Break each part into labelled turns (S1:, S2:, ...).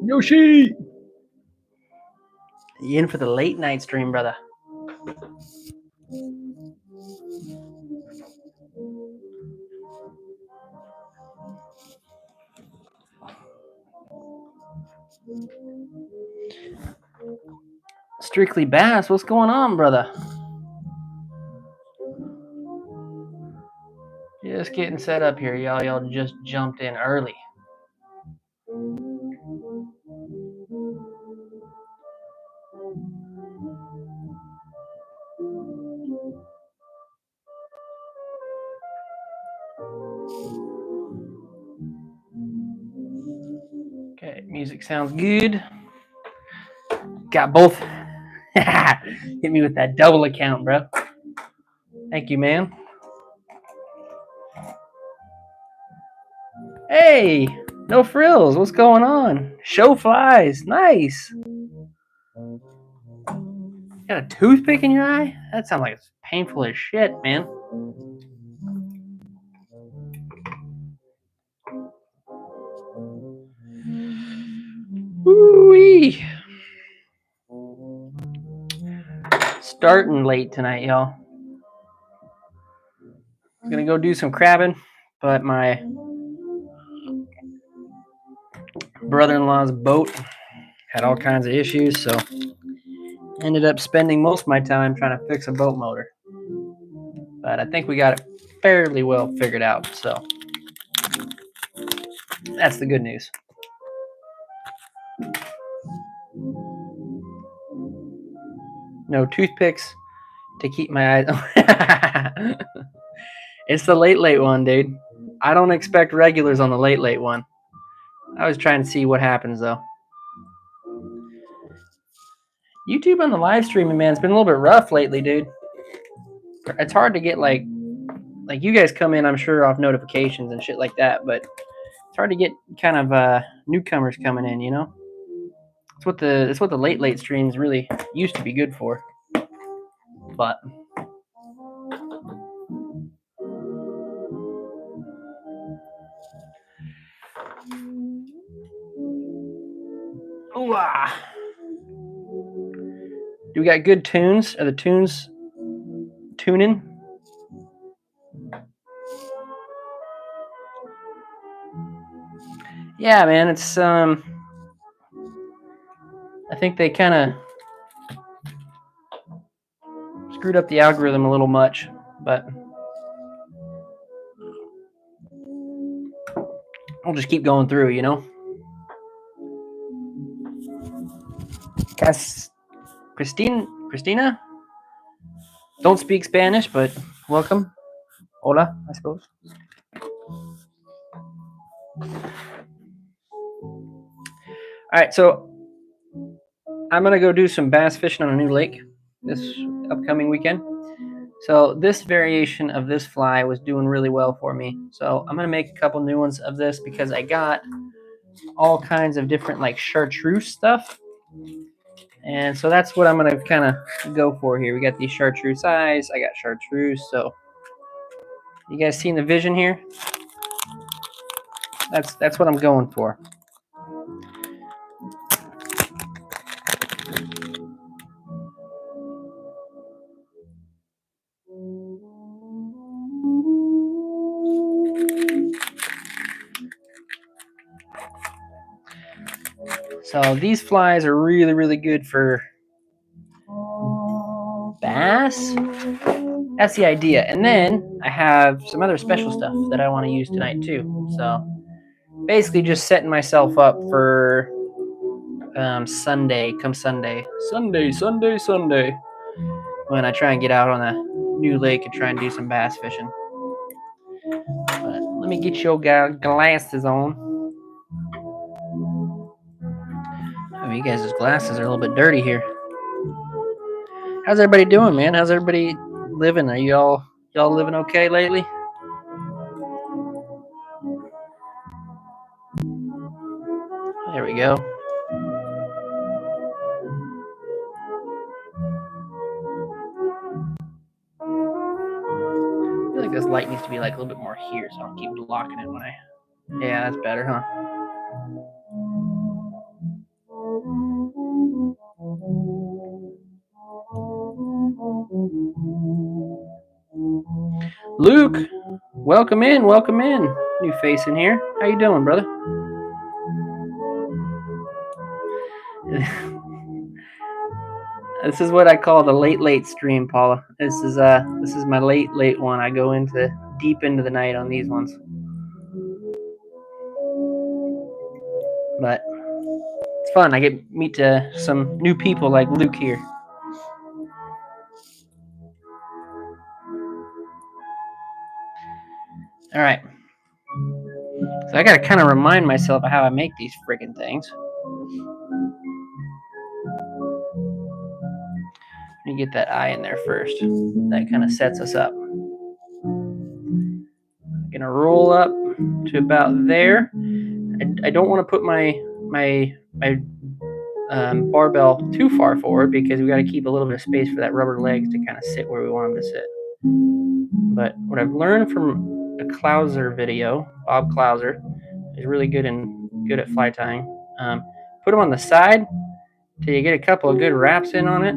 S1: Yoshi! You in for the late night stream, brother? Strictly Bass, what's going on, brother? Just getting set up here, y'all. Y'all just jumped in early. Okay, music sounds good. Got both. Hit me with that double account, bro. Thank you, man. Hey, no frills. What's going on? Show flies. Nice. Got a toothpick in your eye? That sounds like it's painful as shit, man. Woo-wee. Starting late tonight, y'all. I'm gonna go do some crabbing, but my brother-in-law's boat had all kinds of issues, so ended up spending most of my time trying to fix a boat motor. But I think we got it fairly well figured out, so that's the good news. No toothpicks to keep my eyes. It's the late one, dude. I don't expect regulars on the late one. I was trying to see what happens, though. YouTube on the live streaming, man, it's been a little bit rough lately, dude. It's hard to get like you guys come in, I'm sure, off notifications and shit like that, but it's hard to get kind of newcomers coming in, you know? It's what the late streams really used to be good for. But ooh, do we got good tunes? Are the tunes tuning? Yeah, man, it's I think they kind of screwed up the algorithm a little much, but we'll just keep going through, you know. Christina, don't speak Spanish, but welcome. Hola, I suppose. All right, so I'm gonna go do some bass fishing on a new lake this upcoming weekend. So this variation of this fly was doing really well for me. So I'm gonna make a couple new ones of this because I got all kinds of different like chartreuse stuff. And so that's what I'm gonna kind of go for here. We got these chartreuse eyes. I got chartreuse. So you guys seeing the vision here? That's what I'm going for. So these flies are really, really good for bass. That's the idea. And then I have some other special stuff that I want to use tonight too. So basically just setting myself up for Sunday, when I try and get out on a new lake and try and do some bass fishing. But let me get your glasses on. Oh, you guys' glasses are a little bit dirty here. How's everybody doing, man? How's everybody living? Are y'all living okay lately? There we go. I feel like this light needs to be like a little bit more here, so I don't keep blocking it when I. Yeah, that's better, huh? Luke, welcome in, welcome in. New face in here. How you doing, brother? This is what I call the late stream, Paula. This is my late one. I go into deep into the night on these ones. But it's fun. I get meet some new people like Luke here. All right. So I gotta kind of remind myself of how I make these friggin' things. Let me get that eye in there first. That kind of sets us up. I'm gonna roll up to about there. I don't want to put my barbell too far forward because we got to keep a little bit of space for that rubber legs to kind of sit where we want them to sit. But what I've learned from a Clouser video, Bob Clouser, is really good at fly tying. Put them on the side till you get a couple of good wraps in on it,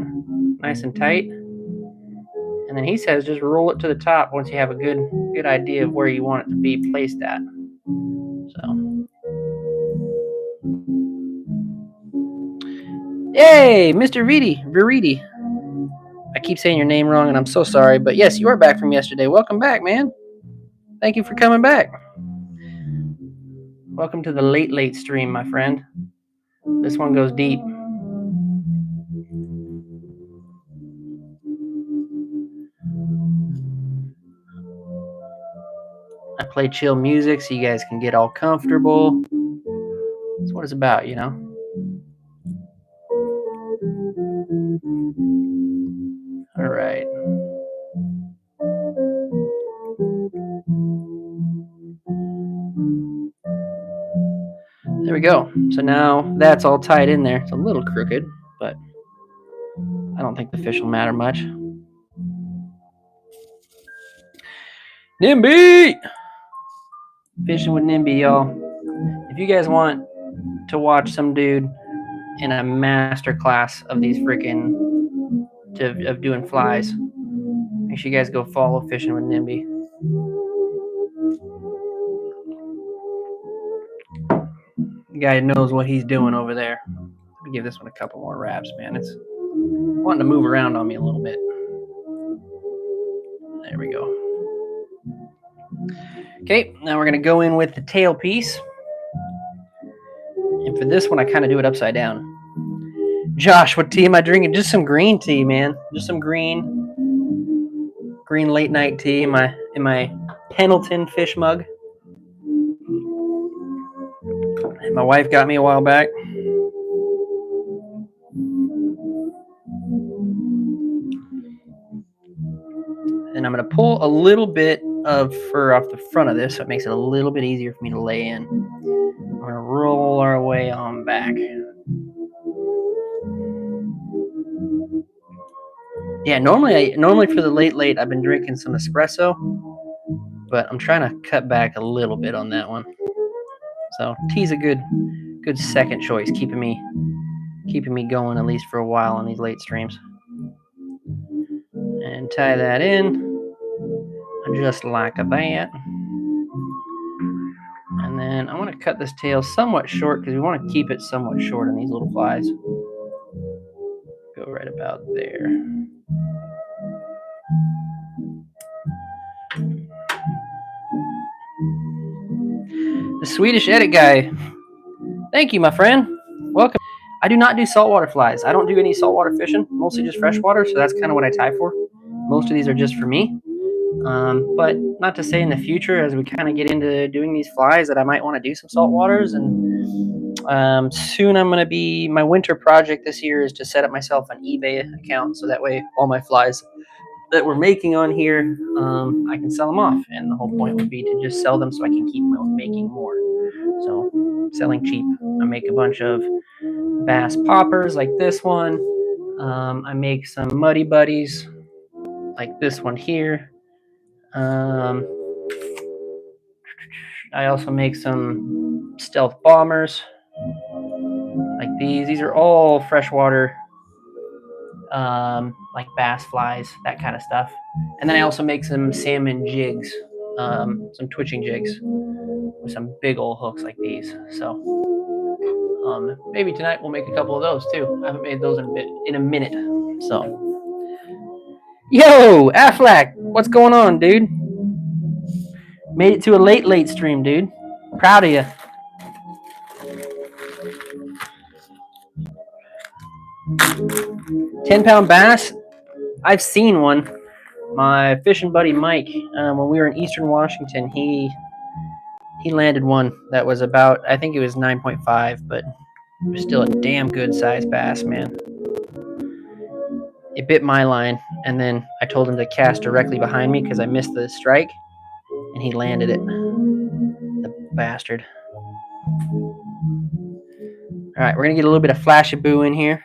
S1: nice and tight. And then he says just roll it to the top once you have a good idea of where you want it to be placed at. So, yay, Mr. Viridi. I keep saying your name wrong, and I'm so sorry. But yes, you are back from yesterday. Welcome back, man. Thank you for coming back. Welcome to the late stream, my friend. This one goes deep. I play chill music so you guys can get all comfortable. That's what it's about, you know. All right. There we go. So now that's all tied in there. It's a little crooked, but I don't think the fish will matter much. Nimby! Fishing with Nimby, y'all. If you guys want to watch some dude in a master class of these freaking of doing flies, make sure you guys go follow Fishing with Nimby. The guy knows what he's doing over there. Let me give this one a couple more wraps, man. It's wanting to move around on me a little bit. There we go. Okay, now we're going to go in with the tail piece. And for this one, I kind of do it upside down. Josh, what tea am I drinking? Just some green tea, man. Just some green late night tea in my Pendleton fish mug. And my wife got me a while back. And I'm going to pull a little bit of fur off the front of this so it makes it a little bit easier for me to lay in. We're going to roll our way on back. Yeah, normally for the late I've been drinking some espresso, but I'm trying to cut back a little bit on that one. So tea's a good second choice, keeping me going at least for a while on these late streams. And tie that in just like that. And then I want to cut this tail somewhat short because we want to keep it somewhat short on these little flies. Go right about there. The Swedish edit guy. Thank you, my friend. Welcome. I do not do saltwater flies. I don't do any saltwater fishing, mostly just freshwater, so that's kind of what I tie for. Most of these are just for me. But not to say in the future, as we kind of get into doing these flies, that I might want to do some saltwaters. And soon I'm going to be, my winter project this year is to set up myself an eBay account, so that way all my flies that we're making on here, I can sell them off. And the whole point would be to just sell them so I can keep making more. So selling cheap. I make a bunch of bass poppers like this one. I make some muddy buddies like this one here. I also make some stealth bombers like these. These are all freshwater, like bass flies, that kind of stuff. And then I also make some salmon jigs, some twitching jigs with some big old hooks like these. So maybe tonight we'll make a couple of those too. I haven't made those in a minute. So, yo, Affleck, what's going on, dude? Made it to a late stream, dude. Proud of you. £10 bass. I've seen one. My fishing buddy Mike, when we were in Eastern Washington, he landed one that was about, I think it was 9.5, but it was still a damn good sized bass, man. It bit my line, and then I told him to cast directly behind me because I missed the strike, and he landed it. The bastard. All right, we're gonna get a little bit of flashaboo in here.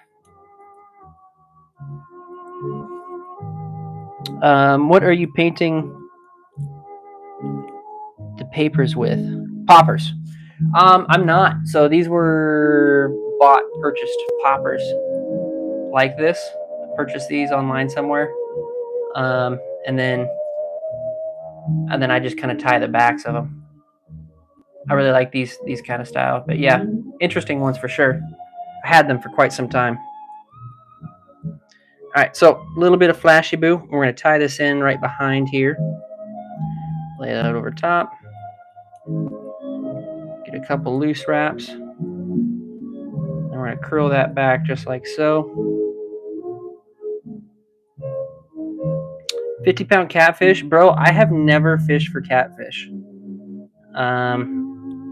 S1: What are you painting the papers with? Poppers. I'm not. So these were purchased poppers like this. I purchased these online somewhere, and then I just kind of tie the backs of them. I really like these kind of style, but yeah, interesting ones for sure. I had them for quite some time. All right, so a little bit of flashy boo. We're going to tie this in right behind here. Lay it out over top. Get a couple loose wraps. And we're going to curl that back just like so. 50-pound catfish. Bro, I have never fished for catfish.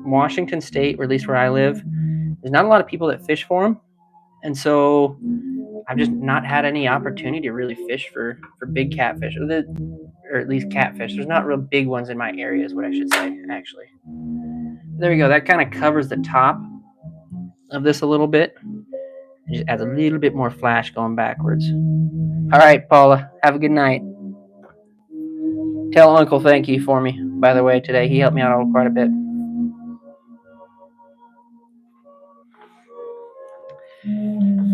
S1: Washington State, or at least where I live, there's not a lot of people that fish for them. And so I've just not had any opportunity to really fish for big catfish, or at least catfish. There's not real big ones in my area is what I should say, actually. There we go. That kind of covers the top of this a little bit. It just adds a little bit more flash going backwards. All right, Paula, have a good night. Tell Uncle thank you for me, by the way, today. He helped me out quite a bit.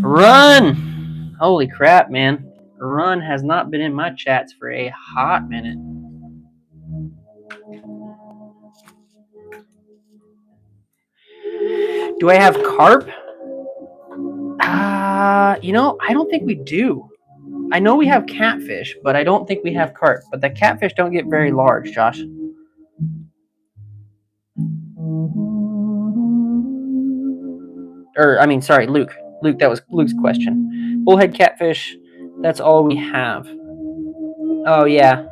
S1: Run! Holy crap, man. Run has not been in my chats for a hot minute. Do I have carp? I don't think we do. I know we have catfish, but I don't think we have carp. But the catfish don't get very large, Josh. Sorry, Luke. Luke, that was Luke's question. Bullhead catfish, that's all we have. Oh yeah.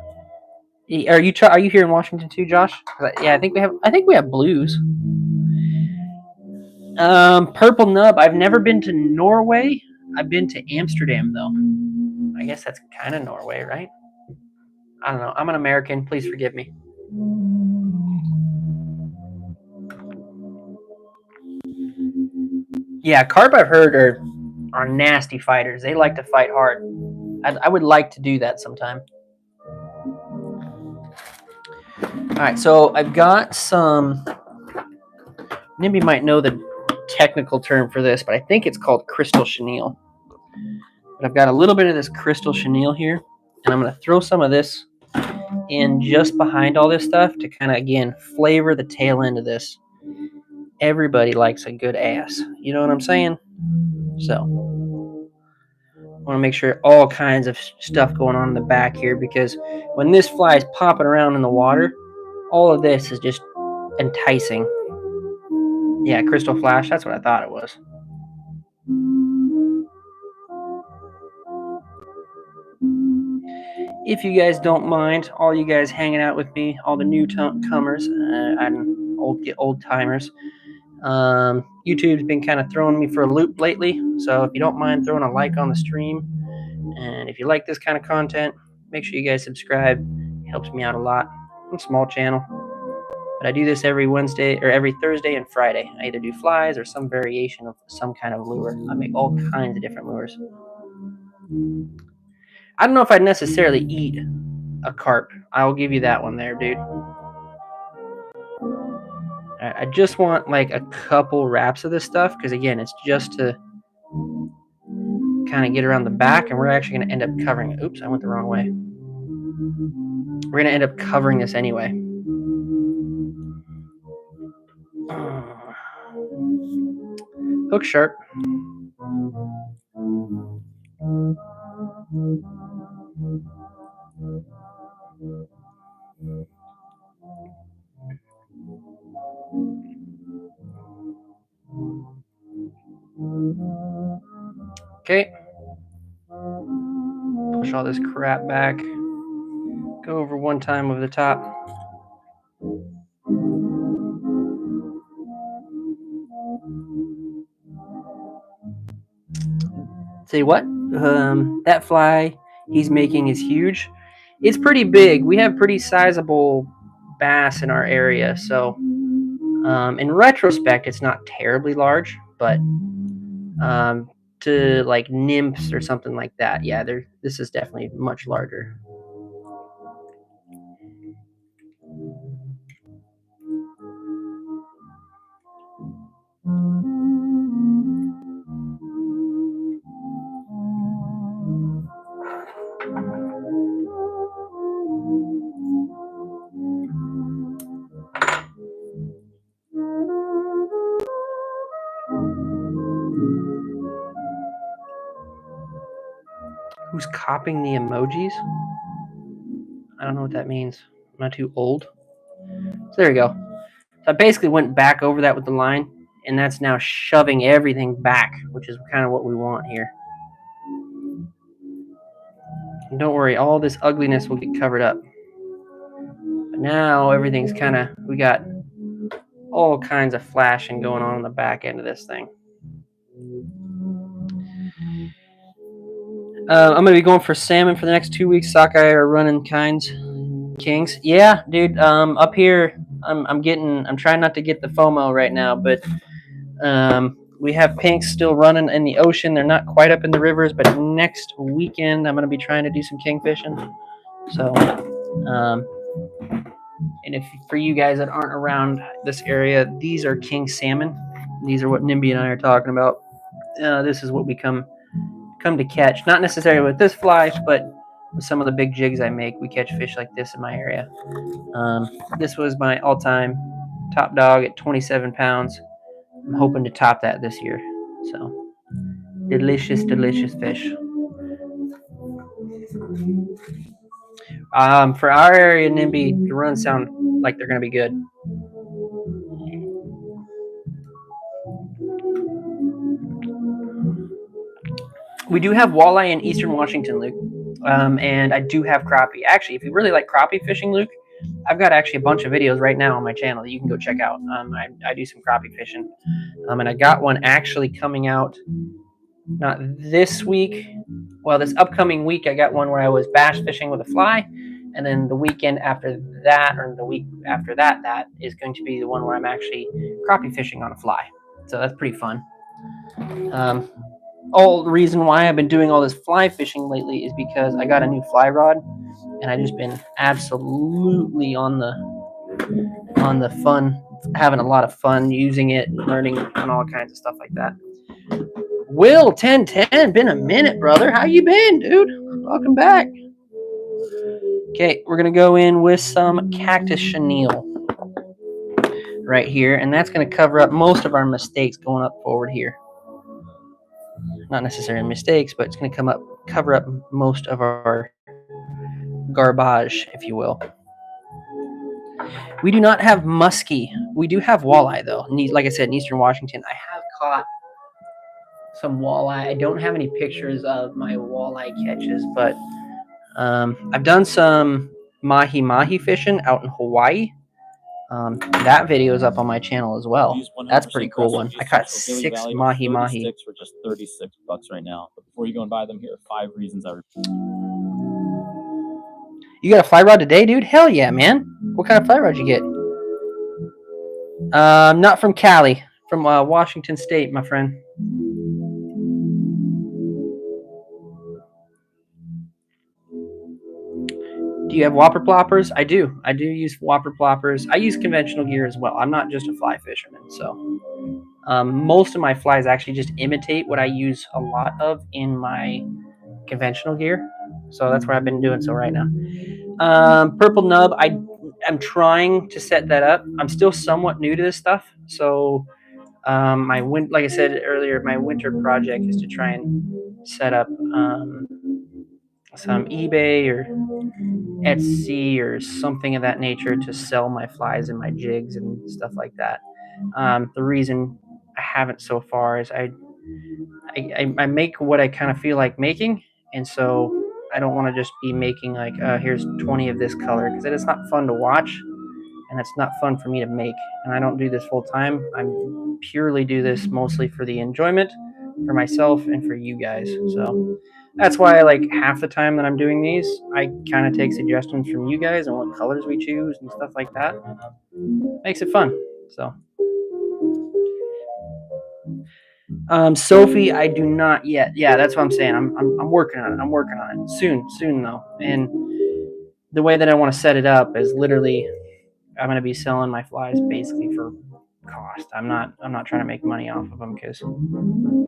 S1: Are you here in Washington too, Josh? Yeah, I think we have blues. Purple nub. I've never been to Norway. I've been to Amsterdam though. I guess that's kind of Norway, right? I don't know. I'm an American. Please forgive me. Yeah, carp I've heard are nasty fighters. They like to fight hard. I would like to do that sometime. All right, so I've got some. Nimby might know the technical term for this, but I think it's called crystal chenille. But I've got a little bit of this crystal chenille here, and I'm going to throw some of this in just behind all this stuff to kind of, again, flavor the tail end of this. Everybody likes a good ass. You know what I'm saying? So, I want to make sure all kinds of stuff going on in the back here, because when this fly is popping around in the water, all of this is just enticing. Yeah, crystal flash, that's what I thought it was. If you guys don't mind, all you guys hanging out with me, all the newcomers and old timers, YouTube's been kind of throwing me for a loop lately. So if you don't mind throwing a like on the stream, and if you like this kind of content, make sure you guys subscribe. It helps me out a lot. I'm a small channel. But I do this every Wednesday or every Thursday and Friday. I either do flies or some variation of some kind of lure. I make all kinds of different lures. I don't know if I'd necessarily eat a carp. I'll give you that one there, dude. I just want like a couple wraps of this stuff because, again, it's just to kind of get around the back, and we're actually going to end up covering it. Oops, I went the wrong way. We're going to end up covering this anyway. Hook sharp. Okay. Push all this crap back. Go over one time over the top. Say what? That fly he's making is huge. It's pretty big. We have pretty sizable bass in our area, so in retrospect, it's not terribly large, but to like nymphs or something like that, yeah, this is definitely much larger. Who's copying the emojis? I don't know what that means. I'm not too old. So there we go. So I basically went back over that with the line, and that's now shoving everything back, which is kind of what we want here. And don't worry, all this ugliness will get covered up. But now everything's kind of, we got all kinds of flashing going on the back end of this thing. I'm going to be going for salmon for the next 2 weeks. Sockeye are running kings. Yeah, dude, up here, I'm trying not to get the FOMO right now, but we have pinks still running in the ocean. They're not quite up in the rivers, but next weekend I'm going to be trying to do some king fishing. So, and if for you guys that aren't around this area, these are king salmon. These are what Nimby and I are talking about. This is what we come to catch. Not necessarily with this fly, but with some of the big jigs I make, we catch fish like this in my area. This was my all-time top dog at 27 pounds. I'm hoping to top that this year. So, delicious, delicious fish. For our area, Nimby, the runs sound like they're going to be good. We do have walleye in eastern Washington, Luke, and I do have crappie. Actually, if you really like crappie fishing, Luke, I've got actually a bunch of videos right now on my channel that you can go check out. I do some crappie fishing, and I got one actually coming out not this week. Well, this upcoming week, I got one where I was bass fishing with a fly, and then the weekend after that, or the week after that, that is going to be the one where I'm actually crappie fishing on a fly. So that's pretty fun. All the reason why I've been doing all this fly fishing lately is because I got a new fly rod, and I just been absolutely on the fun, having a lot of fun using it, learning and all kinds of stuff like that. Will 1010, been a minute, brother. How you been, dude? Welcome back. Okay, we're gonna go in with some cactus chenille right here, and that's gonna cover up most of our mistakes going up forward here. Not necessarily mistakes, but it's going to cover up most of our garbage, if you will. We do not have muskie. We do have walleye, though. Like I said, in eastern Washington, I have caught some walleye. I don't have any pictures of my walleye catches, but I've done some mahi-mahi fishing out in Hawaii. That video is up on my channel as well. That's a pretty cool one. I caught 6 mahi-mahi.
S2: Sticks for just $36 right now. But before you go and buy them, here are 5 reasons I recommend.
S1: You got a fly rod today, dude? Hell yeah, man. What kind of fly rod you get? Not from Cali, from Washington State, my friend. Do you have whopper ploppers? I do. I do use whopper ploppers. I use conventional gear as well. I'm not just a fly fisherman, so most of my flies actually just imitate what I use a lot of in my conventional gear. So that's what I've been doing so right now. Purple nub, I'm trying to set that up. I'm still somewhat new to this stuff, so like I said earlier, my winter project is to try and set up some eBay or Etsy or something of that nature to sell my flies and my jigs and stuff like that. The reason I haven't so far is I make what I kind of feel like making, and so I don't want to just be making like here's 20 of this color, because it is not fun to watch, and it's not fun for me to make. And I don't do this full time. I purely do this mostly for the enjoyment, for myself and for you guys. So that's why, like, half the time that I'm doing these, I kind of take suggestions from you guys on what colors we choose and stuff like that. Makes it fun. So Sophie, I do not yet. Yeah, that's what I'm saying. I'm working on it. I'm working on it. Soon though. And the way that I want to set it up is literally I'm going to be selling my flies basically for cost. I'm not trying to make money off of them, because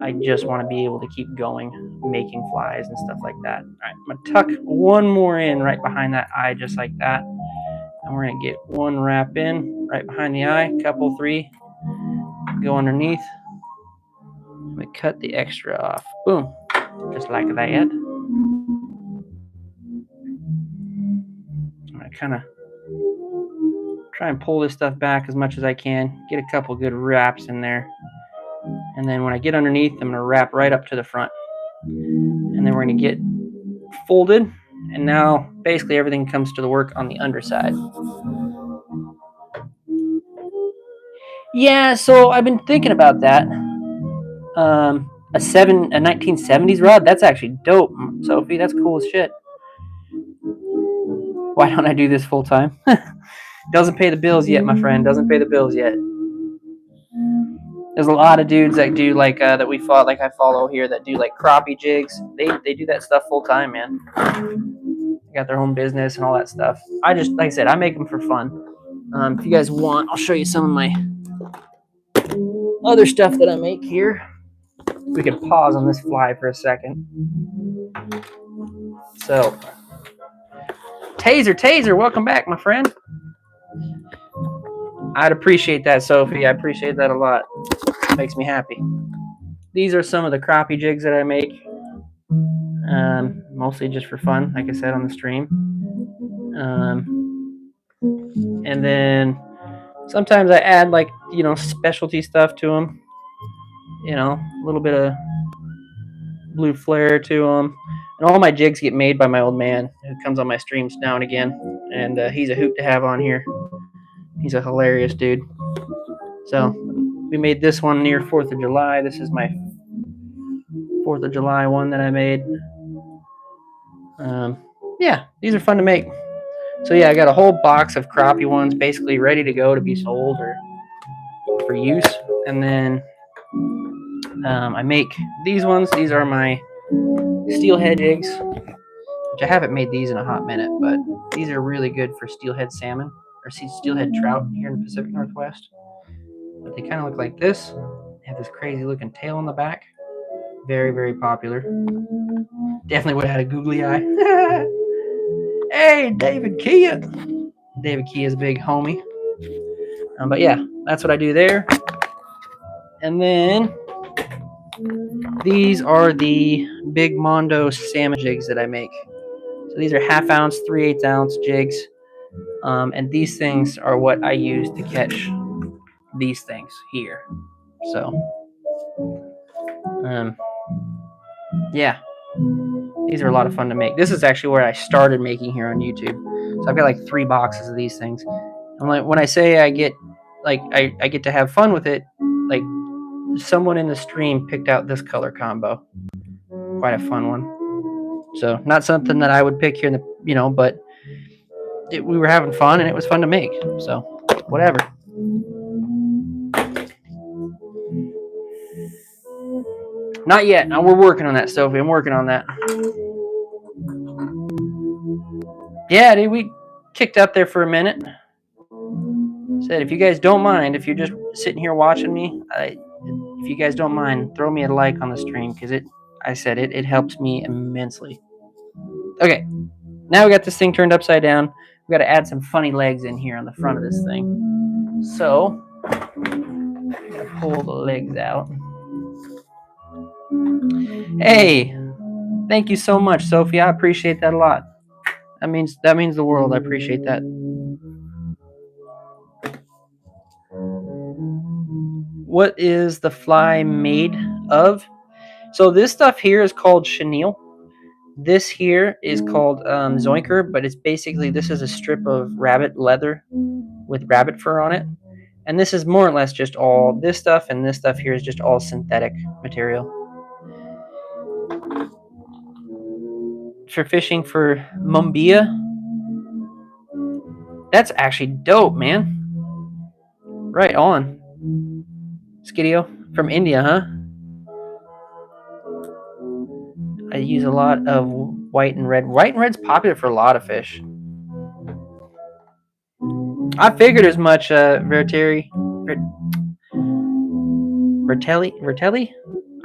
S1: I just want to be able to keep going making flies and stuff like that. All right, I'm going to tuck one more in right behind that eye, just like that. And we're going to get one wrap in right behind the eye, couple, three, go underneath. We cut the extra off. Boom. Just like that. I kind of try and pull this stuff back as much as I can. Get a couple good wraps in there. And then when I get underneath, I'm going to wrap right up to the front. And then we're going to get folded. And now basically everything comes to the work on the underside. Yeah, so I've been thinking about that. A 1970s rod, that's actually dope, Sophie. That's cool as shit. Why don't I do this full time? Doesn't pay the bills yet, my friend. Doesn't pay the bills yet. There's a lot of dudes that do like that we fought, like I follow here, that do like crappie jigs. They do that stuff full time, man. They got their own business and all that stuff. I just, like I said, I make them for fun. If you guys want, I'll show you some of my other stuff that I make here. We can pause on this fly for a second. So, Taser, welcome back, my friend. I'd appreciate that, Sophie. I appreciate that a lot. It makes me happy. These are some of the crappie jigs that I make. Mostly just for fun, like I said on the stream. And then sometimes I add, like, specialty stuff to them. A little bit of blue flare to them. And all my jigs get made by my old man, who comes on my streams now and again. And he's a hoot to have on here. He's a hilarious dude. So we made this one near 4th of July. This is my 4th of July one that I made. Yeah, these are fun to make. So yeah, I got a whole box of crappie ones basically ready to go to be sold or for use. And then I make these ones. These are my steelhead jigs, which I haven't made these in a hot minute, but these are really good for steelhead salmon or steelhead trout here in the Pacific Northwest. But they kind of look like this. They have this crazy looking tail on the back. Very, very popular. Definitely would have had a googly eye. Hey, David Kia. David Kia's a big homie. But yeah, that's what I do there. And then these are the Big Mondo salmon jigs that I make. So these are 1/2 ounce, 3/8 ounce jigs. And these things are what I use to catch these things here. So, yeah, these are a lot of fun to make. This is actually where I started making here on YouTube. So I've got like 3 boxes of these things. And like when I say I get I get to have fun with it, like someone in the stream picked out this color combo. Quite a fun one. So not something that I would pick here in the, but we were having fun, and it was fun to make. So whatever. Not yet. We're working on that, Sophie. I'm working on that. Yeah, dude, we kicked up there for a minute. Said, if you guys don't mind, if you're just sitting here watching me, if you guys don't mind, throw me a like on the stream, because it helps me immensely. Okay, now we got this thing turned upside down. We got to add some funny legs in here on the front of this thing. So, I'm going to pull the legs out. Hey, thank you so much, Sophie. I appreciate that a lot. That means the world. I appreciate that. What is the fly made of? So this stuff here is called chenille. This here is called zoinker, but it's basically, this is a strip of rabbit leather with rabbit fur on it. And this is more or less just all this stuff, and this stuff here is just all synthetic material. For fishing for mumbia. That's actually dope, man. Right on. Skidio from India, huh? I use a lot of white and red. White and red's popular for a lot of fish. I figured as much, Vertelli?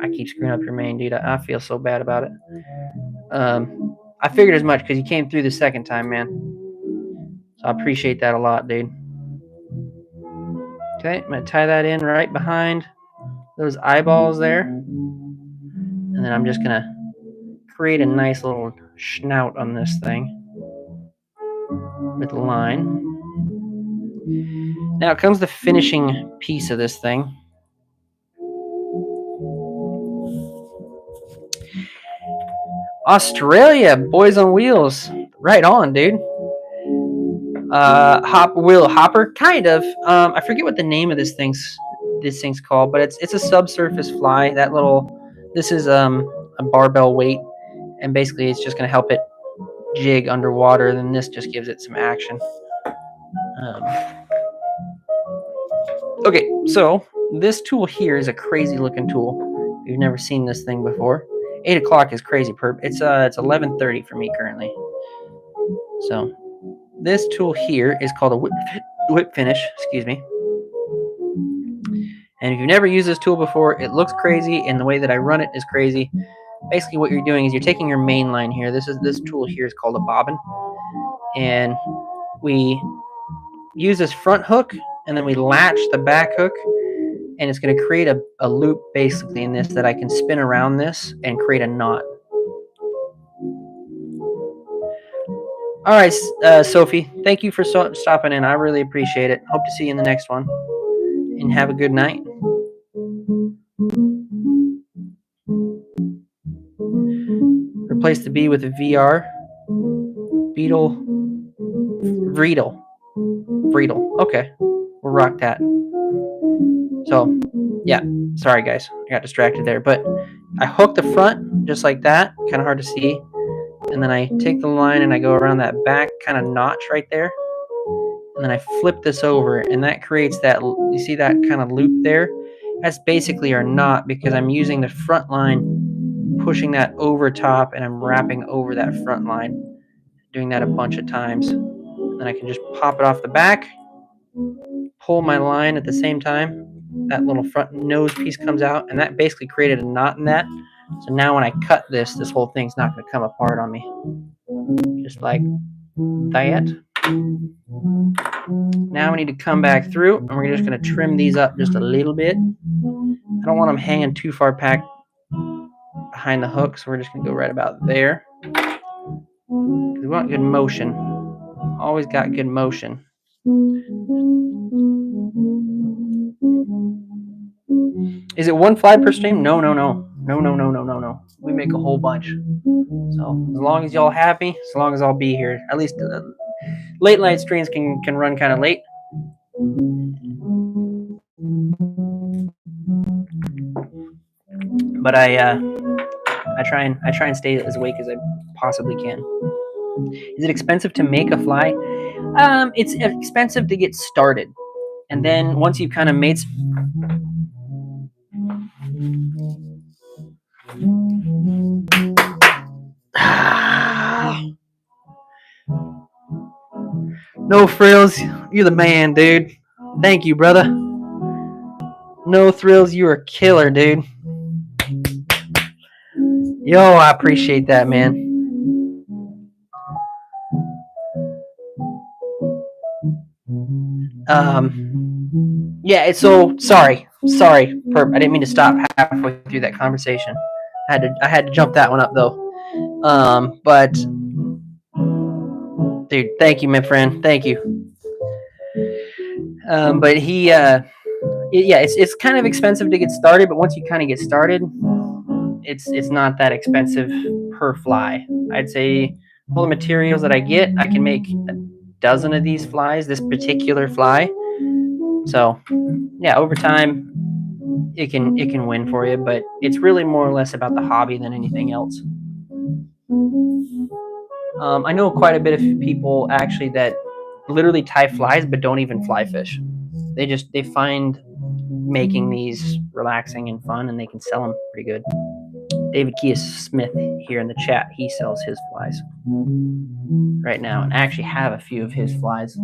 S1: I keep screwing up your name, dude. I feel so bad about it. I figured as much because you came through the second time, man. So I appreciate that a lot, dude. Okay, I'm going to tie that in right behind those eyeballs there. And then I'm just going to create a nice little snout on this thing with the line. Now comes the finishing piece of this thing. Australia, Boys on Wheels. Right on, dude. Hopper, kind of. I forget what the name of this thing's called, but it's a subsurface fly. This is a barbell weight, and basically it's just going to help it jig underwater. And then this just gives it some action. Okay, so this tool here is a crazy looking tool. If you've never seen this thing before, 8 o'clock is crazy. It's 11:30 for me currently. So this tool here is called a whip finish. Excuse me. And if you've never used this tool before, it looks crazy, and the way that I run it is crazy. Basically, what you're doing is you're taking your main line here. This tool here is called a bobbin, and we use this front hook, and then we latch the back hook, and it's going to create a loop basically in this that I can spin around this and create a knot. All right, Sophie, thank you for stopping in. I really appreciate it. Hope to see you in the next one, and have a good night. Replace the B with a VR. Vreedle. Okay, we'll rock that. So, yeah, sorry guys, I got distracted there, but I hook the front just like that, kind of hard to see, and then I take the line and I go around that back kind of notch right there, and then I flip this over, and that creates that, you see that kind of loop there? That's basically our knot, because I'm using the front line, pushing that over top, and I'm wrapping over that front line, doing that a bunch of times. And then I can just pop it off the back, pull my line at the same time. That little front nose piece comes out, and that basically created a knot in that. So now when I cut this whole thing's not going to come apart on me. Just like that. Now we need to come back through, and we're just going to trim these up just a little bit. I don't want them hanging too far back behind the hook, so we're just going to go right about there. We want good motion. Always got good motion. Is it one fly per stream? No. We make a whole bunch. So as long as y'all happy, as long as I'll be here. At least late night streams can run kind of late. But I try and stay as awake as I possibly can. Is it expensive to make a fly? It's expensive to get started, and then once you've kind of made no frills, you're the man, dude. Thank you, brother. No thrills, you are a killer, dude. Yo, I appreciate that, man. Yeah, it's so sorry, Perp. I didn't mean to stop halfway through that conversation. I had to jump that one up though. But dude, thank you, my friend. Thank you. But yeah, it's kind of expensive to get started, but once you kind of get started, it's not that expensive per fly. I'd say all the materials that I get, I can make a dozen of these flies, this particular fly. So yeah, over time it can win for you, but it's really more or less about the hobby than anything else. I know quite a bit of people actually that literally tie flies but don't even fly fish. They find making these relaxing and fun, and they can sell them pretty good. David Kias Smith here in the chat, he sells his flies right now, and I actually have a few of his flies.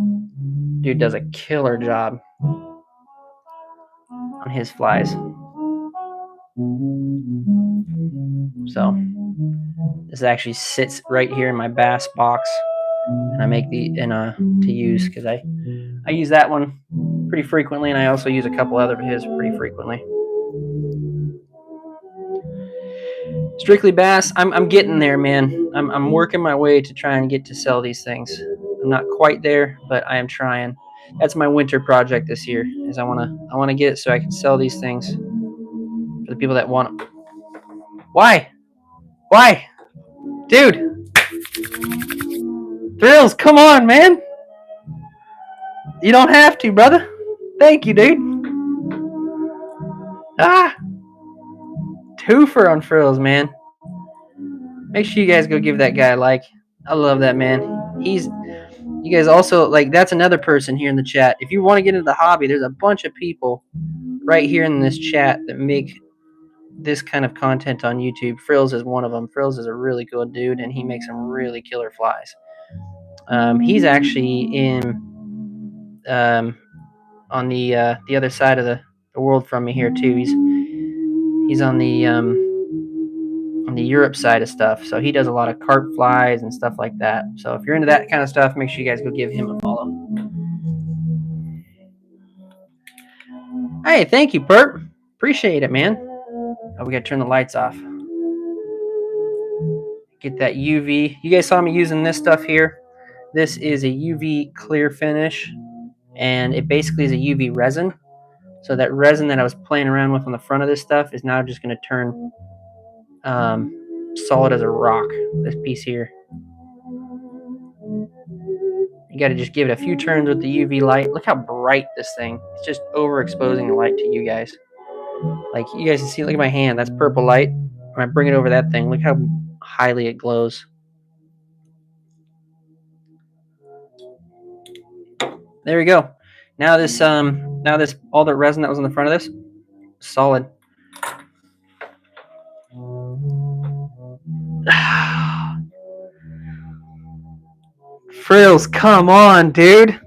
S1: Dude does a killer job on his flies. So this actually sits right here in my bass box, and I make the to use because I use that one pretty frequently, and I also use a couple other of his pretty frequently. Strictly bass, I'm getting there, man. I'm working my way to try and get to sell these things. I'm not quite there, but I am trying. That's my winter project this year. Is I wanna get it so I can sell these things for the people that want them. Why, dude? Thrills, come on, man. You don't have to, brother. Thank you, dude. Twofer on Frills, man. Make sure you guys go give that guy a like. I love that man. You guys also, like, that's another person here in the chat. If you want to get into the hobby, there's a bunch of people right here in this chat that make this kind of content on YouTube. Frills is one of them. Frills is a really good dude, and he makes some really killer flies. He's actually in on the other side of the world from me here too. He's on the Europe side of stuff, so he does a lot of carp flies and stuff like that. So if you're into that kind of stuff, make sure you guys go give him a follow. Hey, thank you, Bert. Appreciate it, man. Oh, we gotta turn the lights off. Get that UV. You guys saw me using this stuff here. This is a UV clear finish, and it basically is a UV resin. So that resin that I was playing around with on the front of this stuff is now just going to turn solid as a rock. This piece here. You got to just give it a few turns with the UV light. Look how bright this thing. It's just overexposing the light to you guys. Like, you guys can see, look at my hand. That's purple light. When I bring it over that thing, look how highly it glows. There we go. Now this all the resin that was on the front of this, solid. Frills, come on, dude.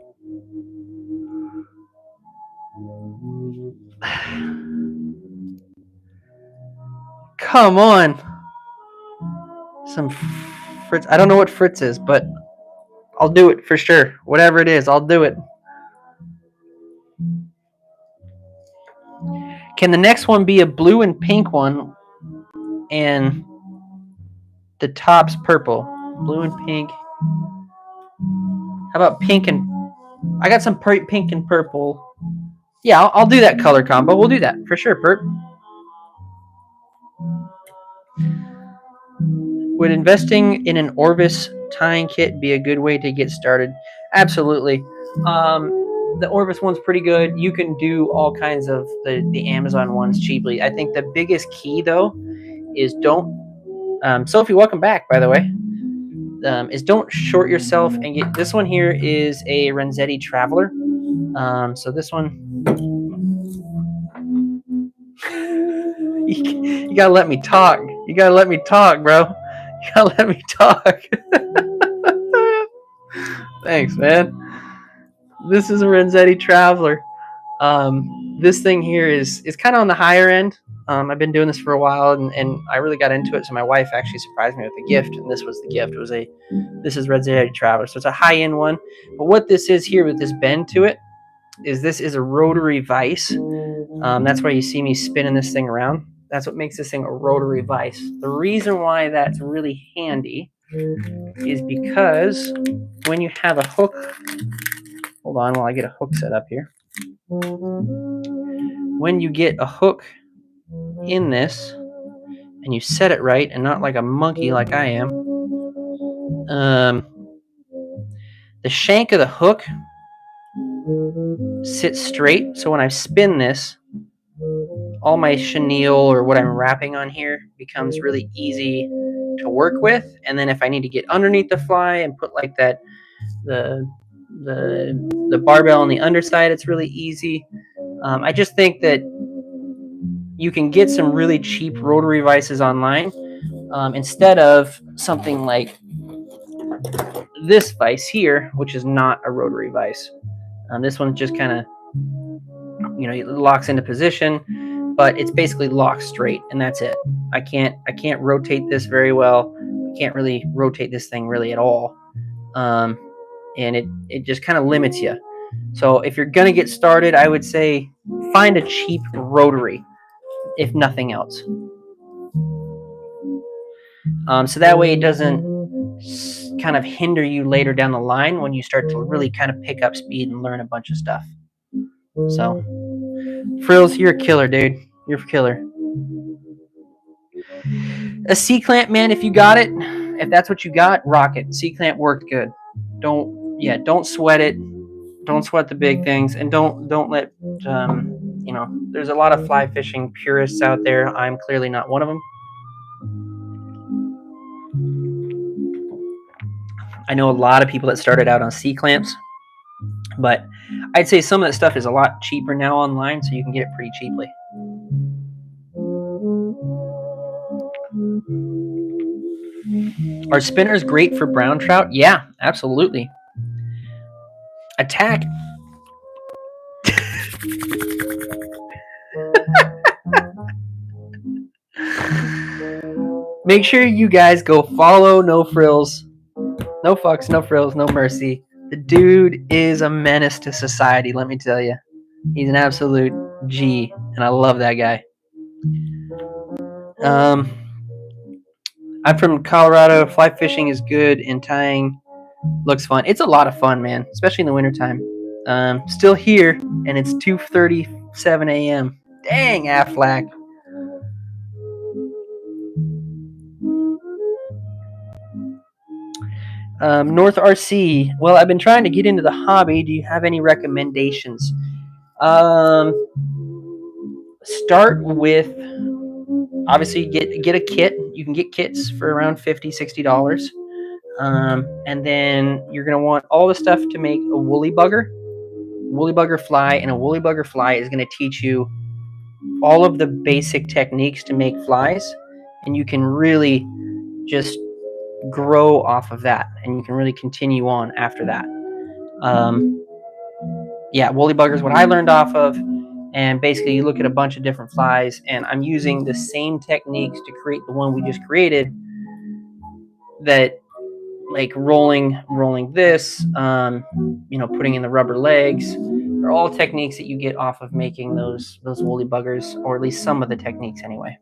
S1: Come on. Some Fritz. I don't know what Fritz is, but I'll do it for sure. Whatever it is, I'll do it. Can the next one be a blue and pink one and the top's purple? Blue and pink. How about pink and... I got some pink and purple. Yeah, I'll do that color combo. We'll do that for sure, Perp. Would investing in an Orvis tying kit be a good way to get started? Absolutely. The Orvis one's pretty good. You can do all kinds of the Amazon ones cheaply. I think the biggest key, though, is don't... Sophie, welcome back, by the way. is don't short yourself and get this one. Here is a Renzetti Traveler. So this one, you gotta let me talk. You gotta let me talk, bro. You gotta let me talk. Thanks, man. This is a Renzetti Traveler. This thing here is kind of on the higher end. I've been doing this for a while, and I really got into it. So my wife actually surprised me with a gift, and this was the gift. This is Renzetti Traveler, so it's a high end one. But what this is here with this bend to it is this is a rotary vise. That's why you see me spinning this thing around. That's what makes this thing a rotary vise. The reason why that's really handy is because when you have a hook, hold on while I get a hook set up here. When you get a hook in this and you set it right and not like a monkey like I am, the shank of the hook sits straight. So when I spin this, all my chenille or what I'm wrapping on here becomes really easy to work with. And then if I need to get underneath the fly and put like that the barbell on the underside, it's really easy. I just think that you can get some really cheap rotary vices online instead of something like this vise here, which is not a rotary vise. This one just kind of, it locks into position, but it's basically locked straight, and that's it. I can't rotate this very well. I can't really rotate this thing really at all, and it just kind of limits you. So if you're gonna get started, I would say find a cheap rotary, if nothing else. So that way it doesn't kind of hinder you later down the line when you start to really kind of pick up speed and learn a bunch of stuff. So, Frills, you're a killer, dude. You're a killer. A C-clamp, man, if you got it, if that's what you got, rock it. C-clamp worked good. Don't sweat it. Don't sweat the big things, and don't let there's a lot of fly fishing purists out there. I'm clearly not one of them. I know a lot of people that started out on C-clamps, but I'd say some of that stuff is a lot cheaper now online, so you can get it pretty cheaply. Are spinners great for brown trout? Yeah, absolutely. Attack. Make sure you guys go follow No Frills. No fucks, no frills, no mercy. The dude is a menace to society, let me tell you. He's an absolute G, and I love that guy. I'm from Colorado. Fly fishing is good, and tying looks fun. It's a lot of fun, man, especially in the wintertime. Still here, and it's 2:37 a.m. Dang, Aflac. North RC. Well, I've been trying to get into the hobby. Do you have any recommendations? Start with, obviously, get a kit. You can get kits for around $50, $60. And then you're going to want all the stuff to make a woolly bugger fly. And a woolly bugger fly is going to teach you all of the basic techniques to make flies. And you can really just grow off of that, and you can really continue on after that. Woolly bugger is what I learned off of, and basically you look at a bunch of different flies, and I'm using the same techniques to create the one we just created, that like rolling this, putting in the rubber legs. They're all techniques that you get off of making those woolly buggers, or at least some of the techniques anyway.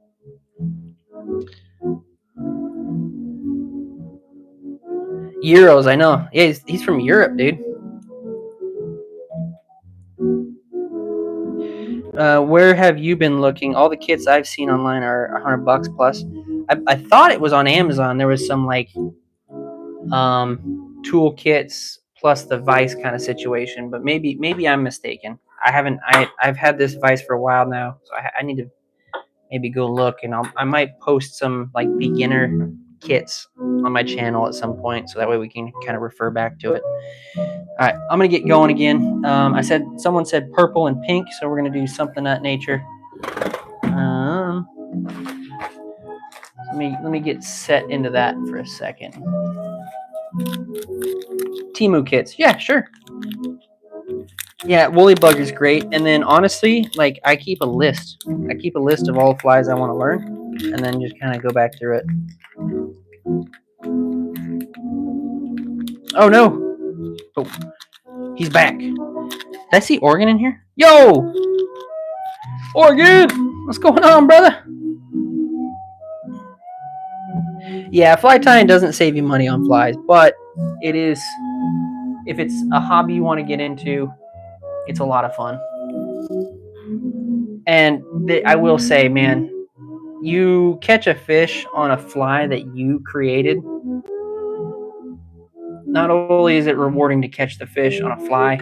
S1: Euros, I know. Yeah, he's from Europe, dude. Where have you been looking? All the kits I've seen online are $100 plus. I thought it was on Amazon. There was some like tool kits plus the vise kind of situation, but maybe I'm mistaken. I've had this vise for a while now, so I need to maybe go look, and I might post some like beginner kits on my channel at some point, so that way we can kind of refer back to it. All right, I'm gonna get going again. Someone said purple and pink, so we're gonna do something of that nature. Let me get set into that for a second. Temu kits, yeah, sure. Yeah, woolly bug is great. And then honestly, like I keep a list. I keep a list of all flies I want to learn, and then just kind of go back through it. Oh no! Oh, he's back. Did I see Oregon in here? Yo! Oregon! What's going on, brother? Yeah, fly tying doesn't save you money on flies, but it is, if it's a hobby you want to get into, it's a lot of fun. And I will say, man, you catch a fish on a fly that you created. Not only is it rewarding to catch the fish on a fly,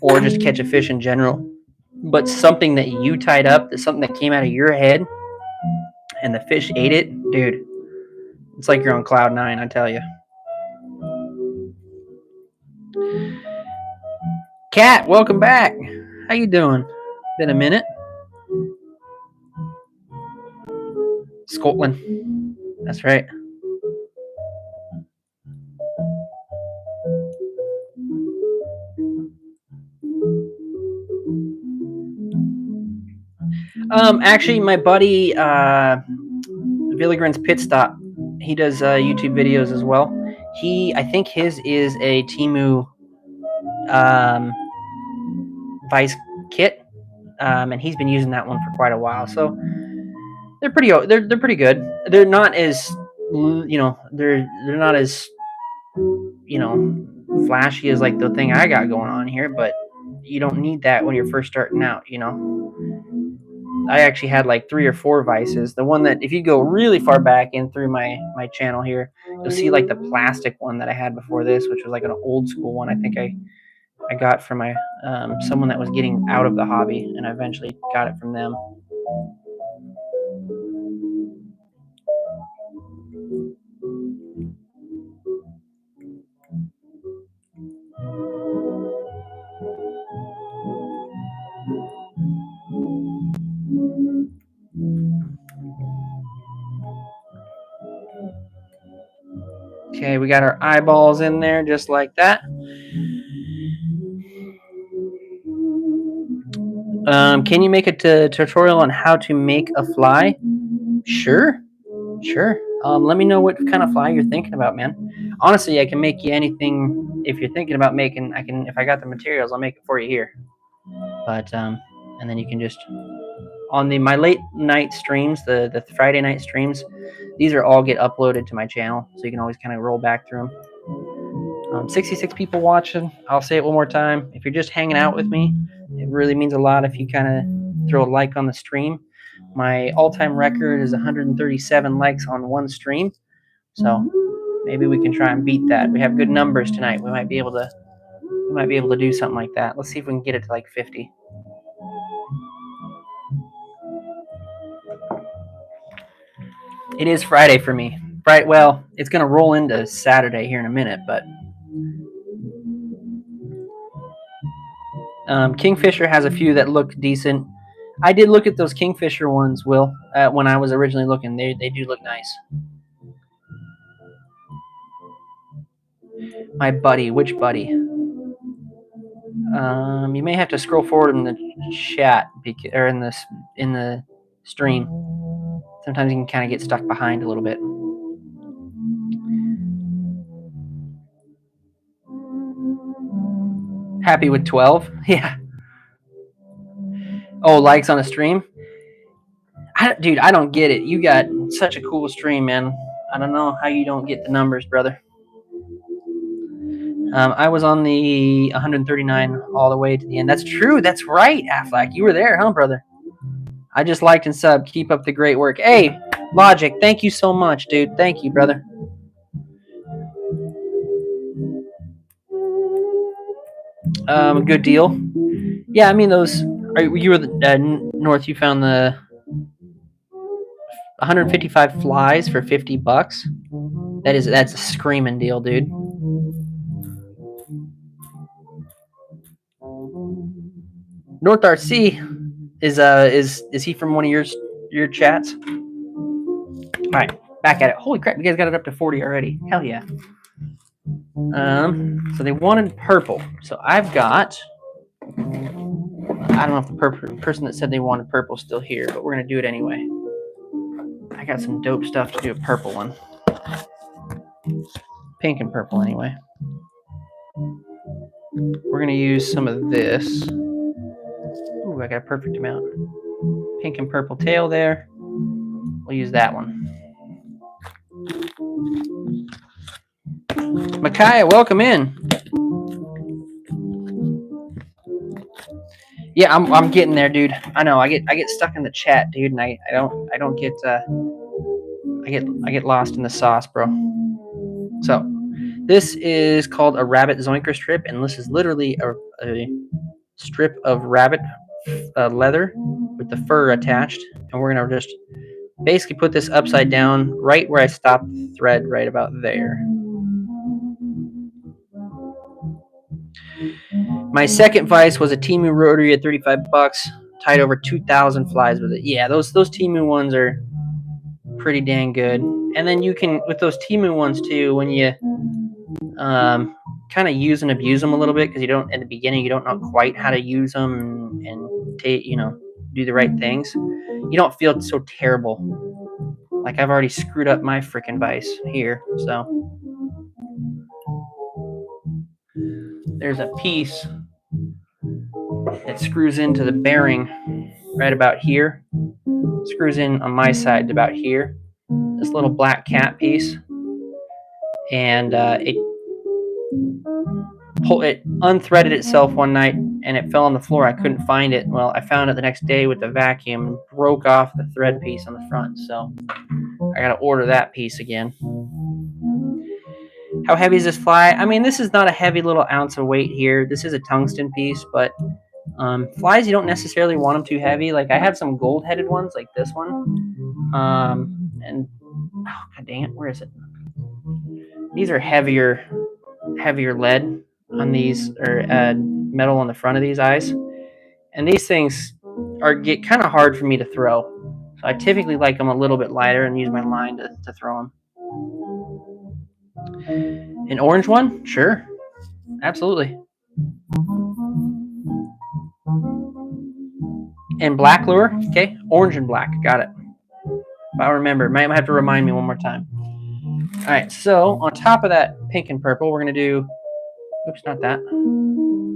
S1: or just catch a fish in general, but something that you tied up, something that came out of your head, and the fish ate it, dude. It's like you're on cloud nine, I tell you. Kat, welcome back. How you doing? Been a minute. Scotland. That's right. Actually, my buddy Villigren's Pit Stop, he does YouTube videos as well. I think his is a Temu Vice kit, and he's been using that one for quite a while. So they're pretty good. They're not as they're not as flashy as like the thing I got going on here, but you don't need that when you're first starting out. I actually had like 3 or 4 vices. The one that, if you go really far back in through my channel here, you'll see like the plastic one that I had before this, which was like an old school one. I think I got from my someone that was getting out of the hobby, and I eventually got it from them. Okay, we got our eyeballs in there just like that. Can you make a tutorial on how to make a fly? Sure. Let me know what kind of fly you're thinking about, man. Honestly, I can make you anything. If you're thinking about making, if I got the materials, I'll make it for you here. But and then you can just on my late night streams, the Friday night streams, these are all get uploaded to my channel, so you can always kind of roll back through them. 66 people watching. I'll say it one more time. If you're just hanging out with me, it really means a lot if you kind of throw a like on the stream. My all-time record is 137 likes on one stream, so maybe we can try and beat that. We have good numbers tonight. We might be able to do something like that. Let's see if we can get it to like 50. It is Friday for me. Right, well, it's going to roll into Saturday here in a minute, but Kingfisher has a few that look decent. I did look at those Kingfisher ones, Will, when I was originally looking. They do look nice. My buddy, which buddy? You may have to scroll forward in the chat or in the stream. Sometimes you can kind of get stuck behind a little bit. Happy with 12? Yeah. Oh, likes on a stream? Dude, I don't get it. You got such a cool stream, man. I don't know how you don't get the numbers, brother. I was on the 139 all the way to the end. That's true. That's right, Affleck. You were there, huh, brother? I just liked and subbed. Keep up the great work. Hey, Logic, thank you so much, dude. Thank you, brother. Good deal. Yeah, I mean those. You were the north. You found the 155 flies for 50 bucks. That's a screaming deal, dude. North RC is he from one of your chats? All right, back at it. Holy crap, you guys got it up to 40 already. Hell yeah. So they wanted purple. So I've got, I don't know if the person that said they wanted purple is still here, but we're gonna do it anyway. I got some dope stuff to do a purple one. Pink and purple anyway. We're gonna use some of this. Ooh, I got a perfect amount. Pink and purple tail there. We'll use that one. Micaiah, welcome in. Yeah, I'm getting there, dude. I know. I get stuck in the chat, dude, and I don't get I get lost in the sauce, bro. So this is called a rabbit zoinker strip, and this is literally a strip of rabbit leather with the fur attached, and we're gonna just basically put this upside down right where I stopped the thread, right about there. My second vise was a Temu rotary at 35 bucks, tied over 2,000 flies with it. Yeah, those Temu ones are pretty dang good. And then you can, with those Temu ones too, when you kind of use and abuse them a little bit, because you don't, at the beginning, you don't know quite how to use them and do the right things. You don't feel so terrible. Like I've already screwed up my freaking vise here, so. There's a piece that screws into the bearing right about here. Screws in on my side to about here. This little black cat piece. And it unthreaded itself one night and it fell on the floor. I couldn't find it. Well, I found it the next day with the vacuum and broke off the thread piece on the front. So I got to order that piece again. How heavy is this fly? I mean, this is not a heavy little ounce of weight here. This is a tungsten piece, but flies, you don't necessarily want them too heavy. Like I have some gold-headed ones, like this one. And oh, god dang it, where is it? These are heavier lead on these, or metal on the front of these eyes. And these things get kind of hard for me to throw. So I typically like them a little bit lighter and use my line to throw them. An orange one? Sure. Absolutely. And black lure? Okay. Orange and black. Got it. If I remember. Might have to remind me one more time. All right. So on top of that pink and purple, we're going to do, oops, not that.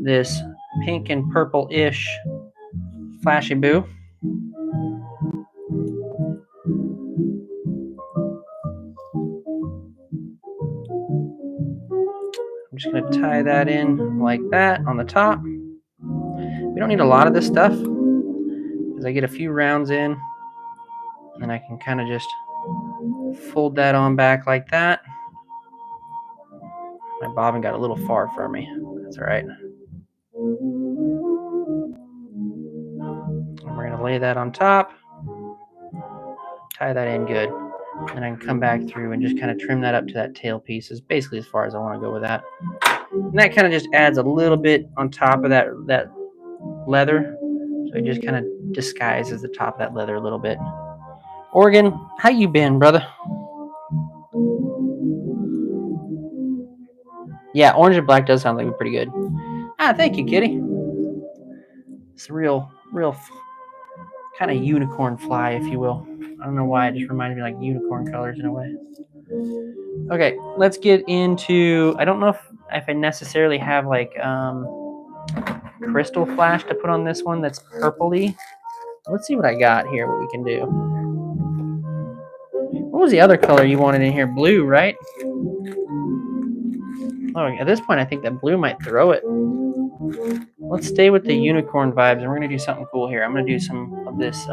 S1: This pink and purple-ish flashy boo. I'm just going to tie that in like that on the top. We don't need a lot of this stuff because I get a few rounds in and then I can kind of just fold that on back like that. My bobbin got a little far from me. That's all right. And we're going to lay that on top. Tie that in good. And I can come back through and just kind of trim that up to that tail piece. Is basically as far as I want to go with that. And that kind of just adds a little bit on top of that leather. So it just kind of disguises the top of that leather a little bit. Oregon, how you been, brother? Yeah, orange and black does sound like pretty good. Ah, thank you, kitty. It's a real kind of unicorn fly, if you will. I don't know why, it just reminded me like unicorn colors in a way. Okay, let's get into, I don't know if I necessarily have like crystal flash to put on this one that's purpley. Let's see what I got here, what we can do. What was the other color you wanted in here? Blue, right? Oh, at this point, I think that blue might throw it. Let's stay with the unicorn vibes, and we're going to do something cool here. I'm going to do some of this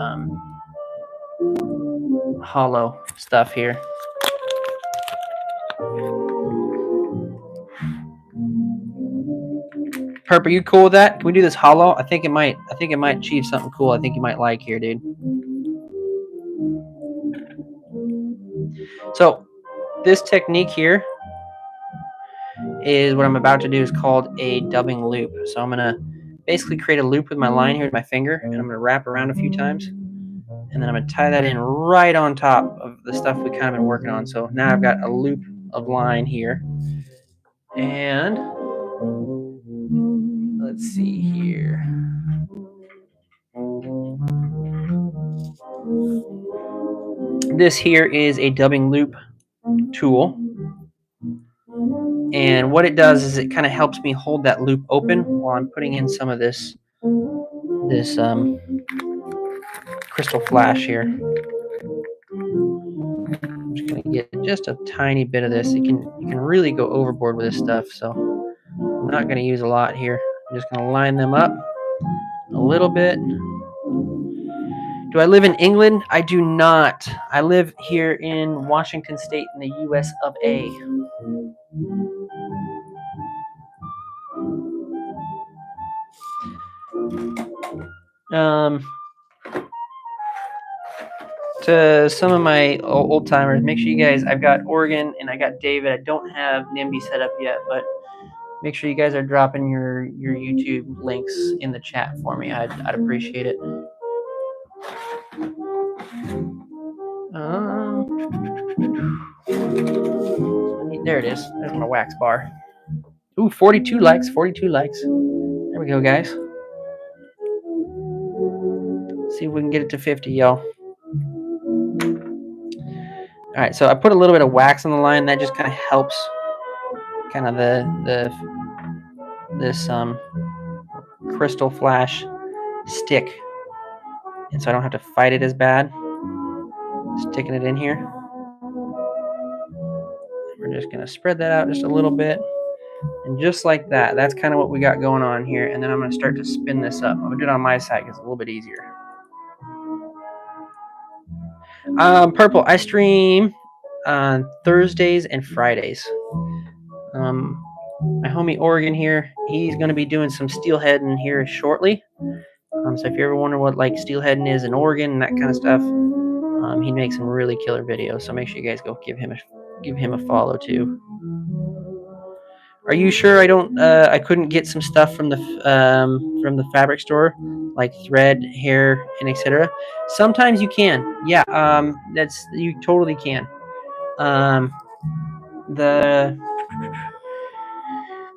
S1: hollow stuff here. Perp, are you cool with that? Can we do this hollow? I think it might achieve something cool. I think you might like here, dude. So this technique here is what I'm about to do is called a dubbing loop. So I'm gonna basically create a loop with my line here with my finger, and I'm gonna wrap around a few times, and then I'm gonna tie that in right on top of the stuff we kind of been working on. So now I've got a loop of line here, and let's see here. This here is a dubbing loop tool, and what it does is it kind of helps me hold that loop open while I'm putting in some of this crystal flash here. I'm just gonna get just a tiny bit of this. You can really go overboard with this stuff, so I'm not gonna use a lot here. I'm just gonna line them up a little bit. Do I live in England? I do not. I live here in Washington State in the US of A. To some of my old timers, make sure you guys, I've got Oregon and I got David. I don't have NIMBY set up yet, but make sure you guys are dropping your YouTube links in the chat for me. I'd appreciate it. There it is. There's my wax bar. Ooh, 42 likes. 42 likes. There we go, guys. See if we can get it to 50, y'all. All right, so I put a little bit of wax on the line. That just kind of helps, kind of this crystal flash stick, and so I don't have to fight it as bad. Sticking it in here. We're just gonna spread that out just a little bit, and just like that. That's kind of what we got going on here. And then I'm gonna start to spin this up. I'm gonna do it on my side because it's a little bit easier. Purple. I stream on Thursdays and Fridays. My homie Oregon here, he's going to be doing some steelheading here shortly. So if you ever wonder what like steelheading is in Oregon and that kind of stuff, he makes some really killer videos. So make sure you guys go give him a follow too. Are you sure I couldn't get some stuff from the fabric store, like thread, hair, and etc.? Sometimes you can. Yeah, you totally can.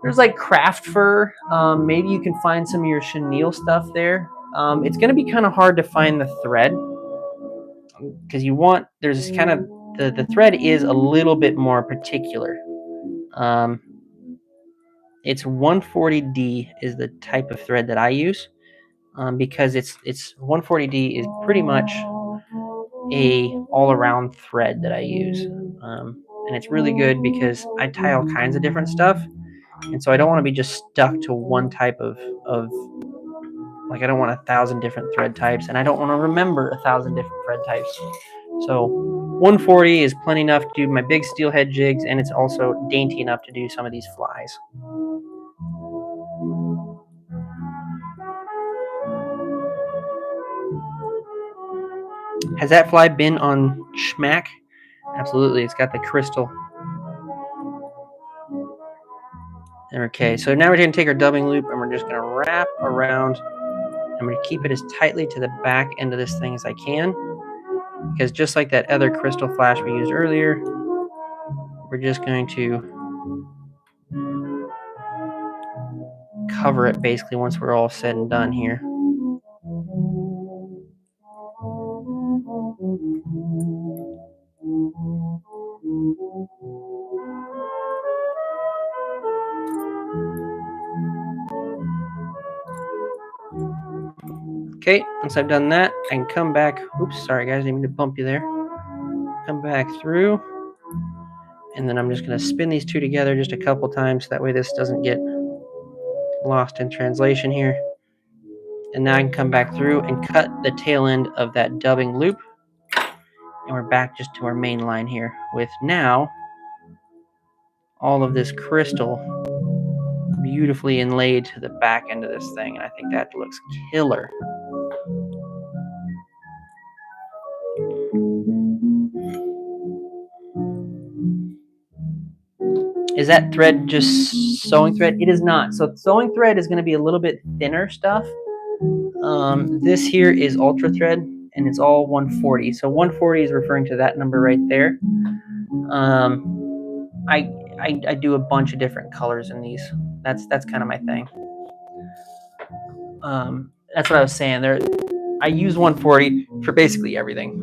S1: There's like craft fur. Maybe you can find some of your chenille stuff there. It's going to be kind of hard to find the thread because there's kind of the thread is a little bit more particular. It's 140D is the type of thread that I use, because it's 140D is pretty much a all-around thread that I use, and it's really good because I tie all kinds of different stuff, and so I don't want to be just stuck to one type of like I don't want 1,000 different thread types, and I don't want to remember 1,000 different thread types. So 140 is plenty enough to do my big steelhead jigs, and it's also dainty enough to do some of these flies. Has that fly been on Schmack? Absolutely, it's got the crystal. Okay, so now we're going to take our dubbing loop and we're just going to wrap around. I'm going to keep it as tightly to the back end of this thing as I can, because just like that other crystal flash we used earlier, we're just going to cover it basically once we're all said and done here. Okay, once I've done that, I can come back. Oops, sorry guys, I didn't mean to bump you there. Come back through, and then I'm just going to spin these two together just a couple times, so that way this doesn't get lost in translation here. And now I can come back through and cut the tail end of that dubbing loop, and we're back just to our main line here with now all of this crystal beautifully inlaid to the back end of this thing, and I think that looks killer. Is that thread just sewing thread? It is not. So sewing thread is going to be a little bit thinner stuff. This here is ultra thread, and it's all 140. So 140 is referring to that number right there. I do a bunch of different colors in these. That's kind of my thing. That's what I was saying. I use 140 for basically everything.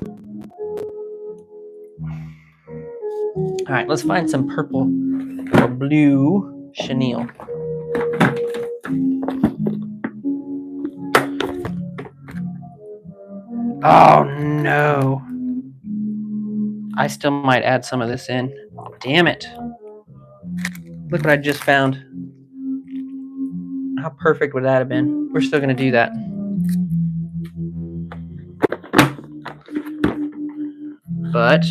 S1: All right, let's find some purple or blue chenille. Oh no. I still might add some of this in. Damn it. Look what I just found. How perfect would that have been? We're still going to do that. But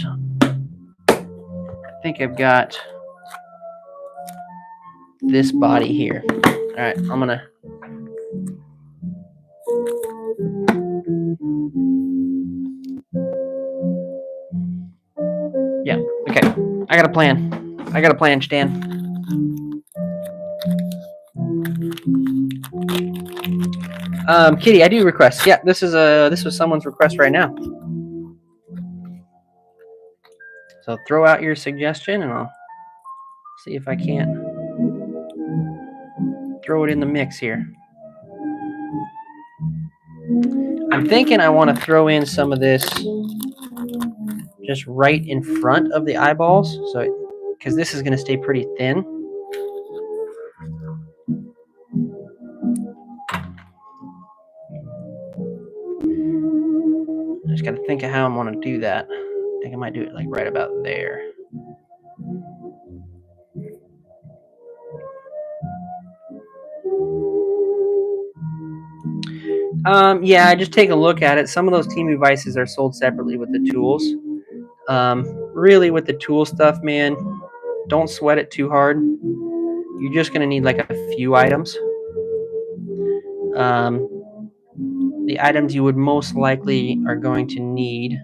S1: I think I've got this body here. All right, I'm going to... Yeah, okay. I got a plan. Stan. Kitty, I do request. Yeah, this was someone's request right now. So throw out your suggestion, and I'll see if I can't throw it in the mix here. I'm thinking I want to throw in some of this just right in front of the eyeballs, so because this is going to stay pretty thin. I just got to think of how I'm going to do that. I think I might do it like right about there. Yeah, just take a look at it. Some of those Temu vices are sold separately with the tools. Really, with the tool stuff, man, don't sweat it too hard. You're just going to need like a few items. The items you would most likely are going to need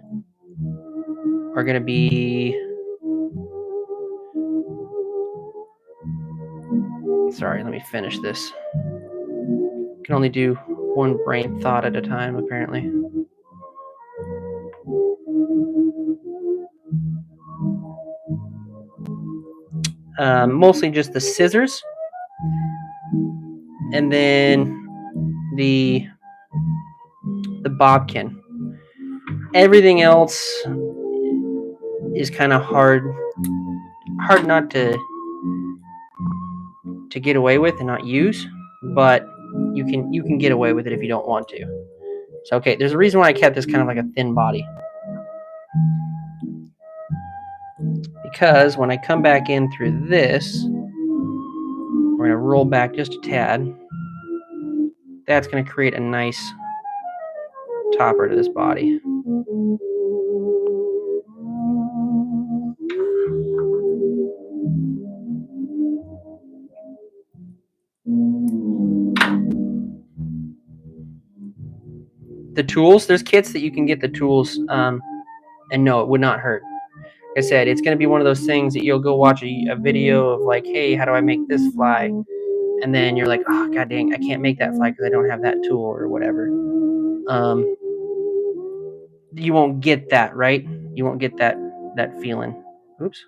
S1: are going to be... Sorry, let me finish this. Can only do one brain thought at a time, apparently. Mostly just the scissors, and then the bodkin. Everything else is kind of hard not to get away with and not use, but you can get away with it if you don't want to. So okay, there's a reason why I kept this kind of like a thin body, because when I come back in through this, we're going to roll back just a tad. That's going to create a nice topper to this body. The tools, there's kits that you can get the tools, and no, it would not hurt. Like I said, it's going to be one of those things that you'll go watch a video of like, hey, how do I make this fly? And then you're like, oh, god dang, I can't make that fly because I don't have that tool or whatever. You won't get that, right? You won't get that feeling. Oops.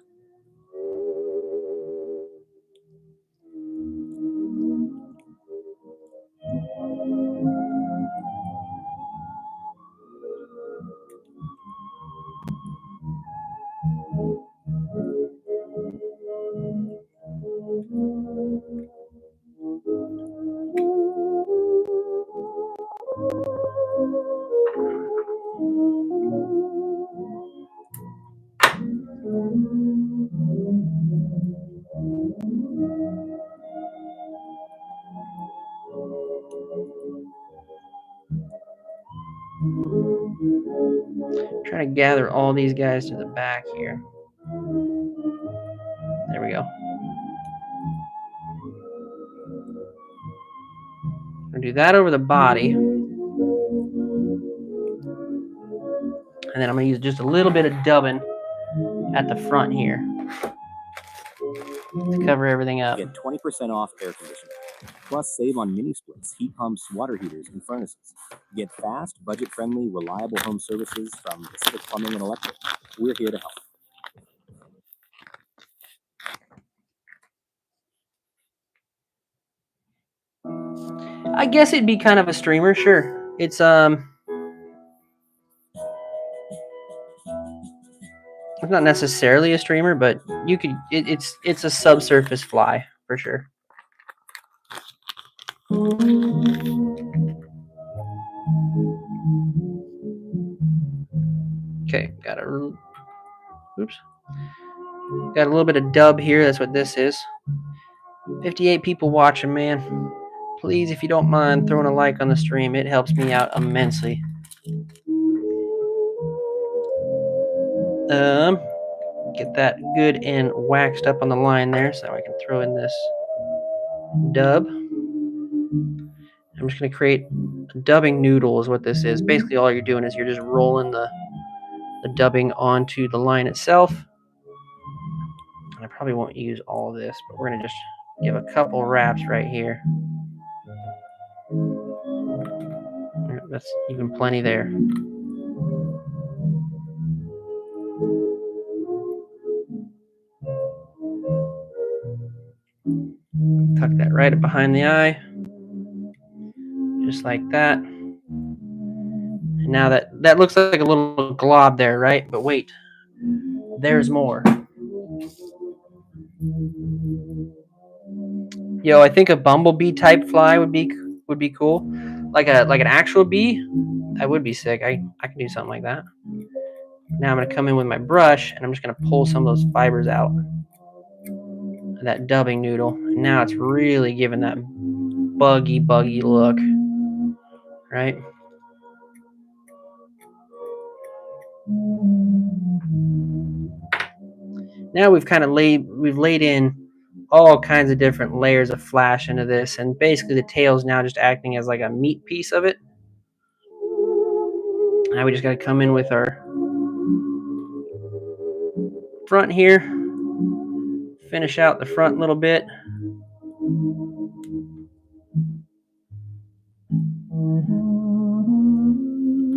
S1: Trying to gather all these guys to the back here. There we go. I'm gonna do that over the body, and then I'm gonna use just a little bit of dubbing at the front here. to cover everything up.
S2: Get 20% off air conditioning. Plus, save on mini splits, heat pumps, water heaters, and furnaces. Get fast, budget-friendly, reliable home services from Pacific Plumbing and Electric. We're here to help.
S1: I guess it'd be kind of a streamer, sure. It's not necessarily a streamer, but you could. It's a subsurface fly for sure. Okay, got a little bit of dub here. That's what this is. 58 people watching, man. Please, if you don't mind throwing a like on the stream, it helps me out immensely. Get that good and waxed up on the line there so I can throw in this dub. I'm just going to create a dubbing noodle is what this is. Basically, all you're doing is you're just rolling the dubbing onto the line itself. And I probably won't use all of this, but we're going to just give a couple wraps right here. That's even plenty there. Tuck that right up behind the eye. Just like that. And now that looks like a little glob there, right? But wait, there's more. Yo, I think a bumblebee type fly would be cool. Like an actual bee, that would be sick. I can do something like that. Now I'm gonna come in with my brush and I'm just gonna pull some of those fibers out. That dubbing noodle. And now it's really giving that buggy look. Right? Now we've laid in all kinds of different layers of flash into this, and basically the tail's now just acting as like a meat piece of it. Now we just got to come in with our front here, finish out the front a little bit.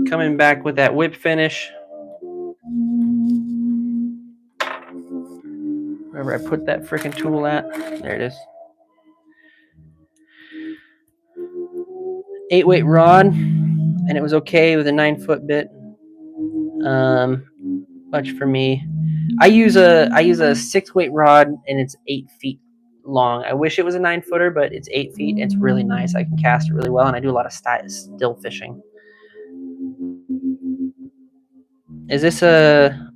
S1: Coming back with that whip finish. Wherever I put that freaking tool at, there it is. 8-weight rod, and it was okay with a 9-foot bit. Much for me. I use a 6-weight rod, and it's 8 feet long. I wish it was a 9-footer, but it's 8 feet. It's really nice. I can cast it really well, and I do a lot of still fishing. Is this a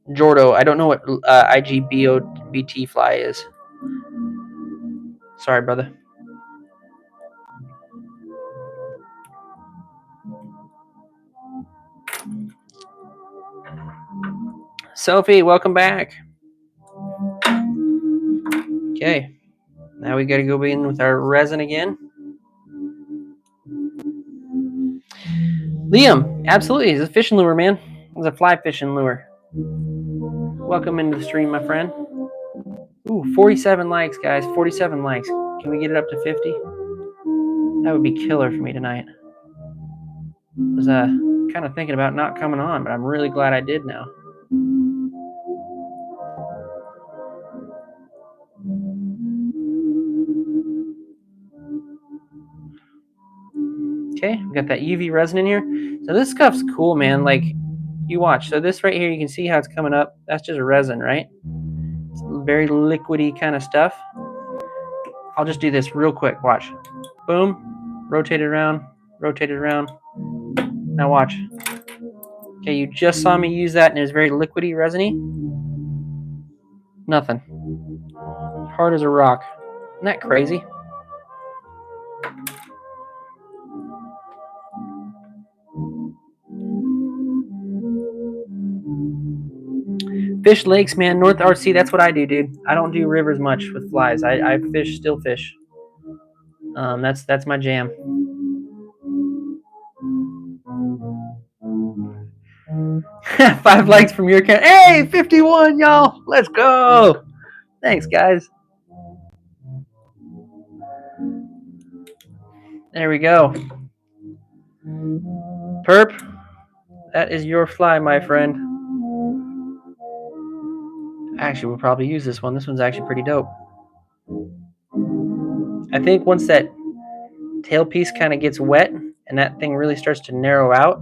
S1: Jordo? I don't know what IGBOBT fly is. Sorry, brother. Sophie, welcome back. Okay, now we got to go in with our resin again. Liam, absolutely, it's a fishing lure, man. It's a fly fishing lure. Welcome into the stream, my friend. Ooh, 47 likes, guys. 47 likes. Can we get it up to 50? That would be killer for me tonight. I was kind of thinking about not coming on, but I'm really glad I did now. Okay, we got that UV resin in here. So this stuff's cool, man. Like, you watch. So this right here, you can see how it's coming up. That's just resin, right? It's very liquidy kind of stuff. I'll just do this real quick. Watch. Boom. Rotate it around. Rotate it around. Now watch. Okay, you just saw me use that, and it's very liquidy, resiny. Nothing. Hard as a rock. Isn't that crazy? Fish lakes, man. North RC, that's what I do, dude. I don't do rivers much with flies. I still fish. That's my jam. 5 likes from your account. Hey, 51, y'all. Let's go. Thanks, guys. There we go. Perp, that is your fly, my friend. Actually, we'll probably use this one. This one's actually pretty dope. I think once that tailpiece kind of gets wet and that thing really starts to narrow out,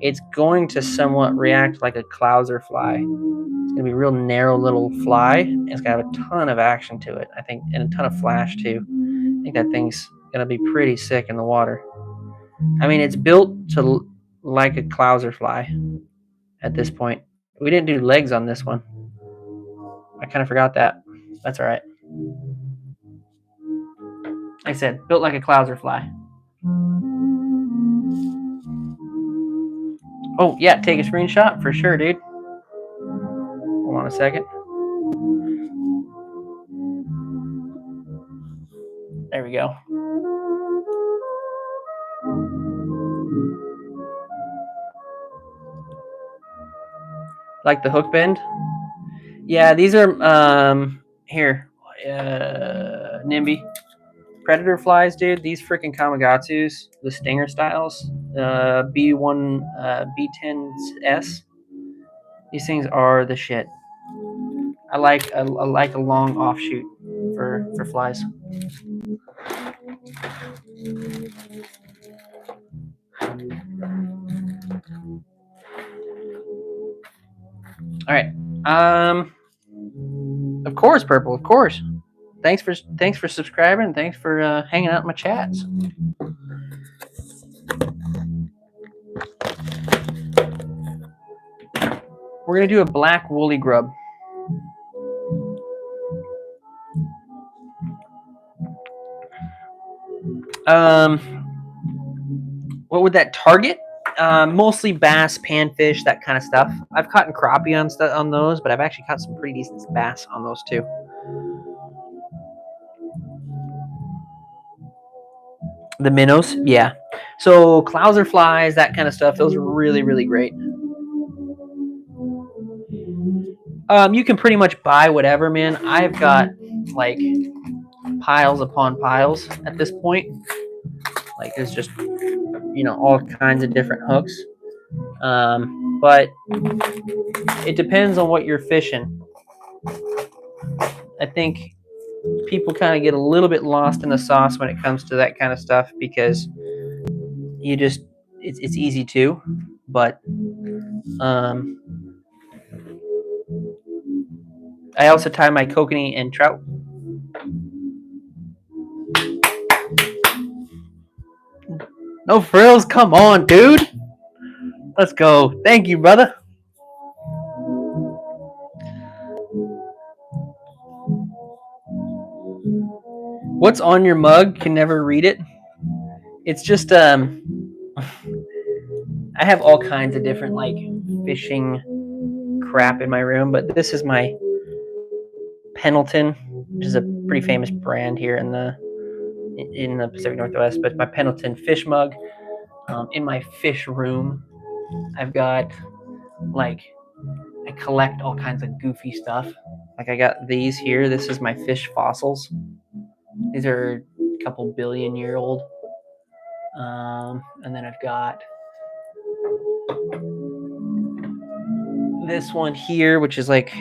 S1: it's going to somewhat react like a clouser fly. It's going to be a real narrow little fly. And it's going to have a ton of action to it, I think, and a ton of flash too. I think that thing's going to be pretty sick in the water. I mean, it's built to like a clouser fly at this point. We didn't do legs on this one. I kind of forgot that. That's all right. Like I said, built like a clouser fly. Oh, yeah, take a screenshot for sure, dude. Hold on a second. There we go. Like the hook bend? Yeah, these are here, NIMBY predator flies, dude. These freaking Kamagatsus, the stinger styles, B1, B10s. These things are the shit. I like a long offshoot for flies. All right. Of course, Purple. Of course. Thanks for subscribing. Thanks for hanging out in my chats. We're gonna do a black woolly grub. What would that target? Mostly bass, panfish, that kind of stuff. I've caught crappie on those, but I've actually caught some pretty decent bass on those too. The minnows, yeah. So clouser flies, that kind of stuff. Those are really, really great. You can pretty much buy whatever, man. I've got like piles upon piles at this point. Like there's just all kinds of different hooks. But it depends on what you're fishing. I think people kind of get a little bit lost in the sauce when it comes to that kind of stuff because it's easy to, but I also tie my kokanee and trout. No frills, come on, dude. Let's go. Thank you, brother. What's on your mug? Can never read it. It's just I have all kinds of different like fishing crap in my room, but this is my Pendleton, which is a pretty famous brand here in the Pacific Northwest. But my Pendleton fish mug. In my fish room, I've got I collect all kinds of goofy stuff. Like I got these here. This is my fish fossils. These are a couple billion-year-old. And then I've got this one here, which is like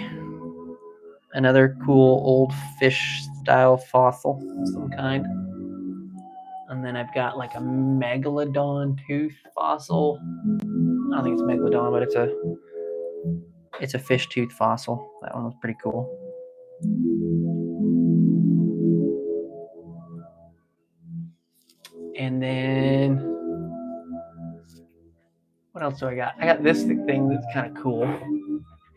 S1: another cool old fish style fossil of some kind. And then I've got like a megalodon tooth fossil. I don't think it's megalodon, but it's a fish tooth fossil. That one was pretty cool. And then what else do I got? I got this thing that's kind of cool.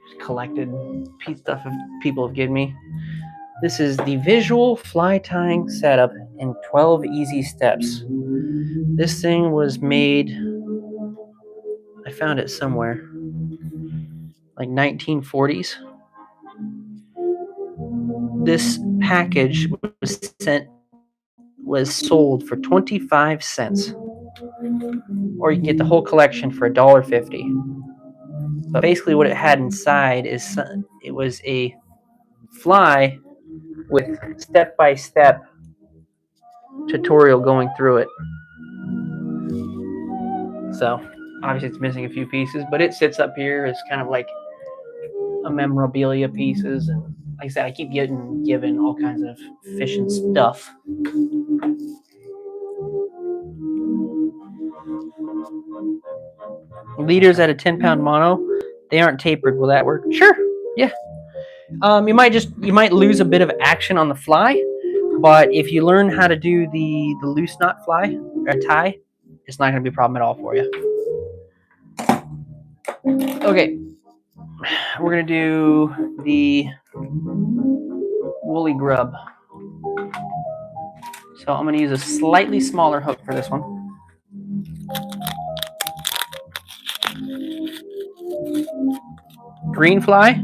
S1: Just collected piece stuff people have given me. This is the visual fly tying setup in 12 easy steps. This thing was made, I found it somewhere, like 1940s. This package was sold for 25 cents. Or you can get the whole collection for $1.50. But basically what it had inside is it was a fly with step-by-step tutorial going through it. So obviously it's missing a few pieces, but it sits up here as kind of like a memorabilia pieces. And like I said, I keep getting given all kinds of fishing stuff. Leaders at a 10-pound mono, they aren't tapered. Will that work? Sure. Yeah. You might lose a bit of action on the fly, but if you learn how to do the loose knot fly or tie, it's not going to be a problem at all for you. Okay, we're going to do the woolly grub. So I'm going to use a slightly smaller hook for this one. Green fly.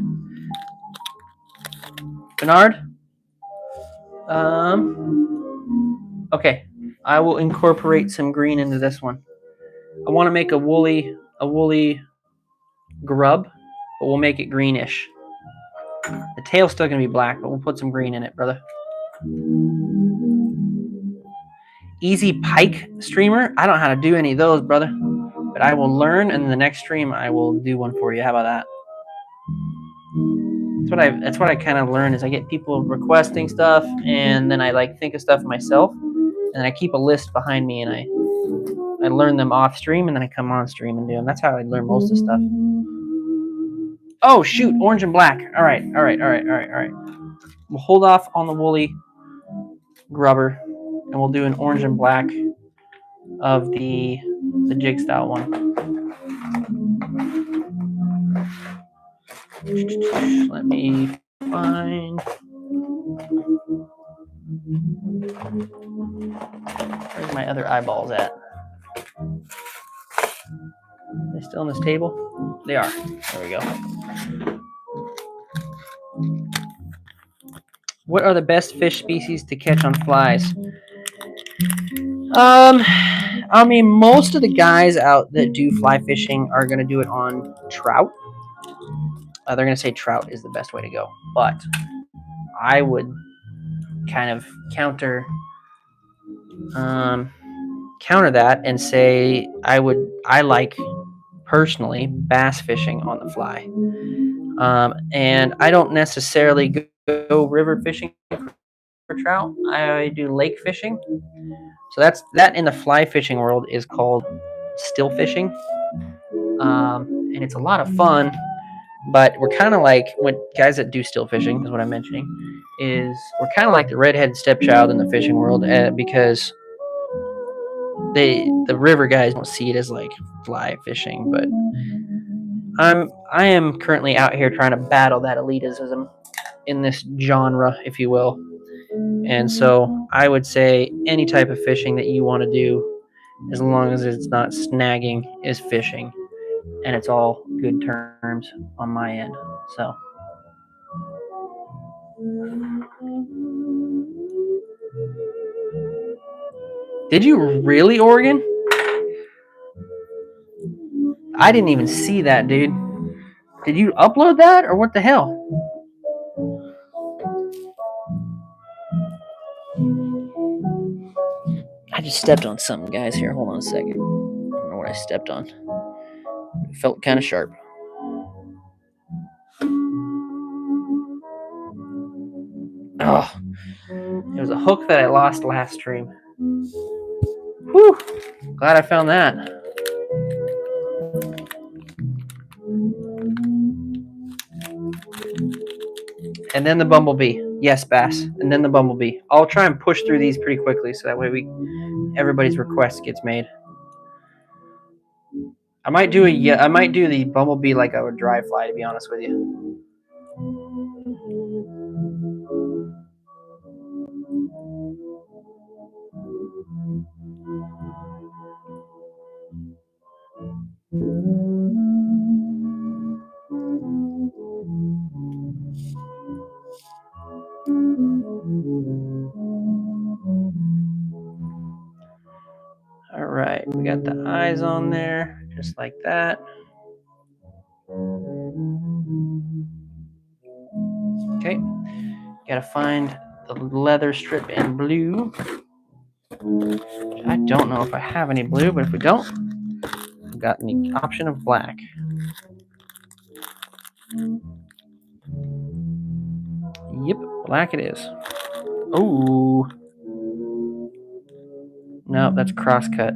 S1: Bernard. Okay, I will incorporate some green into this one. I want to make a woolly grub, but we'll make it greenish. The tail's still going to be black, but we'll put some green in it, brother. Easy pike streamer. I don't know how to do any of those, brother, but I will learn, and in the next stream I will do one for you. How about that? That's what I kind of learn is I get people requesting stuff, and then I like think of stuff myself, and then I keep a list behind me, and I learn them off stream, and then I come on stream and do them. That's how I learn most of the stuff. Oh shoot, orange and black. All right. We'll hold off on the woolly grubber, and we'll do an orange and black of the jig style one. Let me find. Where's my other eyeballs at? Are they still on this table? They are. There we go. What are the best fish species to catch on flies? I mean, most of the guys out that do fly fishing are going to do it on trout. They're going to say trout is the best way to go. But I would kind of counter that and say I like personally bass fishing on the fly. And I don't necessarily go river fishing for trout. I do lake fishing. So that in the fly fishing world is called still fishing. And it's a lot of fun, but we're kind of like when guys that do still fishing is what I'm mentioning is we're kind of like the redheaded stepchild in the fishing world because the river guys don't see it as like fly fishing, but I am currently out here trying to battle that elitism in this genre, if you will. And so I would say any type of fishing that you want to do, as long as it's not snagging, is fishing. And it's all good terms on my end. So. Did you really, Oregon? I didn't even see that, dude. Did you upload that or what the hell? I just stepped on something, guys. Here, hold on a second. I don't know what I stepped on. It felt kind of sharp. Oh, it was a hook that I lost last stream. Whew. Glad I found that. And then the bumblebee. Yes, Bass. And then the bumblebee. I'll try and push through these pretty quickly so that way everybody's request gets made. I might do the bumblebee like I would dry fly, to be honest with you. All right, we got the eyes on there, just like that. Okay, gotta find the leather strip in blue. I don't know if I have any blue, but if we don't, I've got the option of black. Yep, black it is. Oh, no, that's crosscut.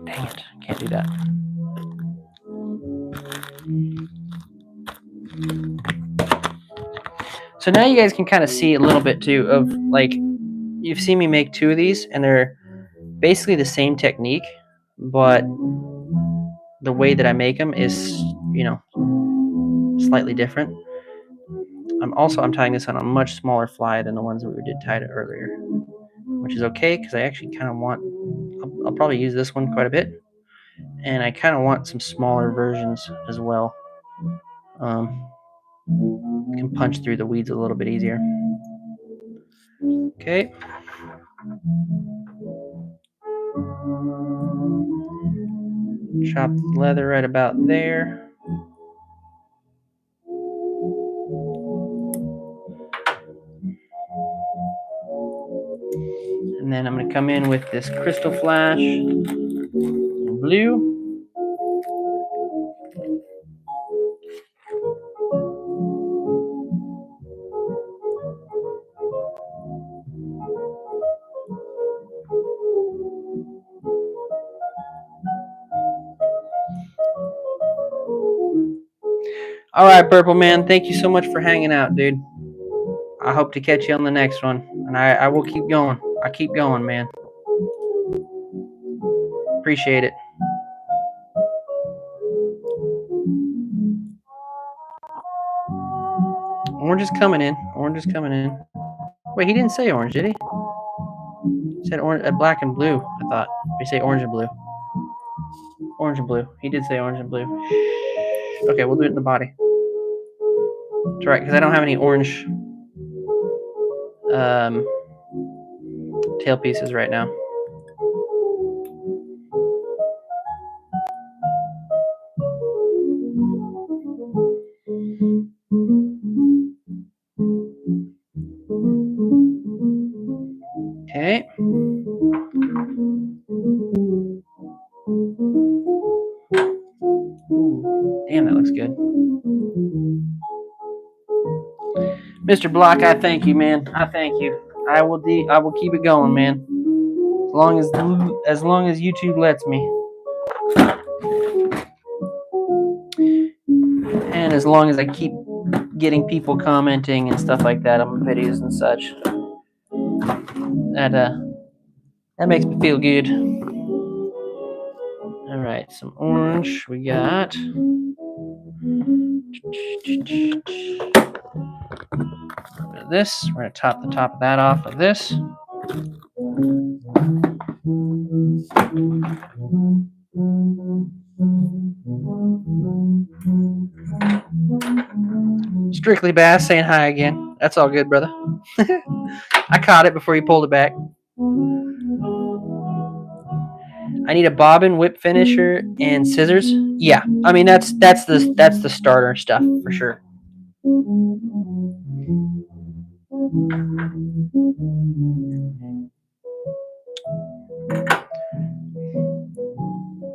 S1: Dang it, can't do that. So now you guys can kind of see a little bit too of like, you've seen me make 2 of these and they're basically the same technique, but the way that I make them is, you know, slightly different. I'm tying this on a much smaller fly than the ones that we did tied earlier, which is okay because I actually kind of want, I'll probably use this one quite a bit, and I kind of want some smaller versions as well. Can punch through the weeds a little bit easier. Okay. Chop the leather right about there. And then I'm going to come in with this crystal flash in blue. All right, Purple Man, thank you so much for hanging out, dude. I hope to catch you on the next one, and I will keep going. I keep going, man. Appreciate it. Orange is coming in. Orange is coming in. Wait, he didn't say orange, did he? He said orange, black and blue, I thought. He say orange and blue. Orange and blue. He did say orange and blue. Okay, we'll do it in the body. That's right, because I don't have any orange tail pieces right now. Okay. Ooh, damn, that looks good. Mr. Block, I thank you, man. I thank you. I will keep it going, man. As long as YouTube lets me. And as long as I keep getting people commenting and stuff like that on my videos and such. That makes me feel good. All right, some orange we got. This, we're going to top the top of that off with this. Strictly Bass saying hi again. That's all good, brother. I caught it before you pulled it back. I need a bobbin, whip finisher, and scissors. Yeah, I mean that's the starter stuff for sure.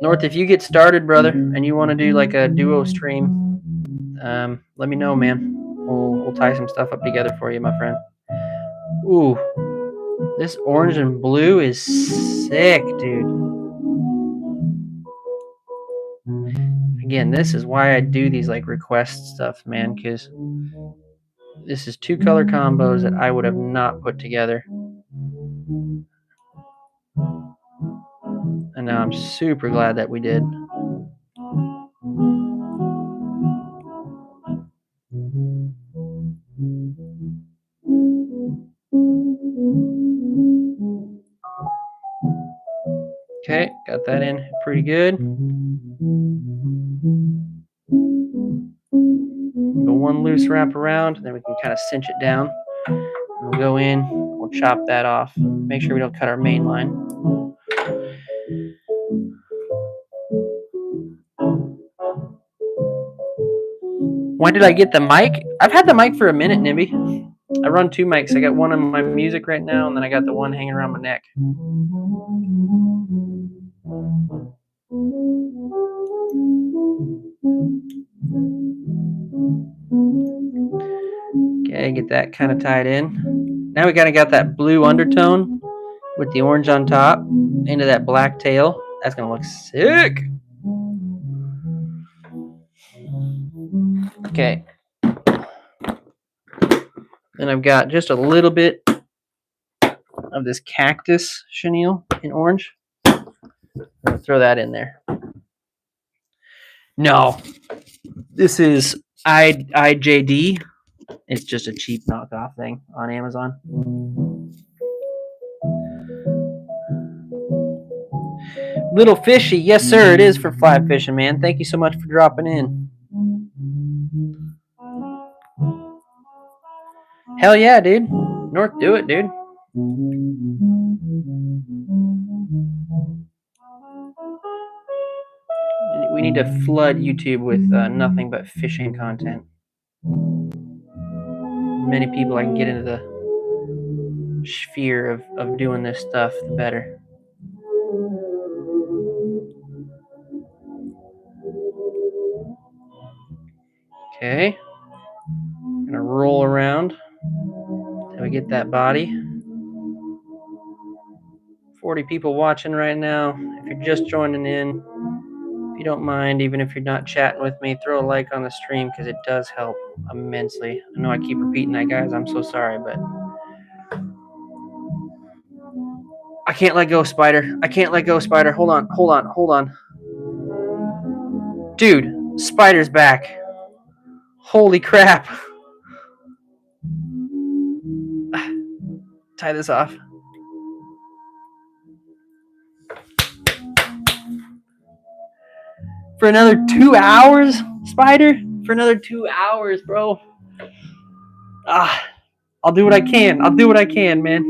S1: North, if you get started, brother, and you want to do like a duo stream, let me know, man. We'll tie some stuff up together for you, my friend. Ooh, this orange and blue is sick, dude. Again, this is why I do these like request stuff, man, because this is 2 color combos that I would have not put together. And now I'm super glad that we did. Okay, got that in pretty good. Go one loose wrap around, and then we can kind of cinch it down. We'll go in, we'll chop that off. Make sure we don't cut our main line. Why did I get the mic? I've had the mic for a minute, Nibby. I run 2 mics. I got one on my music right now, and then I got the one hanging around my neck. Okay, get that kind of tied in. Now we kind of got that blue undertone with the orange on top into that black tail. That's going to look sick. Okay. Then I've got just a little bit of this cactus chenille in orange. I'm going to throw that in there. No, this is IJD. It's just a cheap knockoff thing on Amazon. Little fishy. Yes, sir, it is for fly fishing, man. Thank you so much for dropping in. Hell yeah, dude. North, do it, dude. We need to flood YouTube with nothing but fishing content. Many people I can get into the sphere of doing this stuff, the better. Okay. Gonna roll around till we get that body. 40 people watching right now. If you're just joining in, if you don't mind, even if you're not chatting with me, throw a like on the stream because it does help immensely. I know I keep repeating that, guys. I'm so sorry, but I can't let go, Spider. I can't let go, Spider. Hold on. Dude, Spider's back. Holy crap. Tie this off. For another 2 hours, Spider? For another 2 hours, bro. I'll do what I can. Man.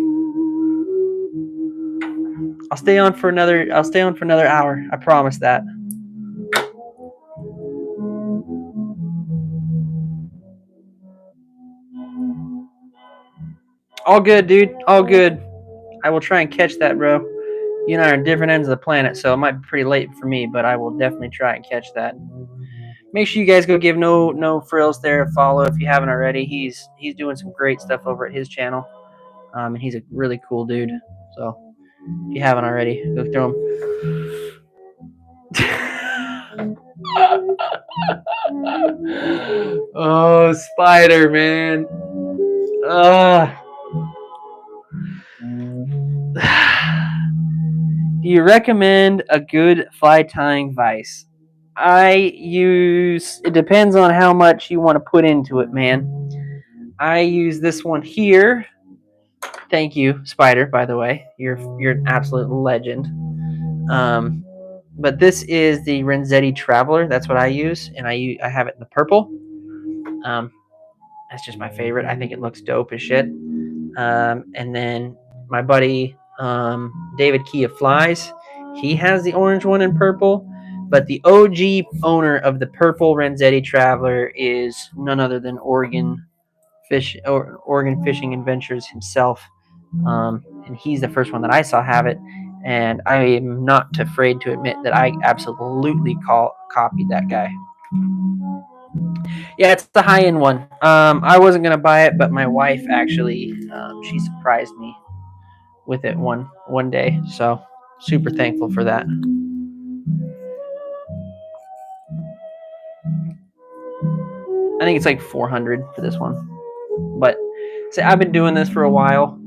S1: I'll stay on for another hour. I promise that. All good, dude. All good. I will try and catch that, bro. You and I are on different ends of the planet, so it might be pretty late for me, but I will definitely try and catch that. Make sure you guys go give no frills there a follow if you haven't already. He's doing some great stuff over at his channel, and he's a really cool dude. So if you haven't already, go throw him. Oh, Spider, man. Do you recommend a good fly tying vise? It depends on how much you want to put into it, man. I use this one here. Thank you, Spider, by the way. You're an absolute legend. But this is the Renzetti Traveler. That's what I use, and I have it in the purple. That's just my favorite. I think it looks dope as shit. And then my buddy David Key of Flies, he has the orange one in purple. But the OG owner of the purple Renzetti Traveler is none other than Oregon Fishing Adventures himself. And he's the first one that I saw have it. And I am not afraid to admit that I absolutely copied that guy. Yeah, it's the high-end one. I wasn't going to buy it, but my wife actually, she surprised me with it one day. So super thankful for that. I think it's like $400 for this one. But see, I've been doing this for a while.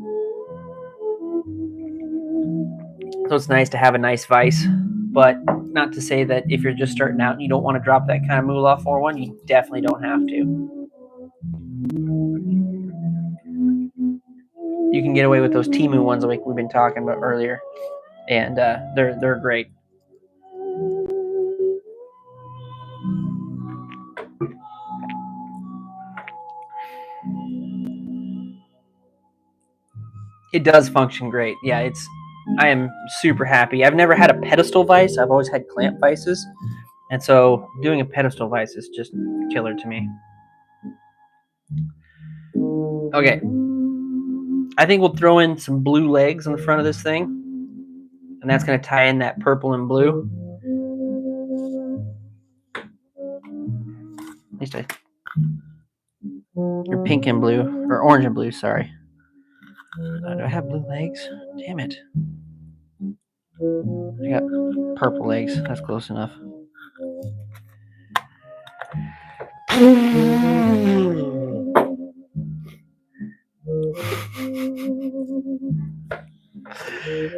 S1: So it's nice to have a nice vise. But not to say that if you're just starting out and you don't want to drop that kind of moolah for one, you definitely don't have to. You can get away with those Temu ones like we've been talking about earlier. And they're great. It does function great. Yeah, I am super happy. I've never had a pedestal vise. I've always had clamp vices. And so doing a pedestal vise is just killer to me. Okay. I think we'll throw in some blue legs on the front of this thing. And that's going to tie in that purple and blue. At least or pink and blue. Or orange and blue, sorry. Do I have blue legs? Damn it. I got purple legs. That's close enough.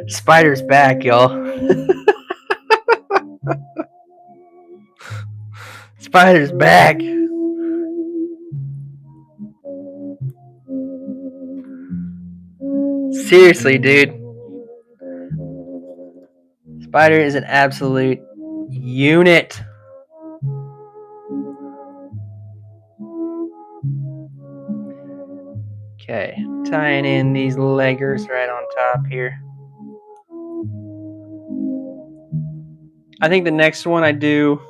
S1: Spider's back, y'all. Spider's back. Seriously, dude. Spider is an absolute unit. Okay, tying in these leggers right on top here. I think the next one I do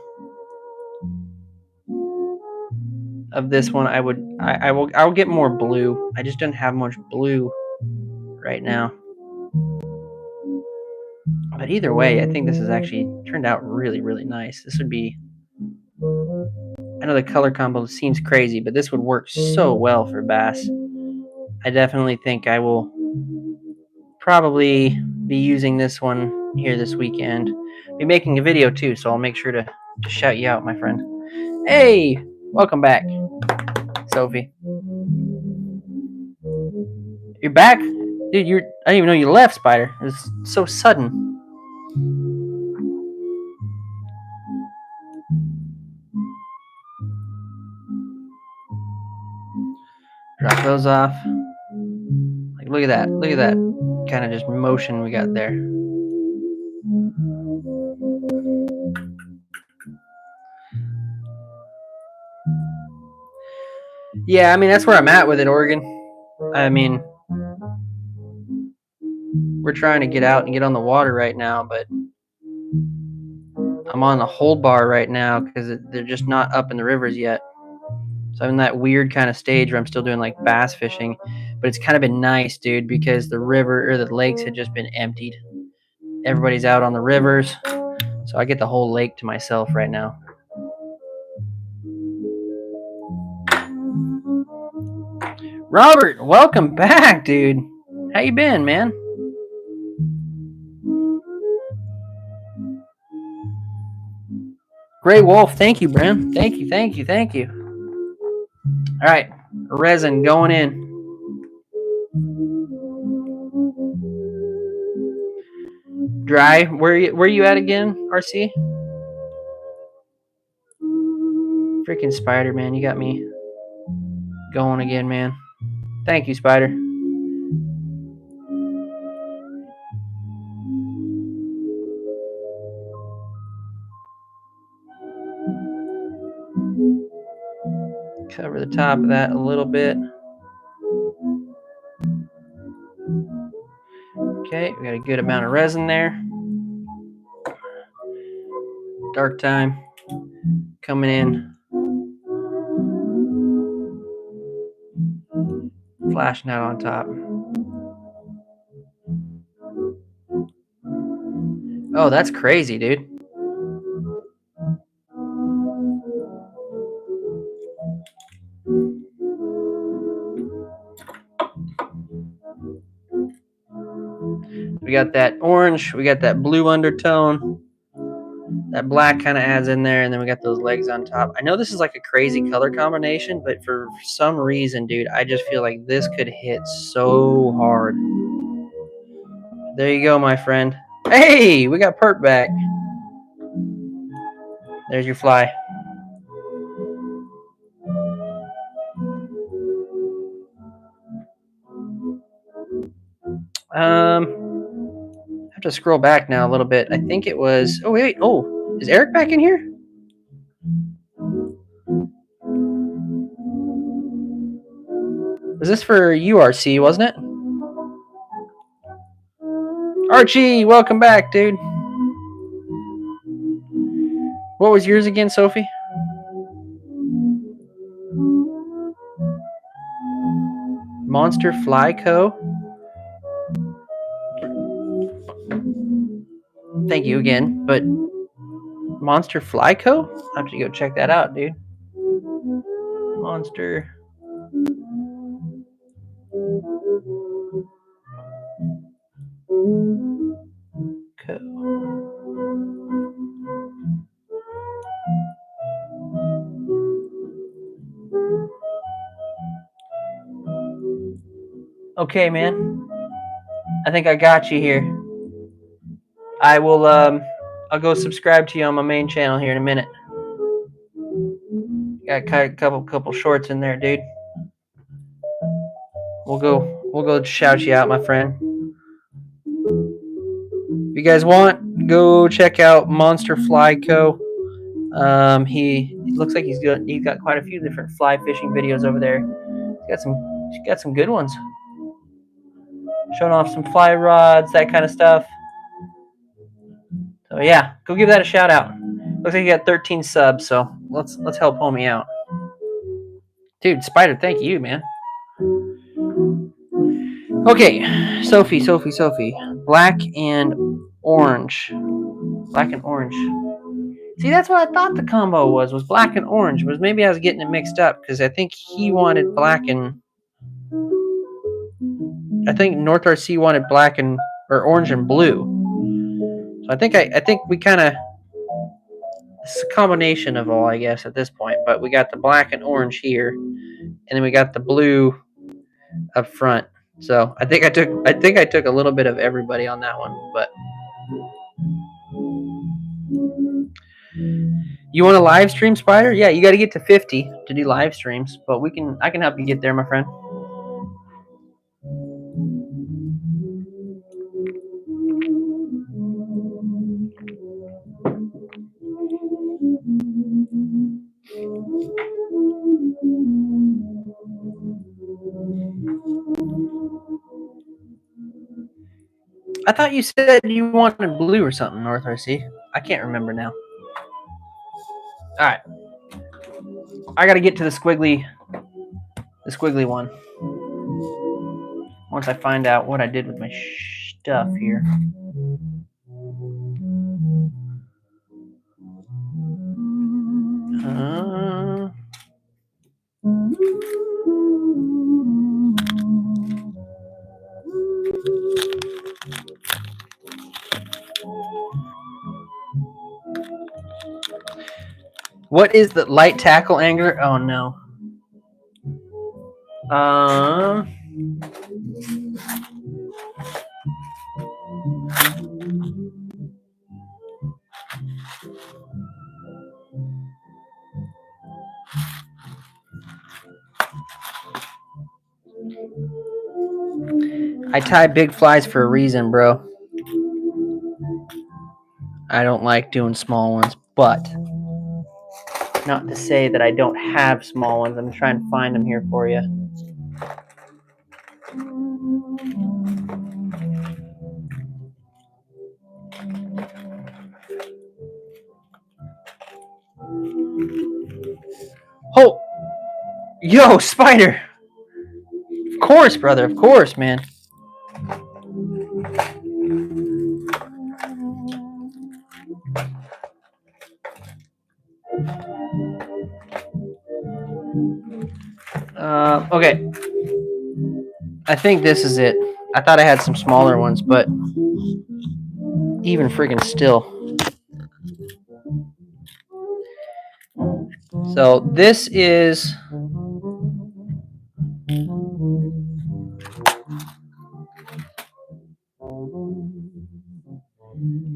S1: of this one, I'll get more blue. I just don't have much blue right now. But either way, I think this has actually turned out really, really nice. This would be, I know the color combo seems crazy, but this would work so well for bass. I definitely think I will probably be using this one here this weekend. I'll be making a video too, so I'll make sure to shout you out, my friend. Hey, welcome back, Sophie. You're back? Dude, I didn't even know you left, Spider. It was so sudden. Drop those off. Like, look at that. Look at that kind of just motion we got there. Yeah, I mean, that's where I'm at with it, Oregon. I mean, we're trying to get out and get on the water right now, but I'm on the hold bar right now because they're just not up in the rivers yet. So I'm in that weird kind of stage where I'm still doing like bass fishing, but it's kind of been nice, dude, because the river or the lakes had just been emptied. Everybody's out on the rivers, so I get the whole lake to myself right now. Robert, welcome back, dude. How you been, man? Gray Wolf, thank you, Bram. Thank you, thank you, thank you. All right, resin going in. Dry. Where you at again, RC? Freaking Spider, man, you got me going again, man. Thank you, Spider. Cover the top of that a little bit. Okay, we got a good amount of resin there. Dark time coming in. Flashing out on top. Oh, that's crazy, dude. We got that orange, we got that blue undertone. That black kind of adds in there, and then we got those legs on top. I know this is like a crazy color combination, but for some reason, dude, I just feel like this could hit so hard. There you go, my friend. Hey, we got Perp back. There's your fly. I have to scroll back now a little bit. I think it was. Oh wait. Oh, is Eric back in here? Was this for URC, wasn't it? Archie, welcome back, dude. What was yours again, Sophie? Monster Fly Co. Thank you again, but Monster Fly Co. I have to go check that out, dude. Monster Co. Okay, man. I think I got you here. I will. I'll go subscribe to you on my main channel here in a minute. Got a couple shorts in there, dude. We'll go shout you out, my friend. If you guys want, go check out Monster Fly Co. He looks like he's got quite a few different fly fishing videos over there. He's got some good ones. Showing off some fly rods, that kind of stuff. So yeah, go give that a shout out. Looks like you got 13 subs, so let's help homie out. Dude, Spider, thank you, man. Okay, Sophie. Black and orange. Black and orange. See, that's what I thought the combo was black and orange. Was maybe I was getting it mixed up because I think he wanted black and I think North RC wanted black and or orange and blue. So I think we kind of it's a combination of all, I guess, at this point. But we got the black and orange here, and then we got the blue up front. So I think I took a little bit of everybody on that one. But you want a live stream, Spider? Yeah, you got to get to 50 to do live streams, but I can help you get there, my friend. I thought you said you wanted blue or something, North RC. I can't remember now. All right. I got to get to the squiggly one. Once I find out what I did with my stuff here. What is the light tackle angler? Oh no. I tie big flies for a reason, bro. I don't like doing small ones, but not to say that I don't have small ones. I'm trying to find them here for you. Oh, yo, Spider. Of course, brother. Of course, man. Okay. I think this is it. I thought I had some smaller ones, but even friggin' still. So this is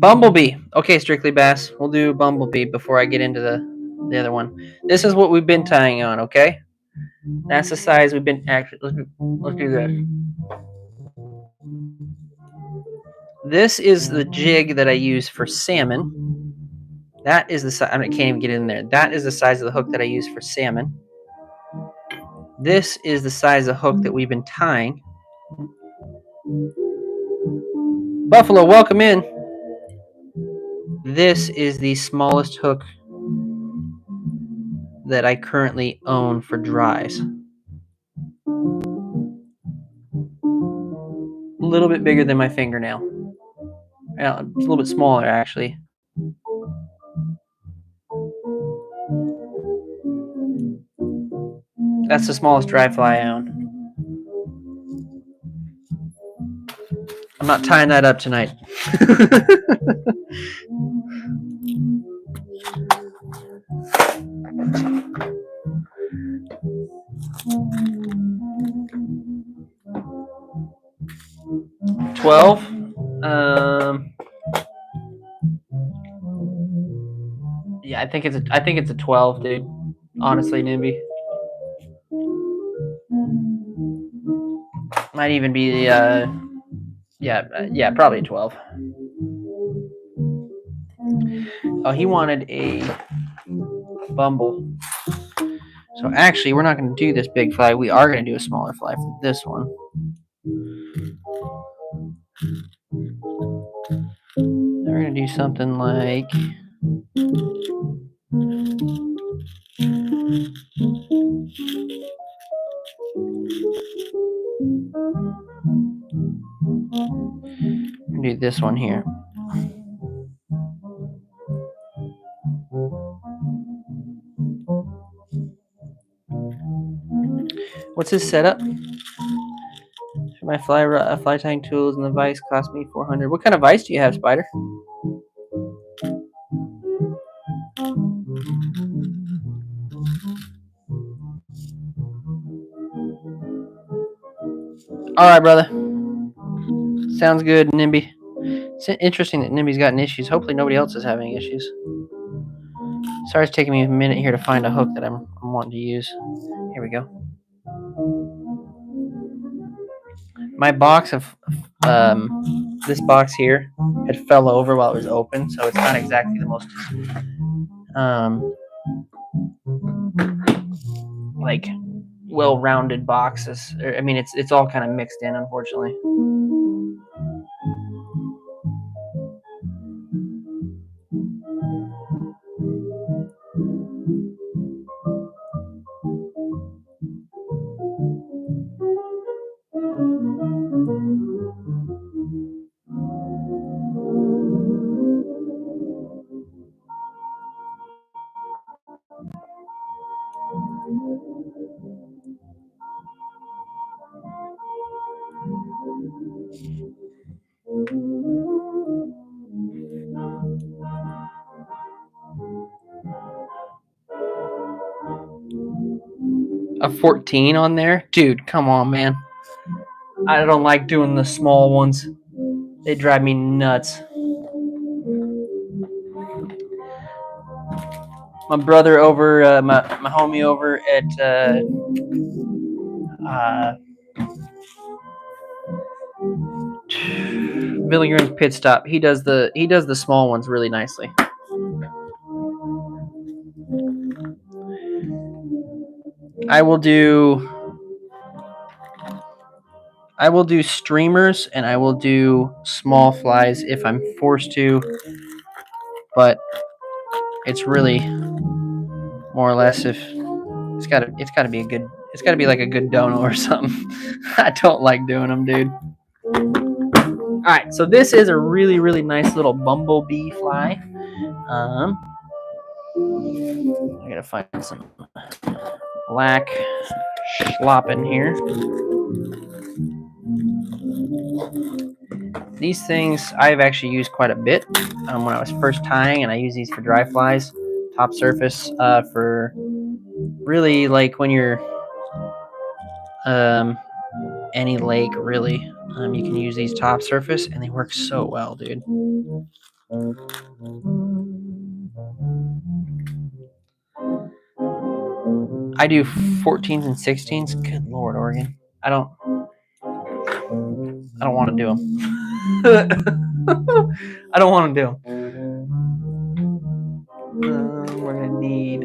S1: Bumblebee. Okay, Strictly Bass. We'll do Bumblebee before I get into the other one. This is what we've been tying on, okay? That's the size we've been actually. Let's do this. This is the jig that I use for salmon. That is the size. I can't even get in there. That is the size of the hook that I use for salmon. This is the size of hook that we've been tying. Buffalo, welcome in. This is the smallest hook that I currently own for dries. little bit bigger than my fingernail. It's a little bit smaller, actually. That's the smallest dry fly I own. I'm not tying that up tonight. 12. Yeah, I think it's a 12, dude. Honestly, Nimby. Might even be yeah, probably a 12. Oh, he wanted a bumble. So actually, we're not going to do this big fly. We are going to do a smaller fly for this one. We're going to do something like do this one here. What's his setup? My fly tying tools and the vise cost me $400. What kind of vise do you have, Spider? All right, brother. Sounds good, Nimby. It's interesting that Nimby's gotten issues. Hopefully nobody else is having issues. Sorry it's taking me a minute here to find a hook that I'm wanting to use. Here we go. My box of this box here had fell over while it was open, so it's not exactly the most like well-rounded boxes. I mean, it's all kind of mixed in, unfortunately. A 14 on there? Dude, come on, man. I don't like doing the small ones. They drive me nuts. My brother over, my homie over at Villigran's Pit Stop. He does the small ones really nicely. I will do streamers and I will do small flies if I'm forced to, but it's really more or less if it's got to be a good, it's got to be like a good dono or something. I don't like doing them, dude. All right, so this is a really, really nice little bumblebee fly. I gotta find some black schlop in here. These things I've actually used quite a bit when I was first tying, and I use these for dry flies. Top surface for really like when you're any lake, really. You can use these top surface, and they work so well, dude. I do 14s and 16s. Good Lord, Oregon. I don't want to do them. I don't want to do them. We're gonna need.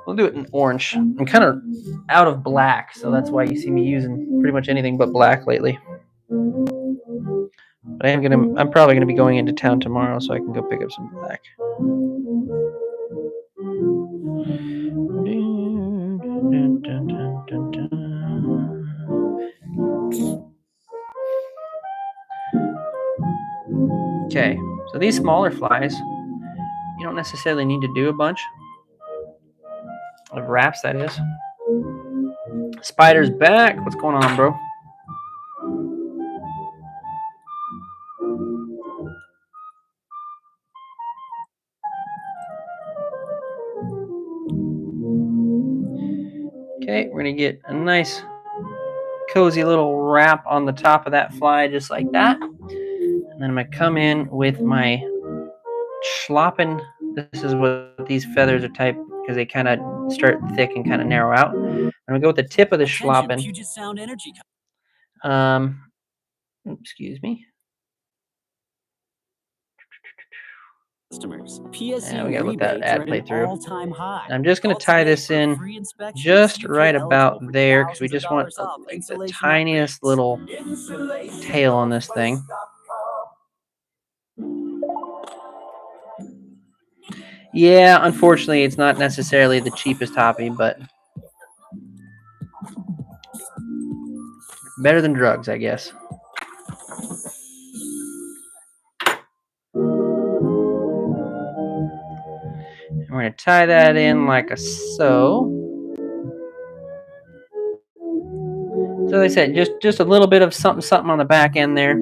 S1: We'll do it in orange. I'm kind of out of black, so that's why you see me using pretty much anything but black lately. But I'm probably gonna be going into town tomorrow, so I can go pick up some black. Okay, so these smaller flies, you don't necessarily need to do a bunch of wraps, that is. Spider's back. What's going on, bro? Okay, we're going to get a nice cozy little wrap on the top of that fly just like that. And then I'm going to come in with my schloppen. This is what these feathers are typed because they kind of start thick and kind of narrow out. I'm going to go with the tip of the schloppen.
S2: Puget Sound Energy
S1: Excuse me.
S2: customers.
S1: Yeah, we gotta let that ad play through.
S2: All-time high.
S1: I'm just gonna tie this in just right about there because we just want like the tiniest little tail on this thing. Yeah, unfortunately, it's not necessarily the cheapest hobby, but better than drugs, I guess. And we're gonna tie that in like a so. So like I said, just a little bit of something on the back end there.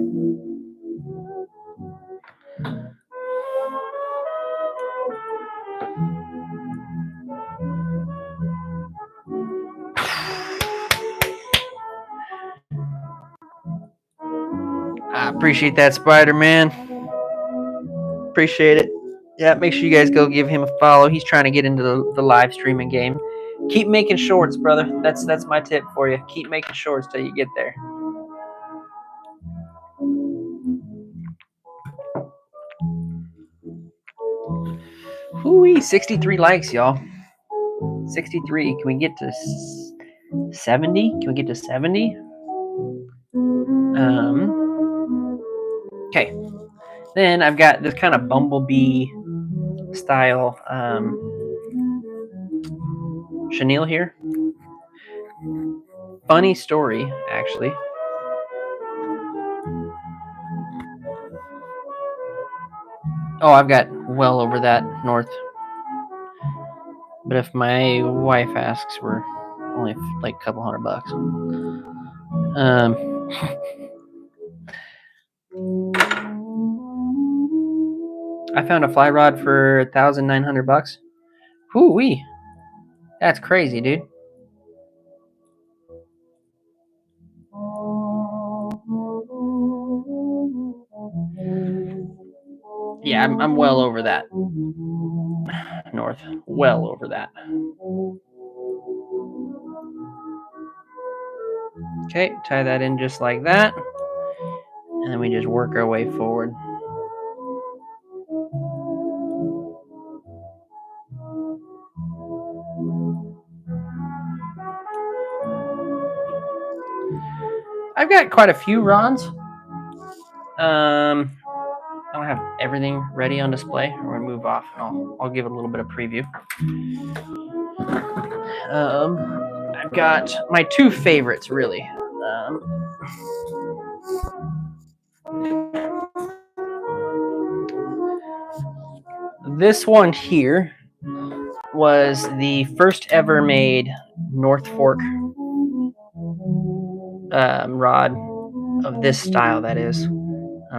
S1: I appreciate that, Spider-Man. Appreciate it. Yeah, make sure you guys go give him a follow. He's trying to get into the live streaming game. Keep making shorts, brother. That's my tip for you. Keep making shorts till you get there. Whoo-wee, 63 likes, y'all. 63. Can we get to 70? Can we get to 70? Okay. Then I've got this kind of bumblebee style chenille here. Funny story, actually. Oh, I've got well over that north. But if my wife asks, we're only like a couple $100. I found a fly rod for $1,900. Whoo-wee. That's crazy, dude. Yeah, I'm well over that. North. Well over that. Okay, tie that in just like that. And then we just work our way forward. I've got quite a few rods. I don't have everything ready on display. We're gonna move off. I'll give it a little bit of preview. I've got my two favorites, really. This one here was the first ever made North Fork rod of this style, that is.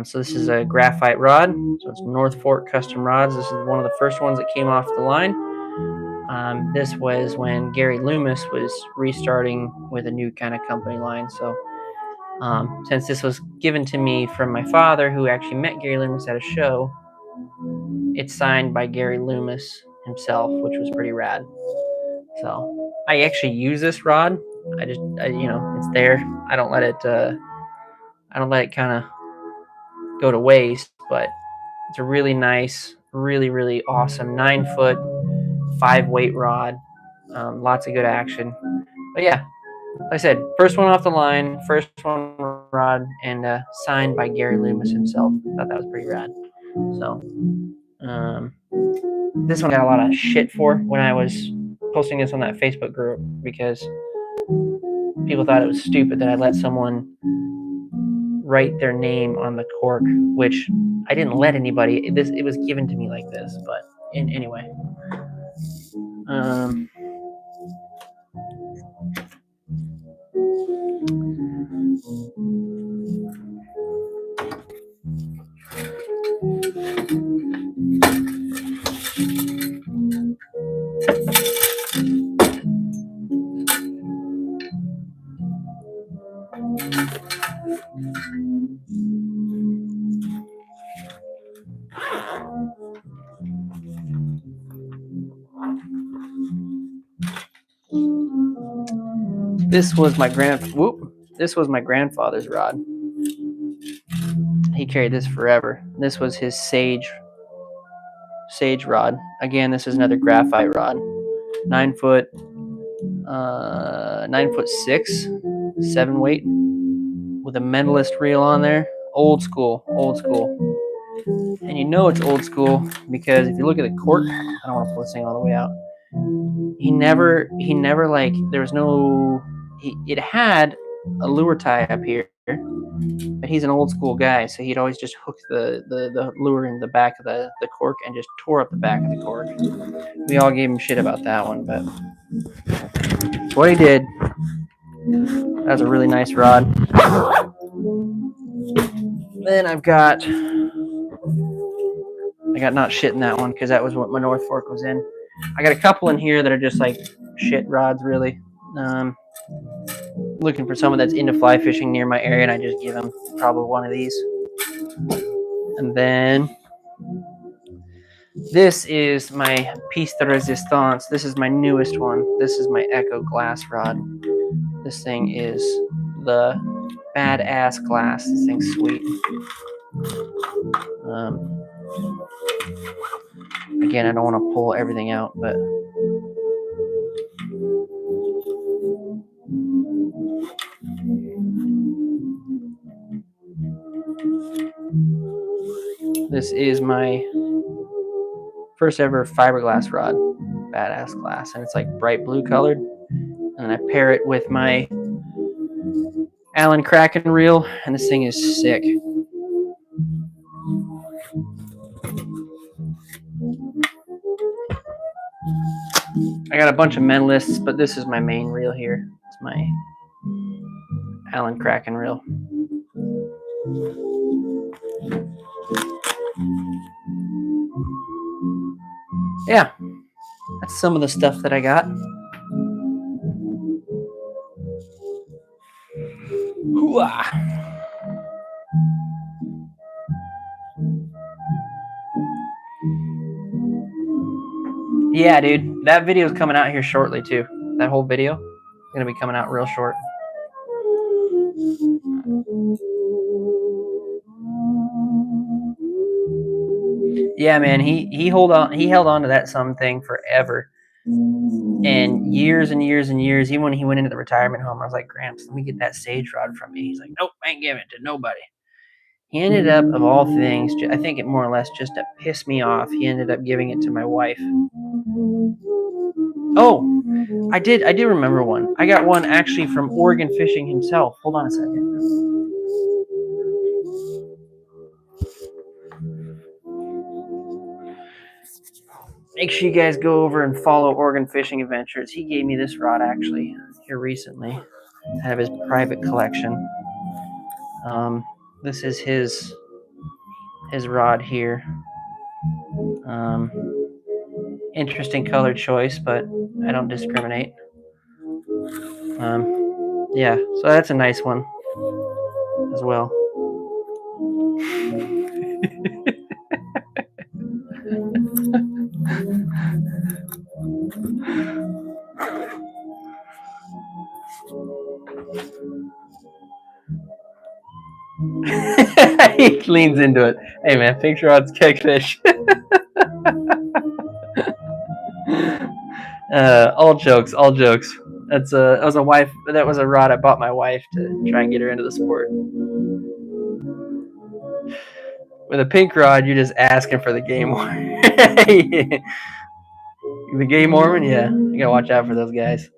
S1: So this is a graphite rod. So it's North Fork custom rods. This is one of the first ones that came off the line. This was when Gary Loomis was restarting with a new kind of company line. So since this was given to me from my father, who actually met Gary Loomis at a show, it's signed by Gary Loomis himself, which was pretty rad. So I actually use this rod. It's there. I don't let it kind of go to waste, but it's a really nice, really, really awesome 9-foot, 5-weight rod. Lots of good action. But yeah, like I said, first one off the line, first one rod, and signed by Gary Loomis himself. Thought that was pretty rad. So this one I got a lot of shit for when I was posting this on that Facebook group because people thought it was stupid that I let someone write their name on the cork, which I didn't let anybody. It was given to me like this, but anyway. This was my grandfather's rod. He carried this forever. This was his sage rod. Again, this is another graphite rod. 9 foot, 9'6", 7 weight, with a Mentalist reel on there. Old school. And you know it's old school because if you look at the cork, I don't want to pull this thing all the way out. He never like, there was no, it had a lure tie up here, but he's an old school guy, so he'd always just hook the lure in the back of the cork and just tore up the back of the cork. We all gave him shit about that one, but what he did, that was a really nice rod. Then I got not shit in that one because that was what my North Fork was in. I got a couple in here that are just like shit rods, really. Looking for someone that's into fly fishing near my area, and I just give them probably one of these. And then this is my piece de resistance. This is my newest one. This is my Echo glass rod. This thing is the badass glass. This thing's sweet. Again, I don't want to pull everything out, but this is my first ever fiberglass rod, badass glass, and it's like bright blue colored. And I pair it with my Allen Kraken reel, and this thing is sick. I got a bunch of Mentalists, but this is my main reel here. It's my Allen Kraken reel. Yeah, that's some of the stuff that I got. Hoo-ah. Yeah, dude, that video is coming out here shortly too. That whole video is gonna be coming out real short. Yeah, man, he held on to that thing forever, and years and years and years. Even when he went into the retirement home, I was like, Gramps, let me get that sage rod from you. He's like, nope, I ain't giving it to nobody. He ended up, of all things, I think it more or less just to piss me off, he ended up giving it to my wife. Oh, I do remember one. I got one actually from Oregon Fishing himself. Hold on a second. Make sure you guys go over and follow Oregon Fishing Adventures. He gave me this rod actually here recently out of his private collection. This is his rod here. Interesting color choice, but I don't discriminate. Yeah, so that's a nice one as well. He leans into it. Hey man, fish rods catch fish. All jokes. That was a rod I bought my wife to try and get her into the sport. With a pink rod, you're just asking for the game warden. The game warden, yeah. You gotta watch out for those guys.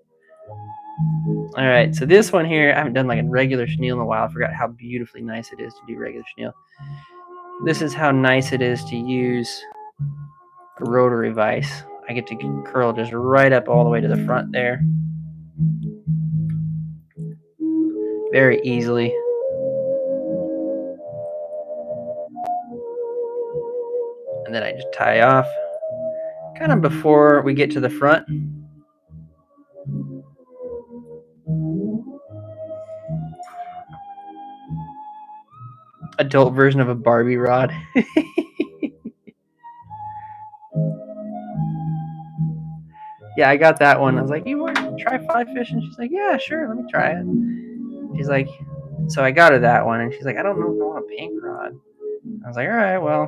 S1: All right, so this one here, I haven't done like a regular chenille in a while. I forgot how beautifully nice it is to do regular chenille. This is how nice it is to use a rotary vise. I get to curl just right up all the way to the front there. Very easily. And then I just tie off kind of before we get to the front. Adult version of a Barbie rod. Yeah, I got that one. I was like, you want to try fly fishing? She's like, yeah, sure, let me try it. She's like, so I got her that one, and she's like, I don't know if I want a pink rod. I was like, all right, well,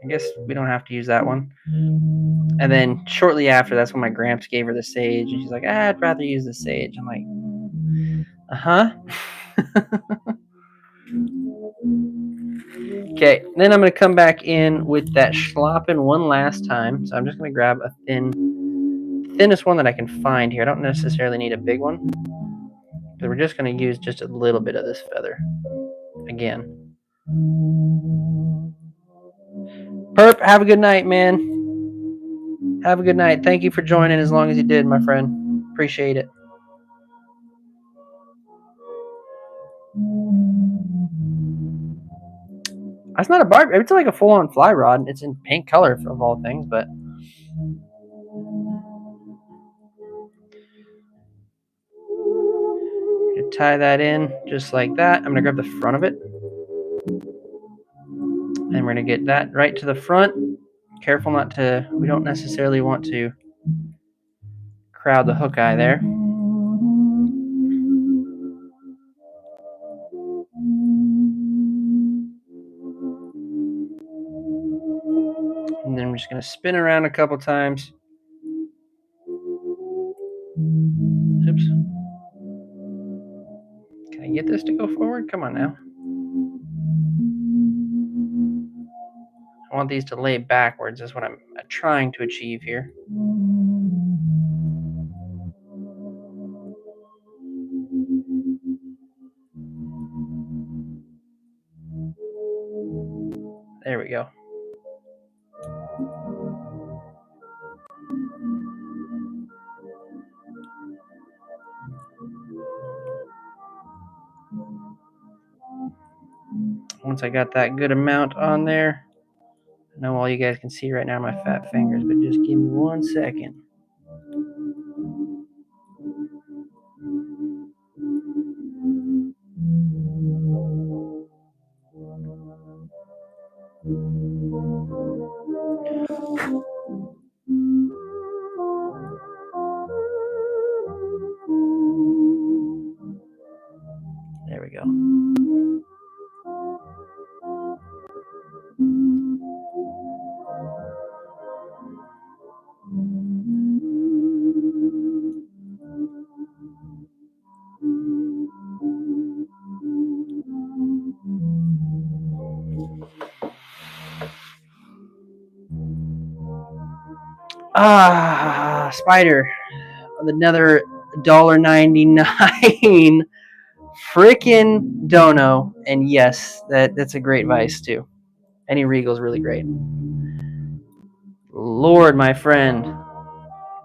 S1: I guess we don't have to use that one. And then shortly after, that's when my gramps gave her the sage, and she's like, I'd rather use the sage. I'm like, Okay, then I'm going to come back in with that schloppen one last time. So I'm just going to grab a thinnest one that I can find here. I don't necessarily need a big one, because we're just going to use just a little bit of this feather again. Perp, have a good night, man. Have a good night. Thank you for joining as long as you did, my friend. Appreciate it. That's not a Barbie. It's like a full-on fly rod. It's in pink color of all things, but tie that in just like that. I'm gonna grab the front of it, and we're gonna get that right to the front. Careful not to. We don't necessarily want to crowd the hook eye there. And then I'm just going to spin around a couple times. Oops. Can I get this to go forward? Come on now. I want these to lay backwards is what I'm trying to achieve here. There we go. Once I got that good amount on there, I know all you guys can see right now my fat fingers, but just give me 1 second. There we go. Ah, spider. Another $1.99 freaking dono. And yes, that's a great vice too. Any Regal's really great. Lord, my friend.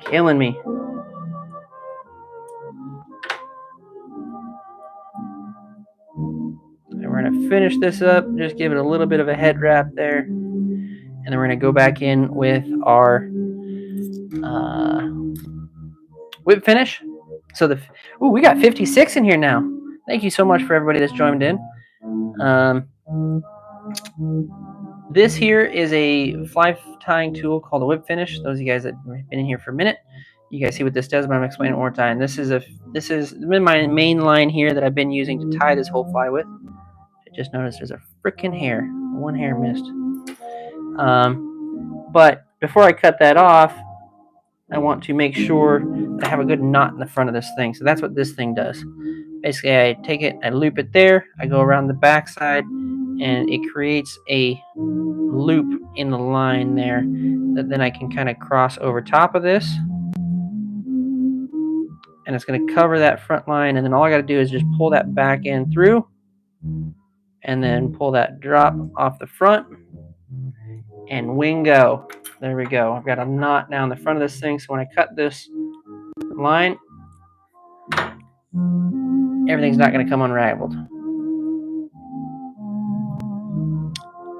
S1: Killing me. And we're going to finish this up. Just give it a little bit of a head wrap there. And then we're going to go back in with our whip finish. So we got 56 in here now. Thank you so much for everybody that's joined in. This here is a fly tying tool called a whip finish. Those of you guys that have been in here for a minute, you guys see what this does, but I'm explaining it one more time. This is my main line here that I've been using to tie this whole fly with. I just noticed there's a freaking hair. One hair missed. But before I cut that off, I want to make sure that I have a good knot in the front of this thing. So that's what this thing does. Basically, I take it, I loop it there, I go around the back side, and it creates a loop in the line there that then I can kind of cross over top of this. and it's going to cover that front line, and then all I got to do is just pull that back end through, and then pull that drop off the front, and wingo. There we go. I've got a knot now in the front of this thing, so when I cut this line, everything's not going to come unraveled.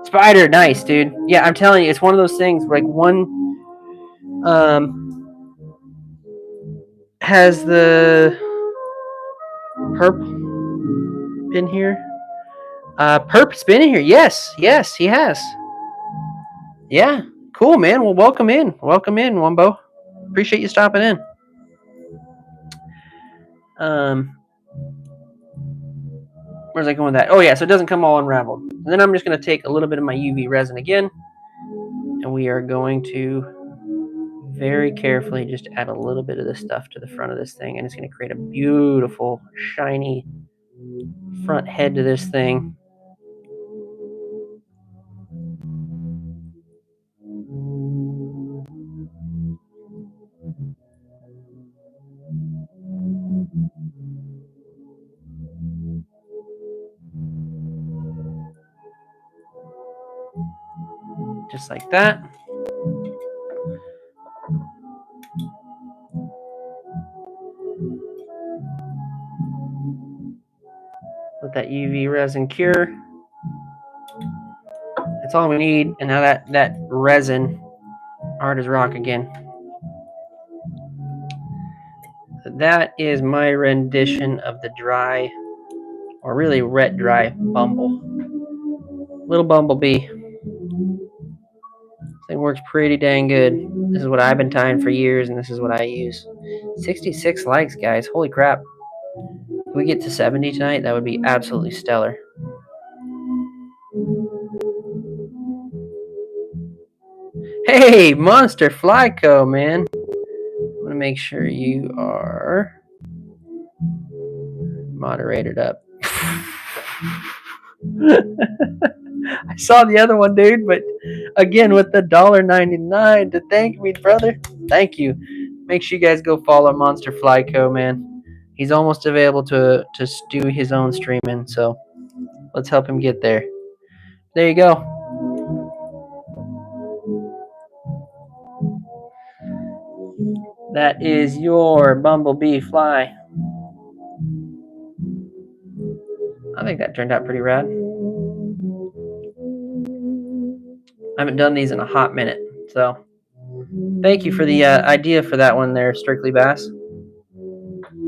S1: Spider, nice, dude. Yeah, I'm telling you, it's one of those things where, like, one has the perp been here? Perp's been in here. Yes, he has. Yeah, cool, man. Well, welcome in, Wumbo. Appreciate you stopping in. Where's I going with that? Oh yeah, so it doesn't come all unraveled. And then I'm just going to take a little bit of my UV resin again, and we are going to very carefully just add a little bit of this stuff to the front of this thing, and it's going to create a beautiful, shiny front head to this thing. Just like that. Let that UV resin cure. That's all we need. And now that resin, hard as rock again. So that is my rendition of the dry, or really wet dry bumble. Little bumblebee. This thing works pretty dang good. This is what I've been tying for years, and this is what I use. 66 likes, guys. Holy crap. If we get to 70 tonight, that would be absolutely stellar. Hey, Monster Flyco, man. I'm going to make sure you are moderated up. I saw the other one, dude, but again, with the $1.99 to thank me, brother. Thank you. Make sure you guys go follow Monster Flyco, man. He's almost available to do his own streaming, so let's help him get there. There you go. That is your bumblebee fly. I think that turned out pretty rad. I haven't done these in a hot minute, so thank you for the idea for that one there, Strictly Bass.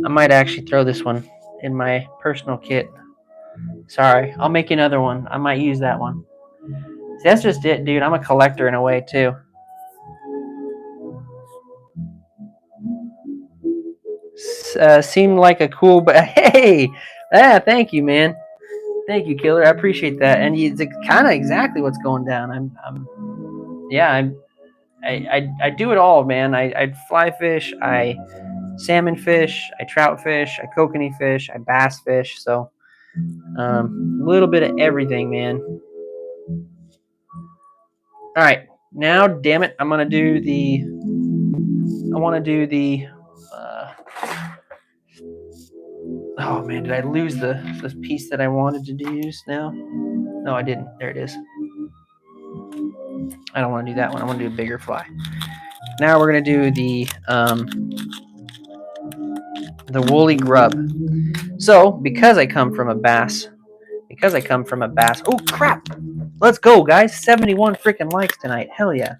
S1: I might actually throw this one in my personal kit. Sorry, I'll make another one. I might use that one. See, that's just it, dude. I'm a collector in a way, too. Seemed like a cool, but hey, thank you, man. Thank you, Killer. I appreciate that, and it's kind of exactly what's going down. I do it all, man. I fly fish, I salmon fish, I trout fish, I kokanee fish, I bass fish. So a little bit of everything, man. All right, now, damn it, I want to do the. Oh man, did I lose the piece that I wanted to use now? No, I didn't. There it is. I don't want to do that one. I want to do a bigger fly. Now we're gonna do the woolly grub. So because I come from a bass. Oh crap! Let's go, guys. 71 freaking likes tonight. Hell yeah.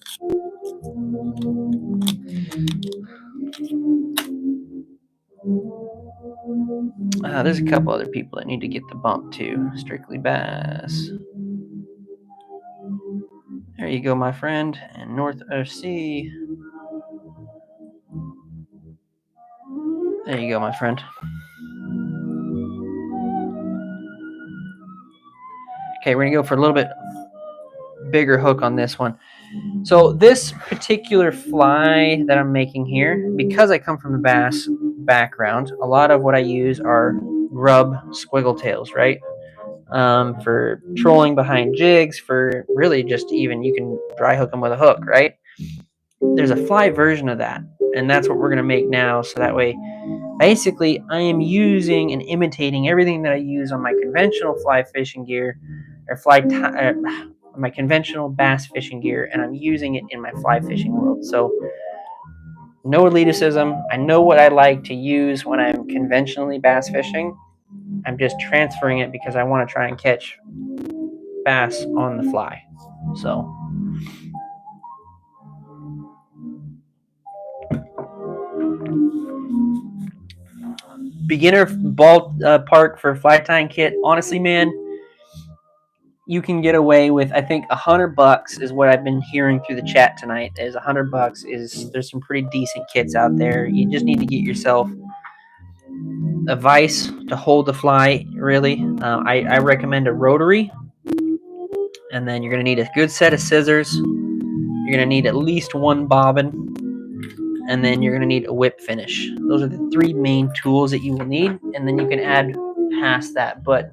S1: There's a couple other people that need to get the bump too. Strictly Bass. There you go, my friend. And North OC. There you go, my friend. Okay, we're going to go for a little bit bigger hook on this one. So this particular fly that I'm making here, because I come from a bass background, a lot of what I use are grub squiggle tails, right? For trolling behind jigs, for really just even you can dry hook them with a hook, right? There's a fly version of that, and that's what we're going to make now, so that way Basically, I am using and imitating everything that I use on my conventional fly fishing gear, or my conventional bass fishing gear, and I'm using it in my fly fishing world. So, no elitism. I know what I like to use when I'm conventionally bass fishing. I'm just transferring it because I want to try and catch bass on the fly. So, beginner ball park for fly tying kit. Honestly, man, you can get away with, I think, $100 is what I've been hearing through the chat tonight. Is $100 is there's some pretty decent kits out there. You just need to get yourself a vise to hold the fly. Really, I recommend a rotary, and then you're gonna need a good set of scissors. You're gonna need at least one bobbin, and then you're gonna need a whip finish. Those are the three main tools that you will need, and then you can add past that. But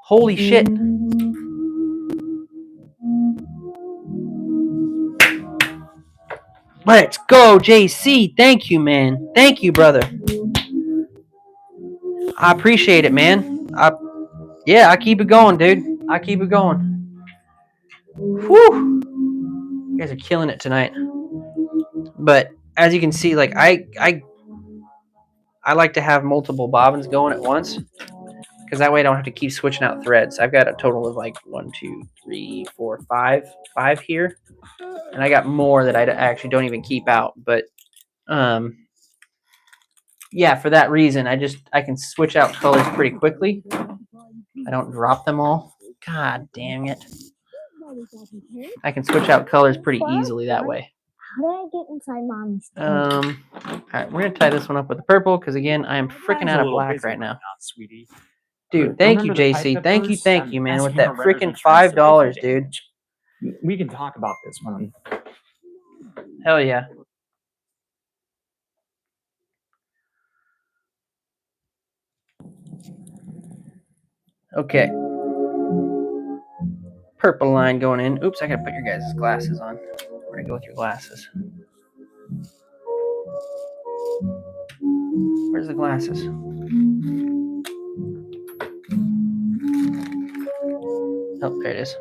S1: holy shit! Let's go, JC. Thank you, man. Thank you, brother. I appreciate it, man. I keep it going, dude. I keep it going. Whew. You guys are killing it tonight. But as you can see, like I like to have multiple bobbins going at once, because that way I don't have to keep switching out threads. I've got a total of like 1, 2, 3, 4, 5 here, and I got more that I actually don't even keep out. But yeah, for that reason, I can switch out colors pretty quickly. I don't drop them all. God damn it! I can switch out colors pretty easily that way.
S3: How did I get inside mommy's
S1: All right, we're gonna tie this one up with the purple because again, I am freaking out of black right now,
S4: sweetie.
S1: dude. Thank you, JC. Thank you, man, with that freaking $5, dude.
S4: We can talk about this one.
S1: Hell yeah. Okay. Purple line going in. Oops, I gotta put your guys' glasses on. We're gonna go with your glasses. Where's the glasses? Oh, there it is.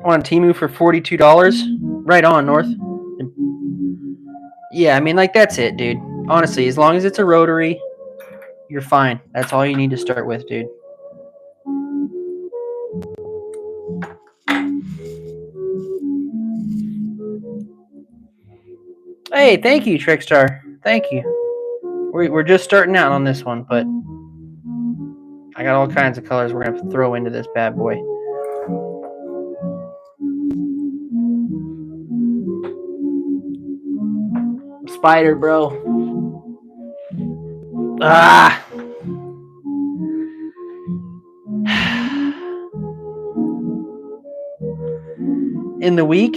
S1: On Temu for $42. Right on, North. Yeah, I mean, like, that's it, dude. Honestly, as long as it's a rotary, you're fine. That's all you need to start with, dude. Hey, thank you, Trickstar. Thank you. We're just starting out on this one, but I got all kinds of colors we're going to throw into this bad boy. Spider, bro. Ah! In the week,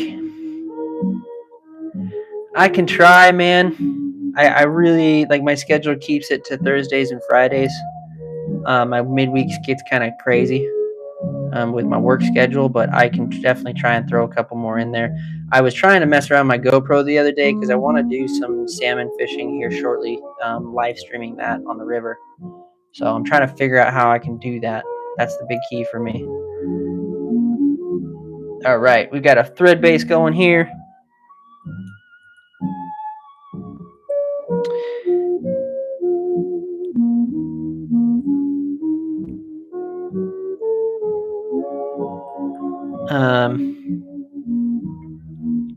S1: I can try, man. I really, like, my schedule keeps it to Thursdays and Fridays. My midweeks gets kind of crazy with my work schedule, but I can definitely try and throw a couple more in there. I was trying to mess around my GoPro the other day because I want to do some salmon fishing here shortly, live streaming that on the river. So I'm trying to figure out how I can do that. That's the big key for me. All right, we've got a thread base going here.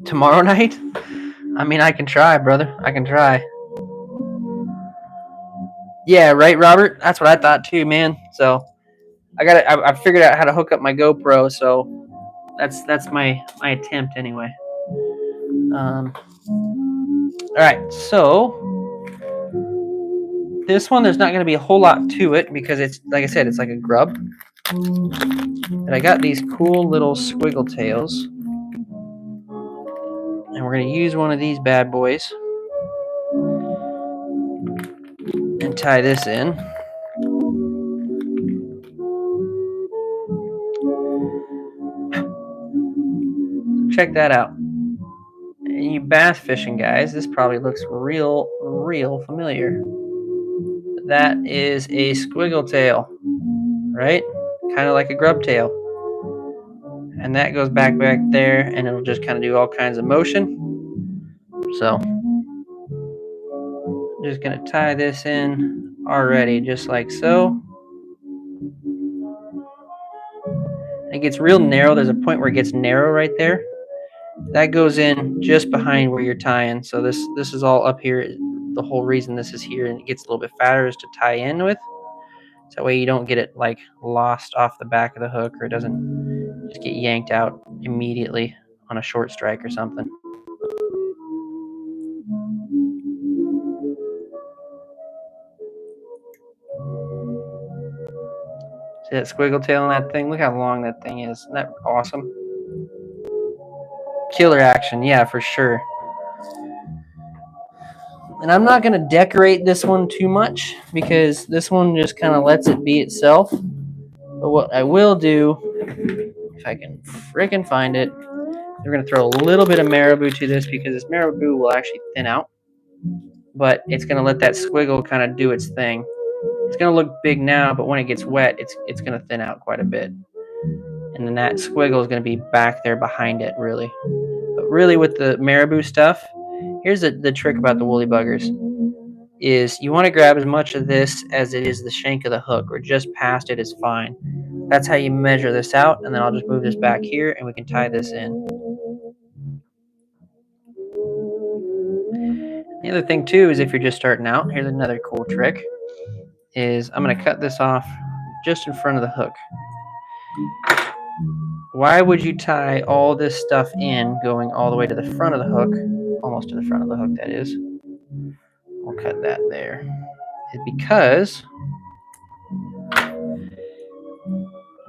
S1: Tomorrow night? I mean, I can try, brother. I can try. Yeah, right, Robert? That's what I thought too, man. So I figured out how to hook up my GoPro, so that's my attempt anyway. All right, so this one, there's not going to be a whole lot to it because it's, like I said, it's like a grub. But I got these cool little squiggle tails. And we're going to use one of these bad boys and tie this in. Check that out. And you bass fishing guys, this probably looks real familiar. That is a squiggle tail, right? Kind of like a grub tail. And that goes back there, and it'll just kind of do all kinds of motion. So, I'm just going to tie this in already, just like so. It gets real narrow. There's a point where it gets narrow right there. That goes in just behind where you're tying. So this is all up here. The whole reason this is here and it gets a little bit fatter is to tie in with. So that way you don't get it like lost off the back of the hook, or it doesn't just get yanked out immediately on a short strike or something. See that squiggle tail on that thing? Look how long that thing is. Isn't that awesome? Killer action, yeah, for sure. And I'm not going to decorate this one too much because this one just kind of lets it be itself. But what I will do, if I can frickin' find it, we're going to throw a little bit of marabou to this because this marabou will actually thin out. But it's going to let that squiggle kind of do its thing. It's going to look big now, but when it gets wet, it's going to thin out quite a bit. And then that squiggle is going to be back there behind it, really. But really with the marabou stuff, here's the trick about the woolly buggers, is you want to grab as much of this as it is the shank of the hook, or just past it is fine. That's how you measure this out, and then I'll just move this back here and we can tie this in. The other thing too is if you're just starting out, here's another cool trick, is I'm going to cut this off just in front of the hook. Why would you tie all this stuff in going all the way to the front of the hook, almost to the front of the hook that is? We'll cut that there. It's because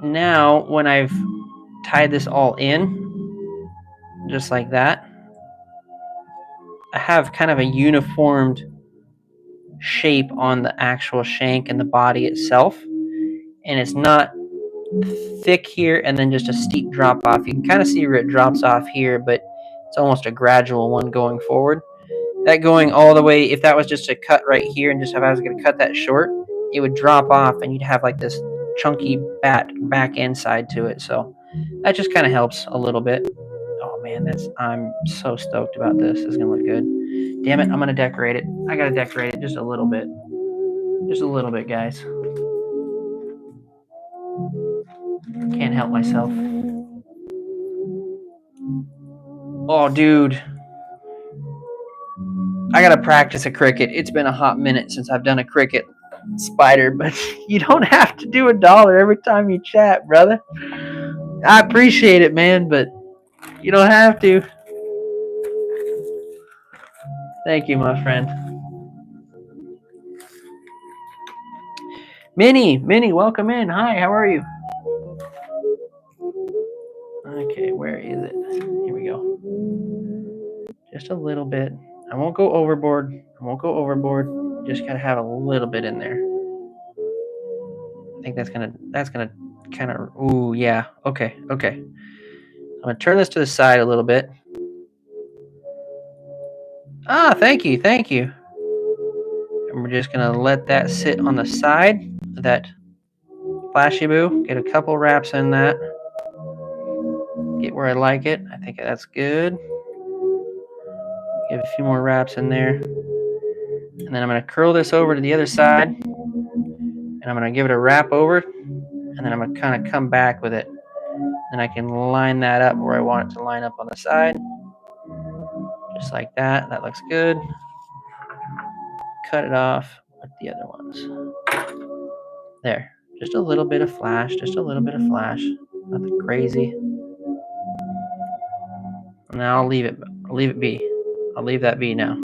S1: now when I've tied this all in, just like that, I have kind of a uniformed shape on the actual shank and the body itself. And it's not thick here and then just a steep drop off. You can kind of see where it drops off here, but it's almost a gradual one going forward. That going all the way, if that was just a cut right here and just if I was going to cut that short, it would drop off and you'd have like this chunky back end side to it. So that just kind of helps a little bit. Oh man, I'm so stoked about this. This is gonna look good. Damn it, I'm gonna decorate it. I gotta decorate it just a little bit. Just a little bit, guys. Can't help myself. Oh, dude. I gotta practice a cricket. It's been a hot minute since I've done a cricket spider, but you don't have to do $1 every time you chat, brother. I appreciate it, man, but you don't have to. Thank you, my friend. Minnie, welcome in. Hi, how are you? Okay, where is it? Here we go. Just a little bit. I won't go overboard. Just gotta have a little bit in there. I think that's gonna kind of. Ooh, yeah. Okay. I'm gonna turn this to the side a little bit. Ah, thank you. And we're just gonna let that sit on the side of that flashy boo. Get a couple wraps in that. Get where I like it. I think that's good. Give a few more wraps in there. And then I'm going to curl this over to the other side. And I'm going to give it a wrap over. And then I'm going to kind of come back with it. And I can line that up where I want it to line up on the side. Just like that. That looks good. Cut it off with the other ones. There. Just a little bit of flash. Nothing crazy. And now I'll leave it be. I'll leave that be now.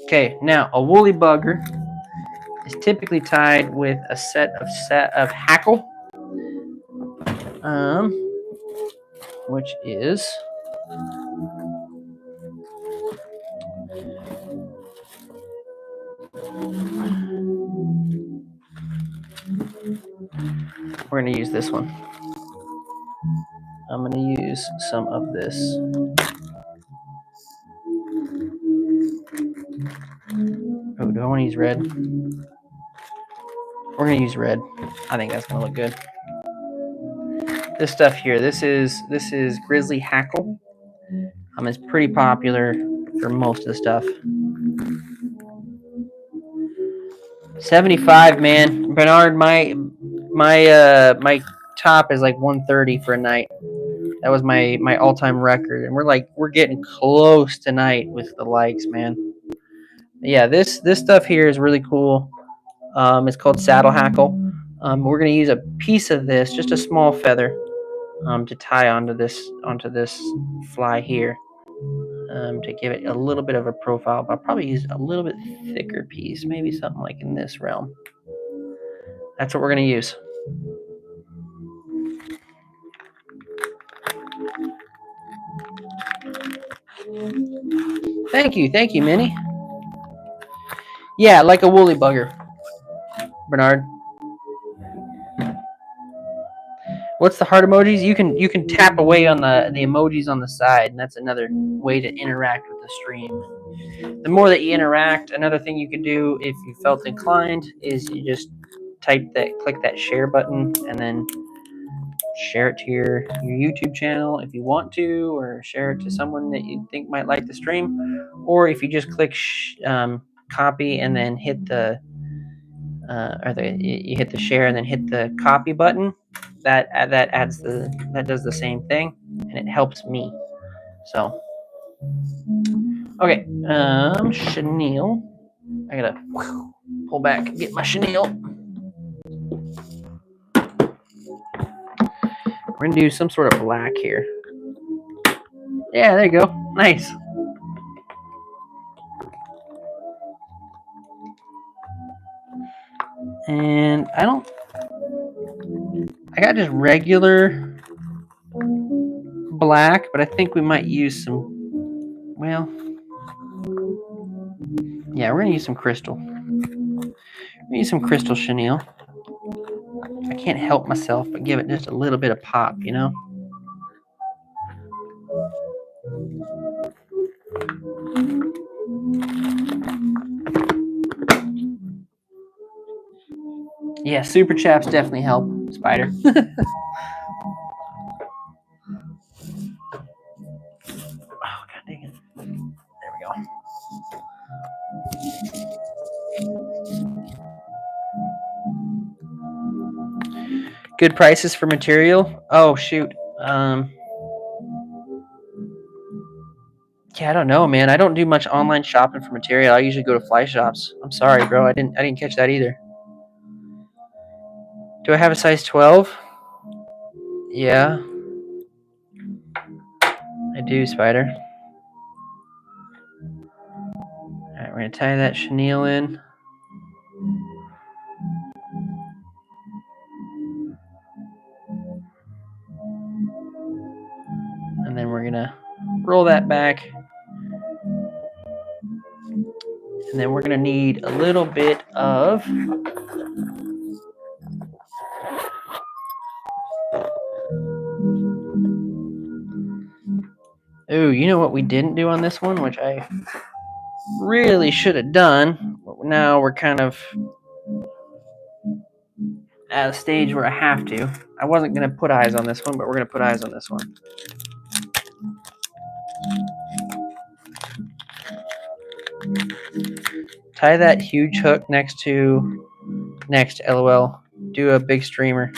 S1: Okay, now a woolly bugger is typically tied with a set of hackle, which is we're going to use this one. I'm going to use some of this. Oh, do I want to use red? We're going to use red. I think that's going to look good. This stuff here, this is grizzly hackle. It's pretty popular for most of the stuff. 75, man. Bernard, my top is like 130 for a night. That was my all-time record, and we're getting close tonight with the likes, man. Yeah, this stuff here is really cool. It's called saddle hackle. We're gonna use a piece of this, just a small feather, to tie onto this fly here, to give it a little bit of a profile. But I'll probably use a little bit thicker piece, maybe something like in this realm. That's what we're gonna use. Thank you, Minnie. Yeah, like a woolly bugger, Bernard. What's the heart emojis? You can tap away on the emojis on the side, and that's another way to interact with the stream. The more that you interact, another thing you could do if you felt inclined is you just click that share button, and then share it to your YouTube channel if you want to, or share it to someone that you think might like the stream. Or if you just click copy and then hit the you hit the share and then hit the copy button, that does the same thing, and it helps me. So okay, chenille. I gotta pull back and get my chenille. We're gonna do some sort of black here. Yeah, there you go. Nice. And I got just regular black, but I think we might use some, well, yeah, we're gonna use some crystal. We're gonna use some crystal chenille. I can't help myself but give it just a little bit of pop, you know? Yeah, super chaps definitely help, Spider. Oh, god dang it. There we go. Good prices for material? Oh shoot. Yeah, I don't know, man. I don't do much online shopping for material. I usually go to fly shops. I'm sorry, bro. I didn't catch that either. Do I have a size 12? Yeah. I do, Spider. Alright, we're gonna tie that chenille in. And then we're gonna roll that back. And then we're gonna need a little bit of ooh, you know what we didn't do on this one, which I really should have done, but now we're kind of at a stage where I have to. I wasn't gonna put eyes on this one, but we're gonna put eyes on this one. Tie that huge hook next to LOL. Do a big streamer.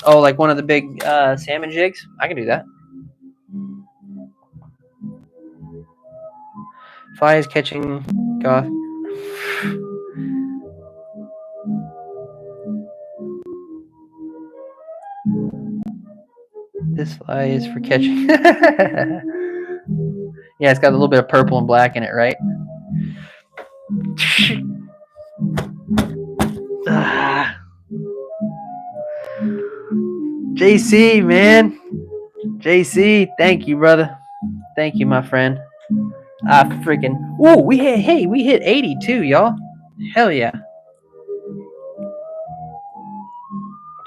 S1: Oh, like one of the big salmon jigs? I can do that. Fly is catching goth. This fly is for catching. Yeah, it's got a little bit of purple and black in it, right? JC, man. JC, thank you, brother. Thank you, my friend. Freaking. Ooh, we hit 82, y'all. Hell yeah.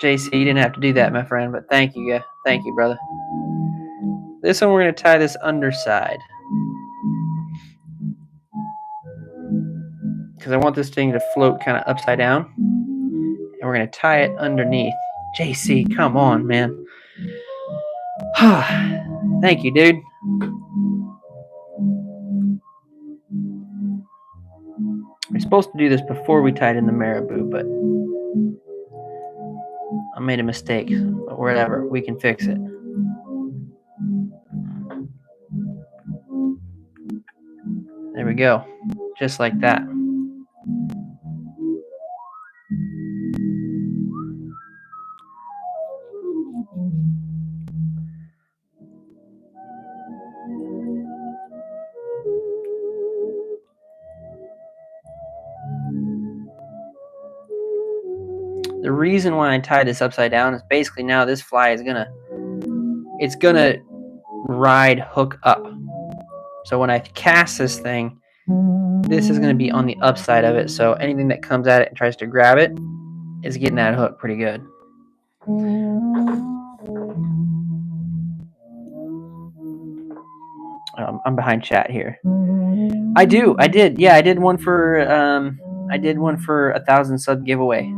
S1: JC, you didn't have to do that, my friend, but thank you, brother. This one we're going to tie this underside. Because I want this thing to float kind of upside down. And we're going to tie it underneath. JC, come on, man. Thank you, dude. We're supposed to do this before we tied in the marabou, but I made a mistake. But whatever, we can fix it. There we go. Just like that. The reason why I tied this upside down is basically now this fly is gonna ride hook up. So when I cast this thing, this is gonna be on the upside of it. So anything that comes at it and tries to grab it is getting that hook pretty good. I'm behind chat here. I did. Yeah, I did one for 1,000 sub giveaway.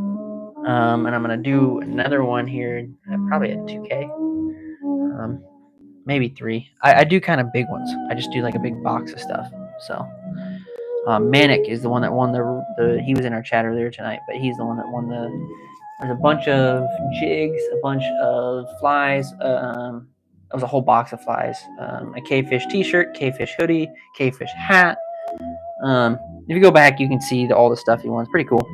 S1: And I'm gonna do another one here, probably at 2K. Maybe 3. I do kind of big ones. I just do like a big box of stuff. So Manic is the one that won the. He was in our chat earlier tonight, but he's the one that won the. There's a bunch of jigs, a bunch of flies. It was a whole box of flies. A K-Fish t-shirt, K-Fish hoodie, K-Fish hat. If you go back, you can see all the stuff he won. It's pretty cool.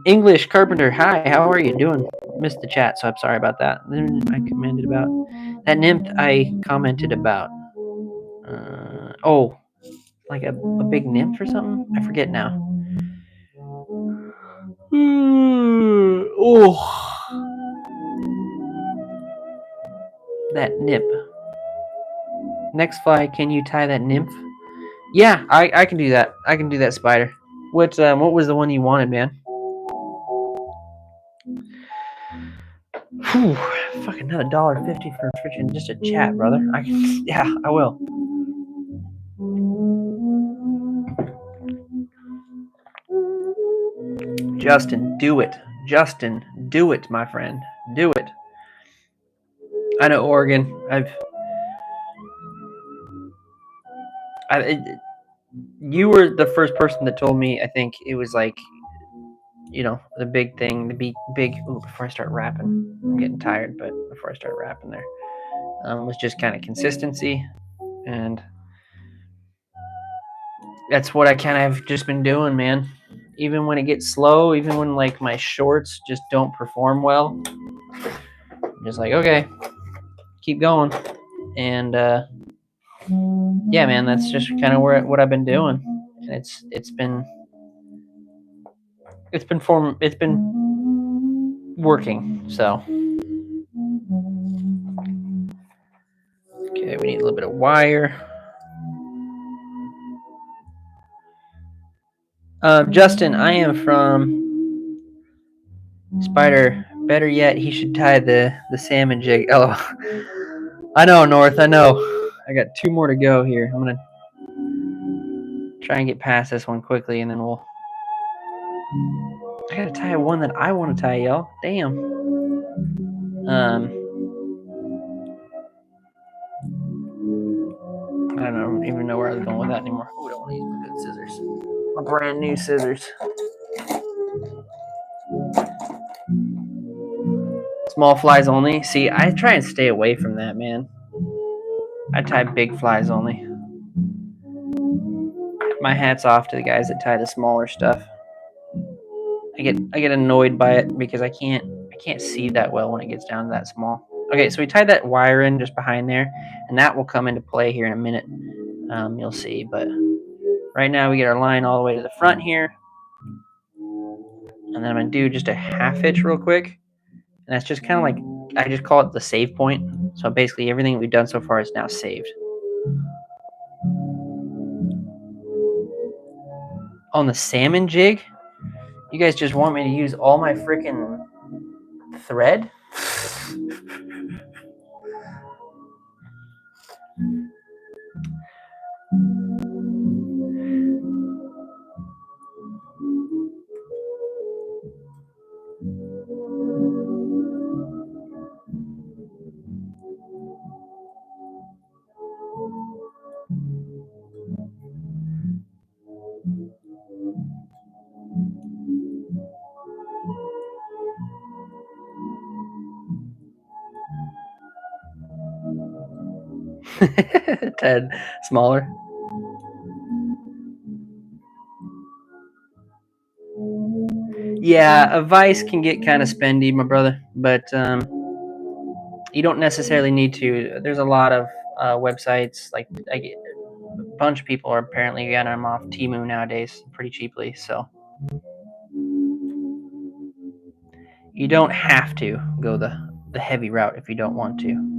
S1: English Carpenter, hi, how are you doing? Missed the chat, so I'm sorry about that. I commented about that nymph. I commented about. Like a big nymph or something. I forget now. That nymph. Next fly, can you tie that nymph? Yeah, I can do that. I can do that, Spider. What was the one you wanted, man? Whew, fucking another $1.50 for freaking just a chat, brother. Yeah, I will. Justin, do it. Justin, do it, my friend. Do it. I know Oregon. You were the first person that told me. I think it was like, the big thing, the big. Ooh, before I start rapping, I'm getting tired. But before I start rapping, there was just kind of consistency, and that's what I kind of have just been doing, man. Even when it gets slow, even when like my shorts just don't perform well, I'm just like, okay, keep going, and yeah, man, that's just kind of what I've been doing, and it's been working. So okay, we need a little bit of wire. Justin, I am from Spider. Better yet, he should tie the salmon jig. Oh, I know, North. I know. I got 2 more to go here. I'm gonna try and get past this one quickly, and then I gotta tie one that I want to tie, y'all. Damn. I don't even know where I was going with that anymore. Oh, I don't want to use my good scissors. My brand new scissors. Small flies only. See, I try and stay away from that, man. I tie big flies only. My hat's off to the guys that tie the smaller stuff. I get annoyed by it because I can't see that well when it gets down to that small. Okay, so we tied that wire in just behind there, and that will come into play here in a minute. You'll see, but right now we get our line all the way to the front here, and then I'm gonna do just a half hitch real quick, and that's just kind of like, I just call it the save point. So basically everything we've done so far is now saved. On the salmon jig, you guys just want me to use all my freaking thread. Tad smaller. Yeah, a vise can get kind of spendy, my brother, but you don't necessarily need to. There's a lot of websites, like a bunch of people are apparently getting them off Temu nowadays pretty cheaply, so you don't have to go the heavy route if you don't want to.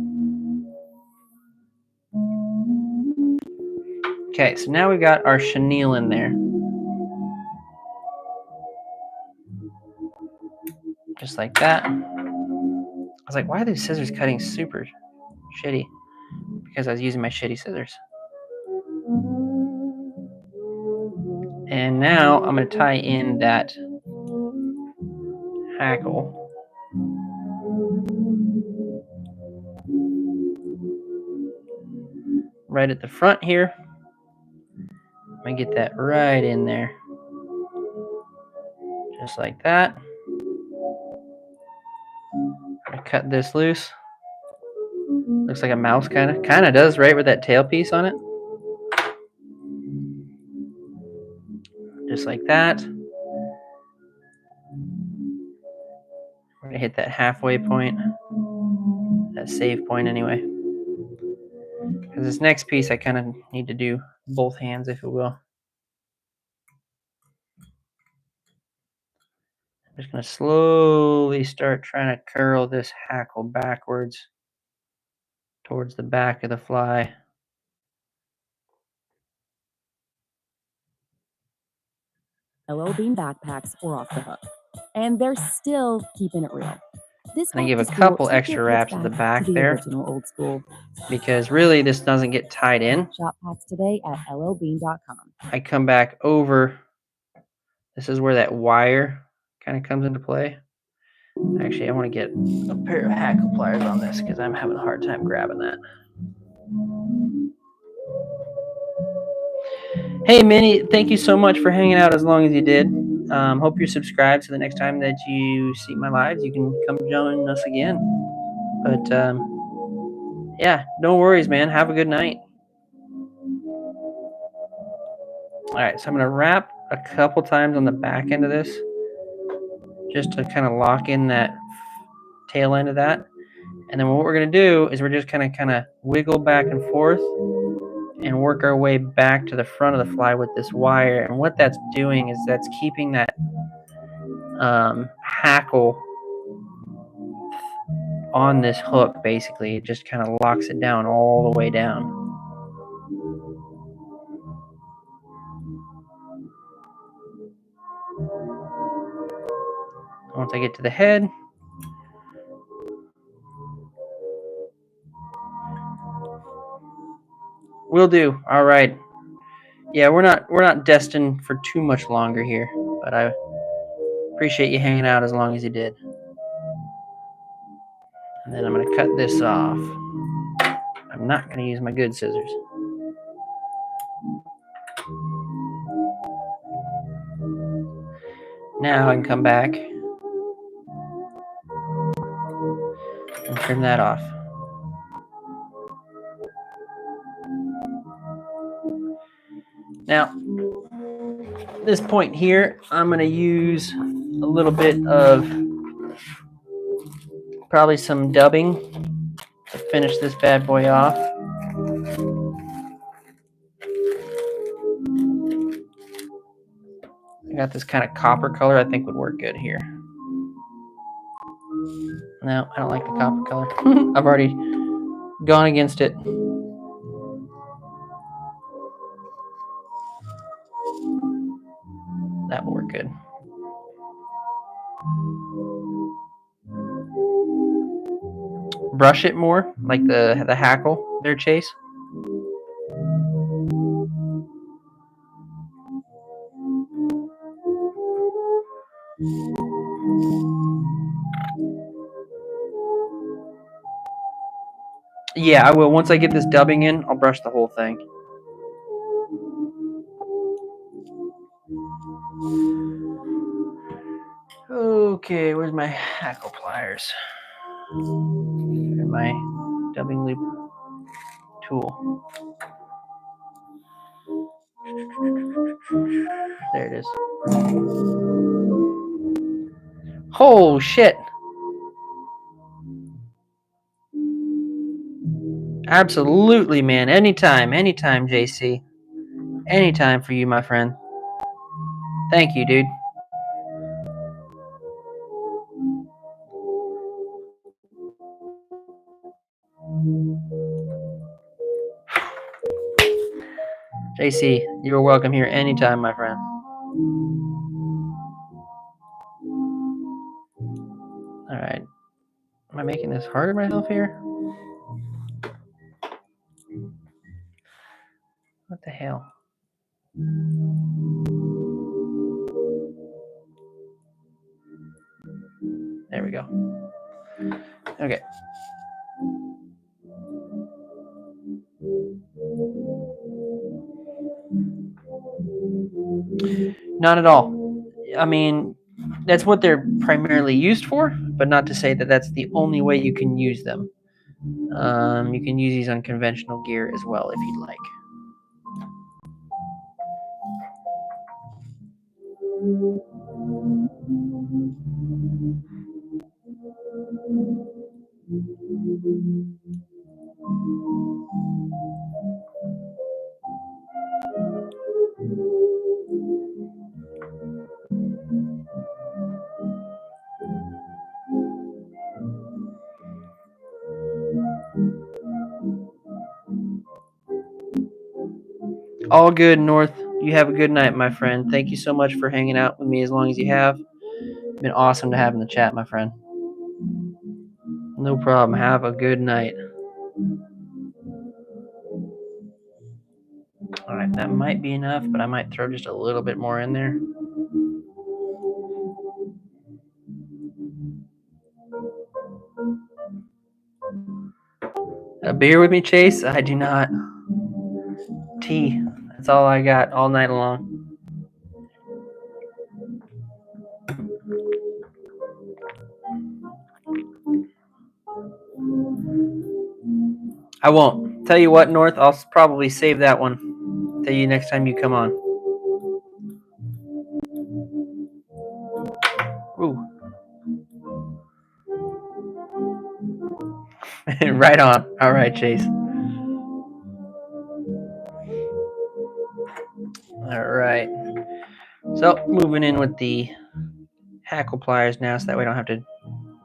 S1: Okay, so now we've got our chenille in there. Just like that. I was like, why are these scissors cutting super shitty? Because I was using my shitty scissors. And now I'm going to tie in that hackle. Right at the front here. I'm going to get that right in there. Just like that. I'm going to cut this loose. Looks like a mouse kind of. Kind of does, right, with that tail piece on it. Just like that. We're going to hit that halfway point. That save point anyway. Because this next piece I kind of need to do both hands, if you will. I'm just going to slowly start trying to curl this hackle backwards towards the back of the fly.
S5: LL Bean backpacks or off the hook. And they're still keeping it real. This
S1: And I give a
S5: back to school,
S1: couple
S5: take your
S1: extra
S5: kids
S1: wraps at the back
S5: to the
S1: there
S5: original old school.
S1: because really this doesn't get tied in.
S5: Shop packs today at llbean.com.
S1: I come back over. This is where that wire kind of comes into play. Actually, I want to get a pair of hackle pliers on this because I'm having a hard time grabbing that. Hey, Minnie, thank you so much for hanging out as long as you did. Hope you're subscribed so the next time that you see my lives, you can come join us again. But yeah, no worries, man. Have a good night. All right, so I'm going to wrap a couple times on the back end of this just to kind of lock in that tail end of that. And then what we're going to do is we're just kind of wiggle back and forth and work our way back to the front of the fly with this wire. And what that's doing is that's keeping that hackle on this hook, basically. It just kind of locks it down all the way down. Once I get to the head, will do. All right. Yeah, we're not destined for too much longer here, but I appreciate you hanging out as long as you did. And then I'm going to cut this off. I'm not going to use my good scissors. Now I can come back and trim that off. Now, this point here, I'm going to use a little bit of probably some dubbing to finish this bad boy off. I got this kind of copper color I think would work good here. No, I don't like the copper color. I've already gone against it. That will work good. brush it more, like the hackle there, Chase. Yeah, I will. Once I get this dubbing in, I'll brush the whole thing. Okay, where's my hackle pliers? And my dubbing loop tool. There it is. Oh, shit. Absolutely, man. Anytime, JC. Anytime for you, my friend. Thank you, dude. JC, you are welcome here anytime, my friend. All right. Am I making this hard on myself here? What the hell? There we go. Okay. Not at all. I mean, that's what they're primarily used for, but not to say that that's the only way you can use them. You can use these on conventional gear as well if you'd like. All good, North. You have a good night, my friend. Thank you so much for hanging out with me as long as you have. It's been awesome to have in the chat, my friend. No problem. Have a good night. All right, that might be enough, but I might throw just a little bit more in there. A beer with me, Chase? I do not. Tea. That's all I got all night long. I won't. Tell you what, North, I'll probably save that one. Tell you next time you come on. Ooh. Right on. All right, Chase. All right. So moving in with the hackle pliers now so that we don't have to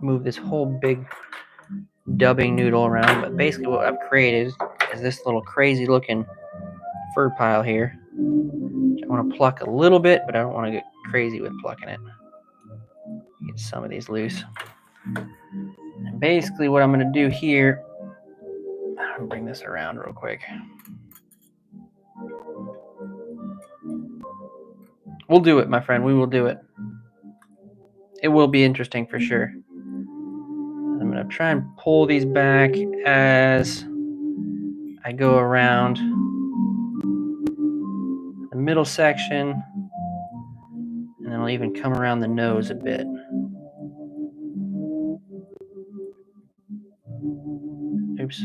S1: move this whole big dubbing noodle around. But basically what I've created is this little crazy looking fur pile here. I want to pluck a little bit, but I don't want to get crazy with plucking it. Get some of these loose. And basically what I'm going to do here, I'll bring this around real quick. We'll do it, my friend. We will do it. It will be interesting for sure. I'm going to try and pull these back as I go around the middle section, and then I'll even come around the nose a bit. Oops.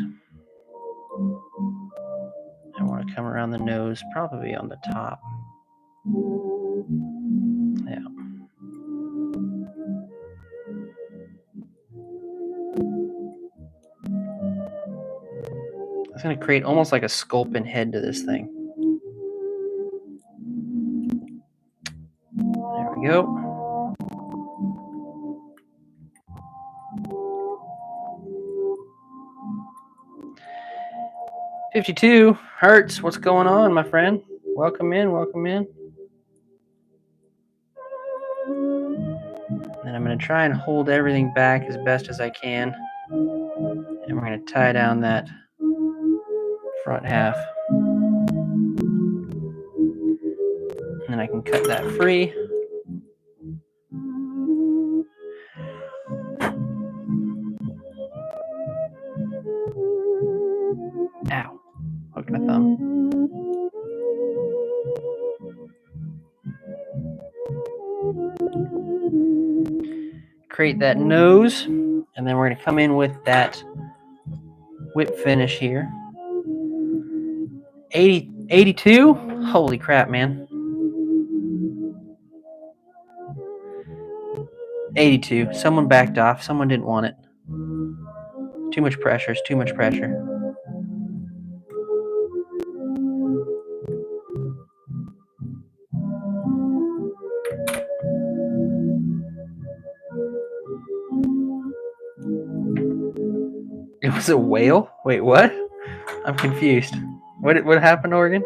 S1: I want to come around the nose, probably on the top. Yeah. It's going to create almost like a sculpin head to this thing. There we go. $52 Hertz, what's going on, my friend? Welcome in, welcome in. And I'm going to try and hold everything back as best as I can. we're going to tie down that front half. And then I can cut that free. Ow, hooked my thumb. Create that nose, and then we're going to come in with that whip finish here. 82? Holy crap, man. 82. Someone backed off. Someone didn't want it. Too much pressure. It's too much pressure. It was a whale? Wait, what? I'm confused. What happened, Oregon?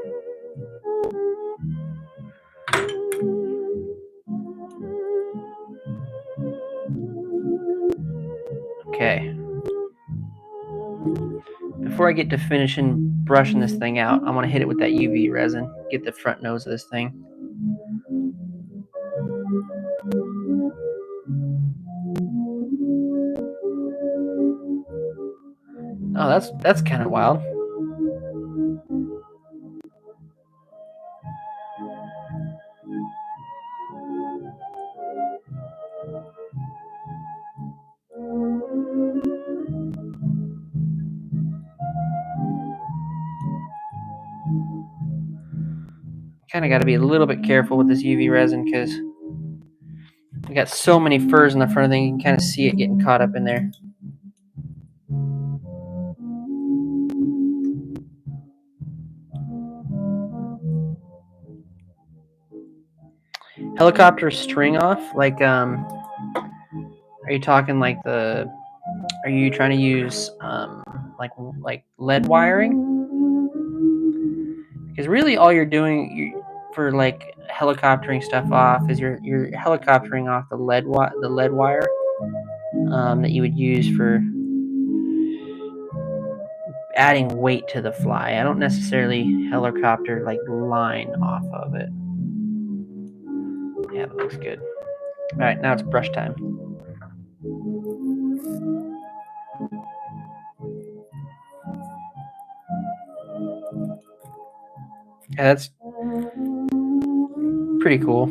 S1: Okay. Before I get to finishing brushing this thing out, I'm going to hit it with that UV resin. Get the front nose of this thing. Oh, that's kind of wild. Kind of got to be a little bit careful with this UV resin because we got so many furs in the front of the thing. You can kind of see it getting caught up in there. Helicopter string off? Like, are you talking like are you trying to use like lead wiring? Because really all you're doing for like helicoptering stuff off is you're helicoptering off the lead wire that you would use for adding weight to the fly. I don't necessarily helicopter like line off of it. Yeah, that looks good. All right, now it's brush time. Yeah, that's pretty cool.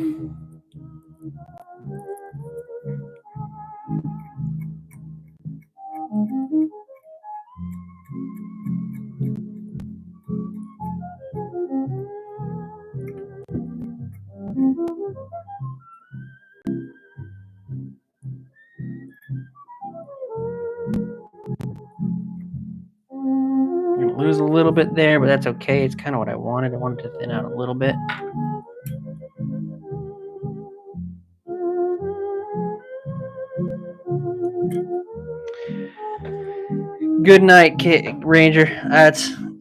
S1: I'm gonna lose a little bit there, but that's okay. It's kind of what I wanted. I wanted to thin out a little bit. Good night, Ranger.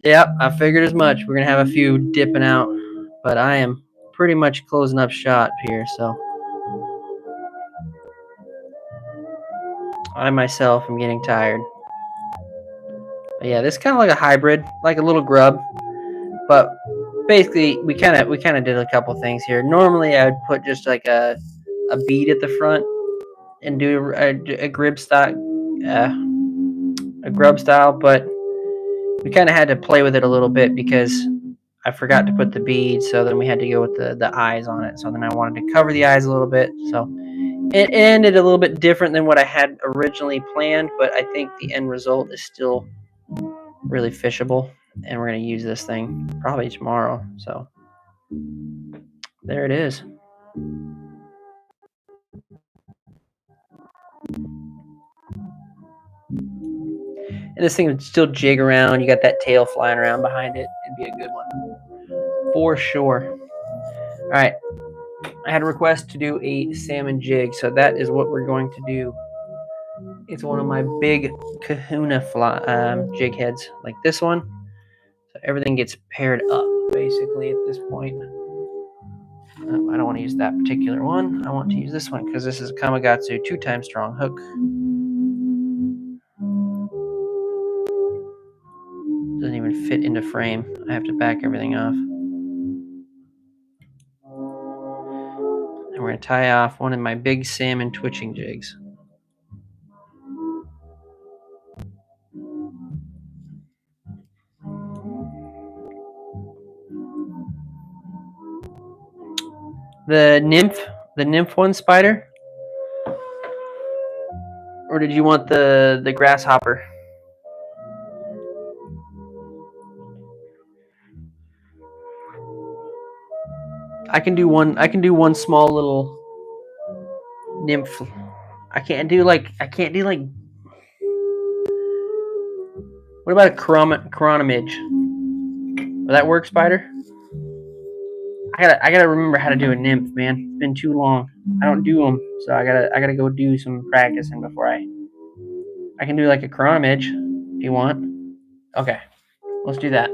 S1: Yep, I figured as much. We're gonna have a few dipping out, but I am pretty much closing up shop here, so I myself am getting tired. But yeah, this is kind of like a hybrid, like a little grub, but basically we kind of did a couple things here. Normally I would put just like a bead at the front and do a grub style, but we kind of had to play with it a little bit because I forgot to put the bead, so then we had to go with the eyes on it. So then I wanted to cover the eyes a little bit, so it ended a little bit different than what I had originally planned, but I think the end result is still really fishable, and we're going to use this thing probably tomorrow. So there it is. And this thing would still jig around. You got that tail flying around behind it. It'd be a good one for sure. All right, I had a request to do a salmon jig, so that is what we're going to do. It's one of my big kahuna jig heads, like this one. So everything gets paired up basically at this point. I don't want to use that particular one. I want to use this one because this is a Kamagatsu 2x strong hook. Doesn't even fit into frame. I have to back everything off. And we're going to tie off one of my big salmon twitching jigs. The nymph one, Spider? Or did you want the grasshopper? I can do one small little nymph. I can't do like what about a chronomage? Will that work, Spider? I gotta remember how to do a nymph, man. It's been too long. I don't do them, so I gotta go do some practicing before I can do like a chronomage if you want. Okay, let's do that.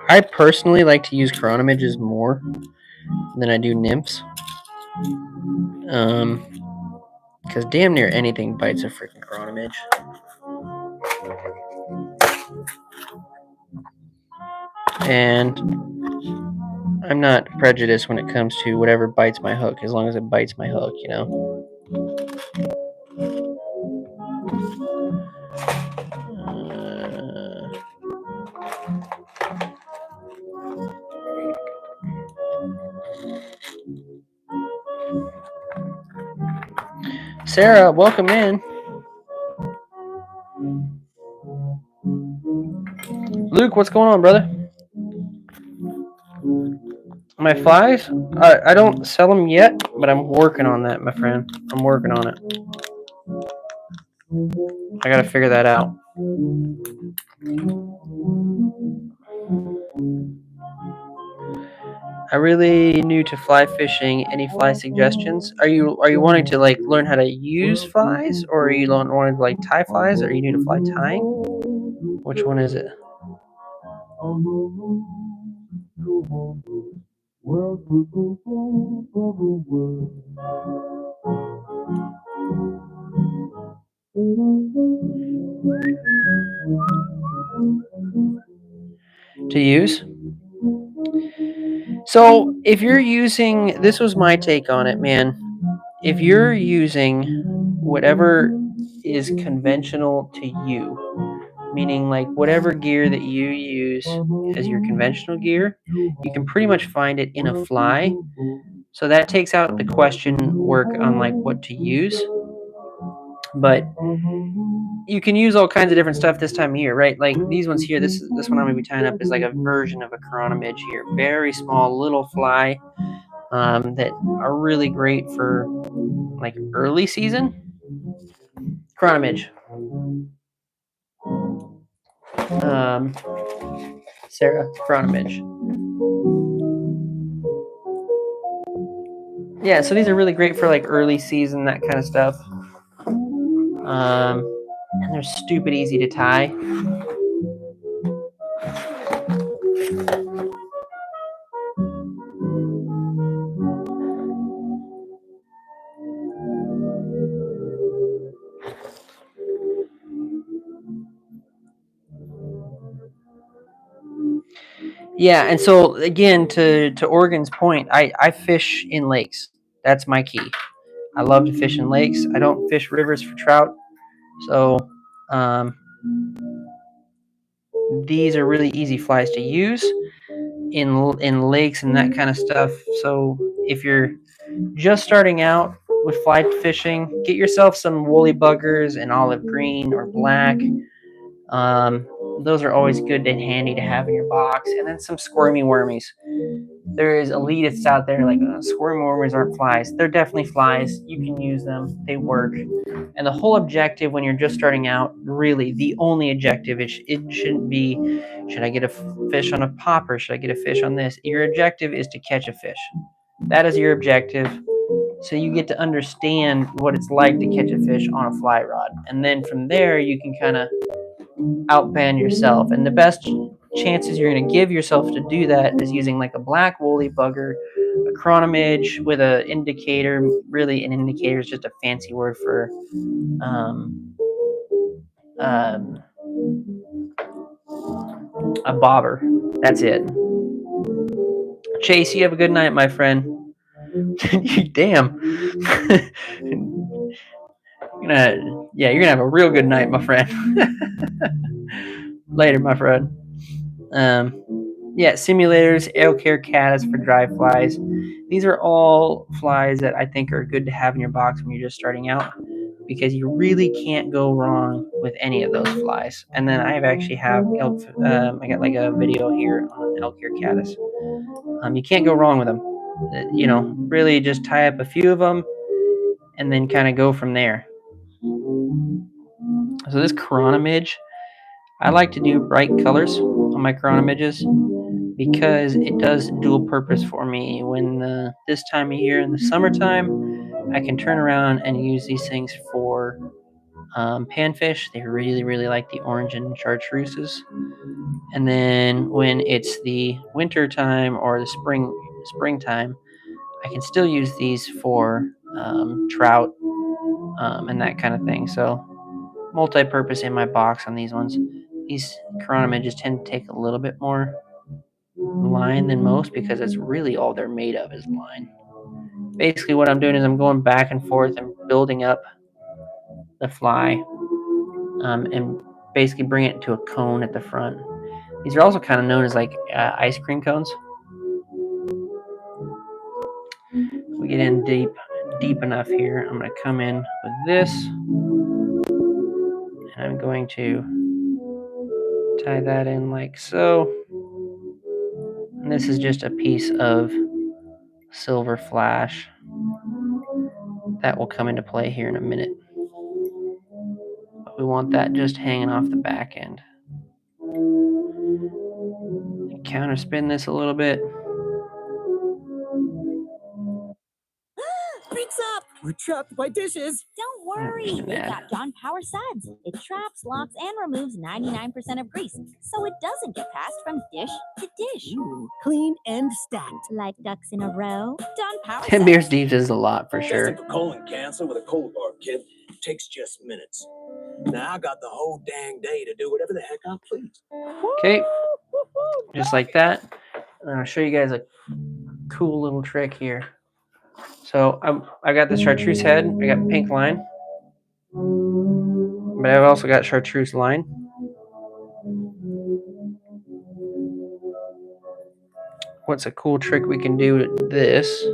S1: I personally like to use chronomages more than I do nymphs. Because damn near anything bites a freaking chronomage. And I'm not prejudiced when it comes to whatever bites my hook, as long as it bites my hook, you know. Sarah, welcome in. Luke, what's going on, brother? My flies? I don't sell them yet, but I'm working on that, my friend. I'm working on it. I gotta figure that out. I'm really new to fly fishing. Any fly suggestions? Are you wanting to like learn how to use flies, or are you wanting to like tie flies? Or are you new to fly tying? Which one is it? To use? So if you're using, this was my take on it, man. If you're using whatever is conventional to you, meaning like whatever gear that you use as your conventional gear, you can pretty much find it in a fly. So that takes out the question work on like what to use. But you can use all kinds of different stuff this time of year, right? Like these ones here, this one I'm gonna be tying up is like a version of a chronomage here. Very small little fly that are really great for like early season. Chronomage. Sarah, chronomage. Yeah, so these are really great for like early season, that kind of stuff. And they're stupid easy to tie. Yeah, and so again, to Oregon's point, I fish in lakes. That's my key. I love to fish in lakes. I don't fish rivers for trout. So these are really easy flies to use in lakes and that kind of stuff. So if you're just starting out with fly fishing, get yourself some woolly buggers in olive green or black. Those are always good and handy to have in your box. And then some squirmy wormies. There is elitists out there like squirmy wormies aren't flies. They're definitely flies. You can use them. They work. And the whole objective when you're just starting out, really the only objective, it shouldn't be, should I get a fish on a popper? Should I get a fish on this? Your objective is to catch a fish. That is your objective. so you get to understand what it's like to catch a fish on a fly rod. And then from there, you can kind of outband yourself. And the best chances you're going to give yourself to do that is using like a black woolly bugger, a chronomidge with an indicator. Really, an indicator is just a fancy word for a bobber. That's it. Chase, you have a good night, my friend. Damn. You're gonna have a real good night, my friend. Later, my friend. Simulators, Elcare caddis for dry flies. These are all flies that I think are good to have in your box when you're just starting out, because you really can't go wrong with any of those flies. And then I actually have I got like a video here on Elcare caddis. You can't go wrong with them. Really just tie up a few of them and then kind of go from there. So this chronomidge, I like to do bright colors on my chronomidges because it does dual purpose for me. When this time of year in the summertime, I can turn around and use these things for panfish. They really, really like the orange and chartreuses. And then when it's the winter time or the springtime, I can still use these for trout and that kind of thing. So multi-purpose in my box on these ones. These chronomidges tend to take a little bit more line than most because it's really all they're made of is line. Basically what I'm doing is I'm going back and forth and building up the fly and basically bring it to a cone at the front. These are also kind of known as like ice cream cones. We get in deep enough here. I'm going to come in with this, and I'm going to tie that in like so. And this is just a piece of silver flash that will come into play here in a minute. But we want that just hanging off the back end. And counterspin this a little bit.
S2: Pizza! We're trapped by dishes.
S6: Don't worry,
S1: Understand
S6: we've
S1: that.
S6: got John Power Suds. It traps, locks, and removes 99% of grease, so it doesn't get passed from dish to dish.
S2: Ooh, clean and stacked.
S6: Like ducks in a row. John Power
S1: 10
S6: Suds.
S1: beers deep is a lot for sure.
S7: Testing for colon cancer with a cold bar kit takes just minutes. Now I got the whole dang day to do whatever the heck I please.
S1: Okay, just like that. And I'll show you guys a cool little trick here. So I got the chartreuse head. I got pink line, but I've also got chartreuse line. What's a cool trick we can do with this?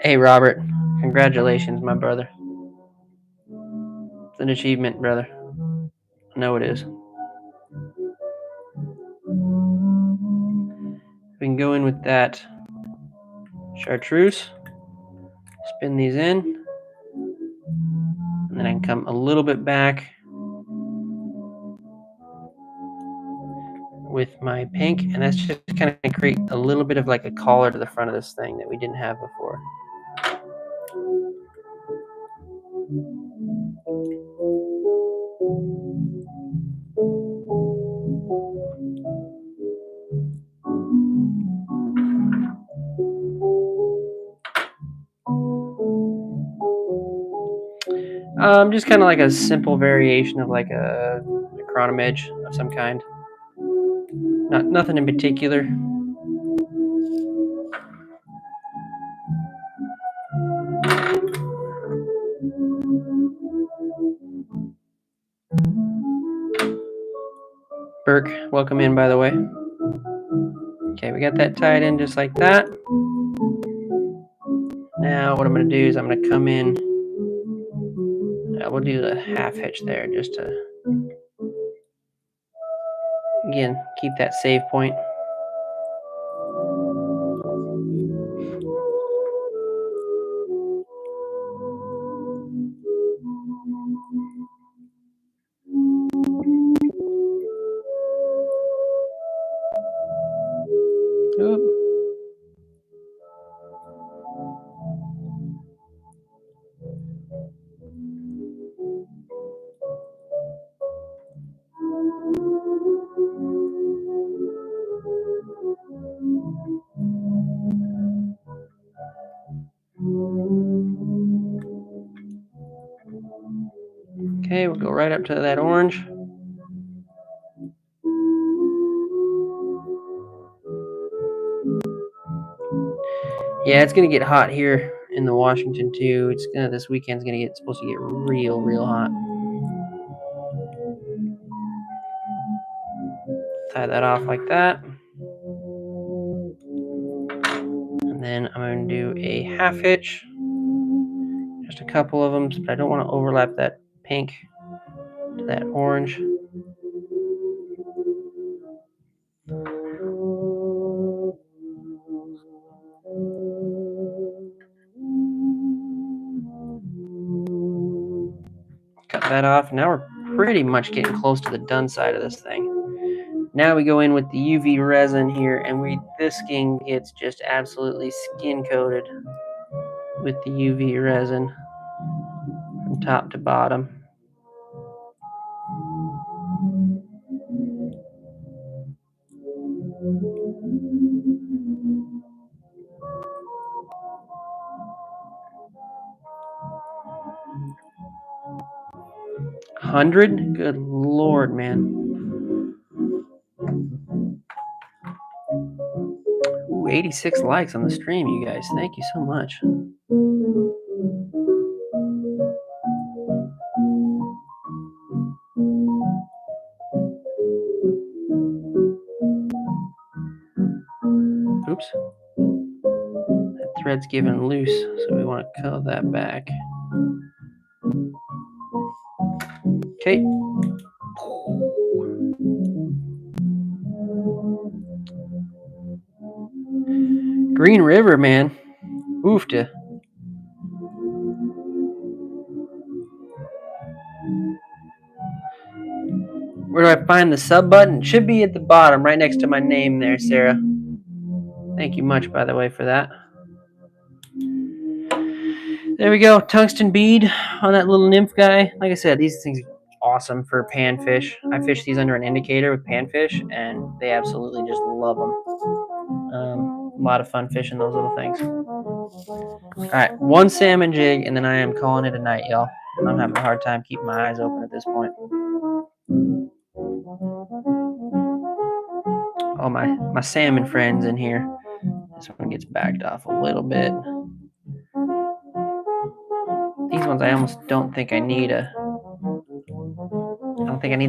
S1: Hey, Robert. Congratulations, my brother. It's an achievement, brother. I know it is. We can go in with that chartreuse, spin these in, and then I can come a little bit back with my pink, and that's just kind of create a little bit of like a collar to the front of this thing that we didn't have before. Just kind of like a simple variation of like a chronomidge of some kind. Nothing in particular. Burke, welcome in, by the way. Okay, we got that tied in just like that. Now what I'm going to do is I'm going to come in. We'll do the half hitch there just to, again, keep that save point. Okay, we'll go right up to that orange. Yeah, it's gonna get hot here in the Washington too. This weekend's supposed to get real hot. Tie that off like that. And then I'm going to do a half hitch. Just a couple of them, but I don't want to overlap that pink to that orange. Cut that off. Now we're pretty much getting close to the done side of this thing. Now we go in with the UV resin here, and this skin gets just absolutely skin coated with the UV resin from top to bottom. $100? Good Lord, man. Ooh, 86 likes on the stream, you guys. Thank you so much. Oops. That thread's given loose, so we want to curl that back. Okay. Green River, man. Oofta. Where do I find the sub button? It should be at the bottom, right next to my name there, Sarah. Thank you much, by the way, for that. There we go. Tungsten bead on that little nymph guy. Like I said, these things are awesome for panfish. I fish these under an indicator with panfish, and they absolutely just love them. A lot of fun fishing those little things. All right, one salmon jig, and then I am calling it a night, y'all. I'm having a hard time keeping my eyes open at this point. Oh, my salmon friends in here. This one gets backed off a little bit. These ones I almost don't think I need the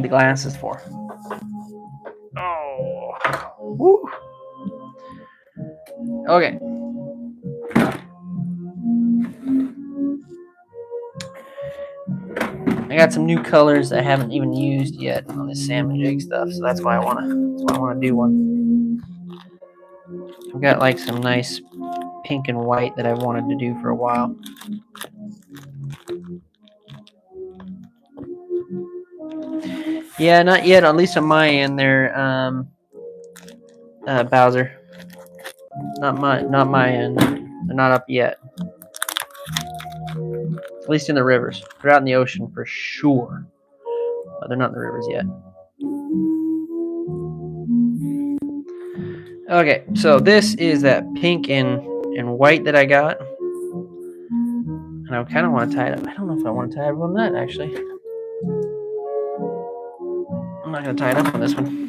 S1: glasses for. Oh. Woo. Okay. I got some new colors that I haven't even used yet on this salmon jig stuff, so that's why I want to do one. I've got like some nice pink and white that I've wanted to do for a while. Yeah, not yet. At least on my end, there, Bowser. Not my end. They're not up yet. At least in the rivers. They're out in the ocean for sure, but they're not in the rivers yet. Okay, so this is that pink and white that I got. And I kind of want to tie it up. I don't know if I want to tie it up on that, actually. I'm not going to tie it up on this one.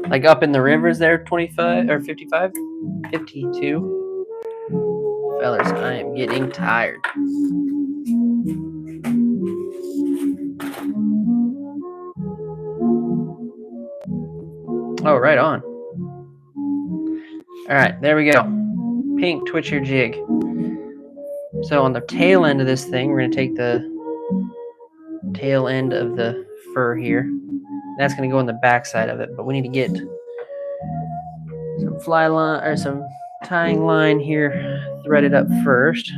S1: Like up in the rivers there, 25 or 55? 52. Fellas, I am getting tired. Oh, right on. All right, there we go. Pink twitcher jig. So on the tail end of this thing, we're going to take the tail end of the fur here. That's going to go on the back side of it, but we need to get some fly line or some tying line here threaded up first.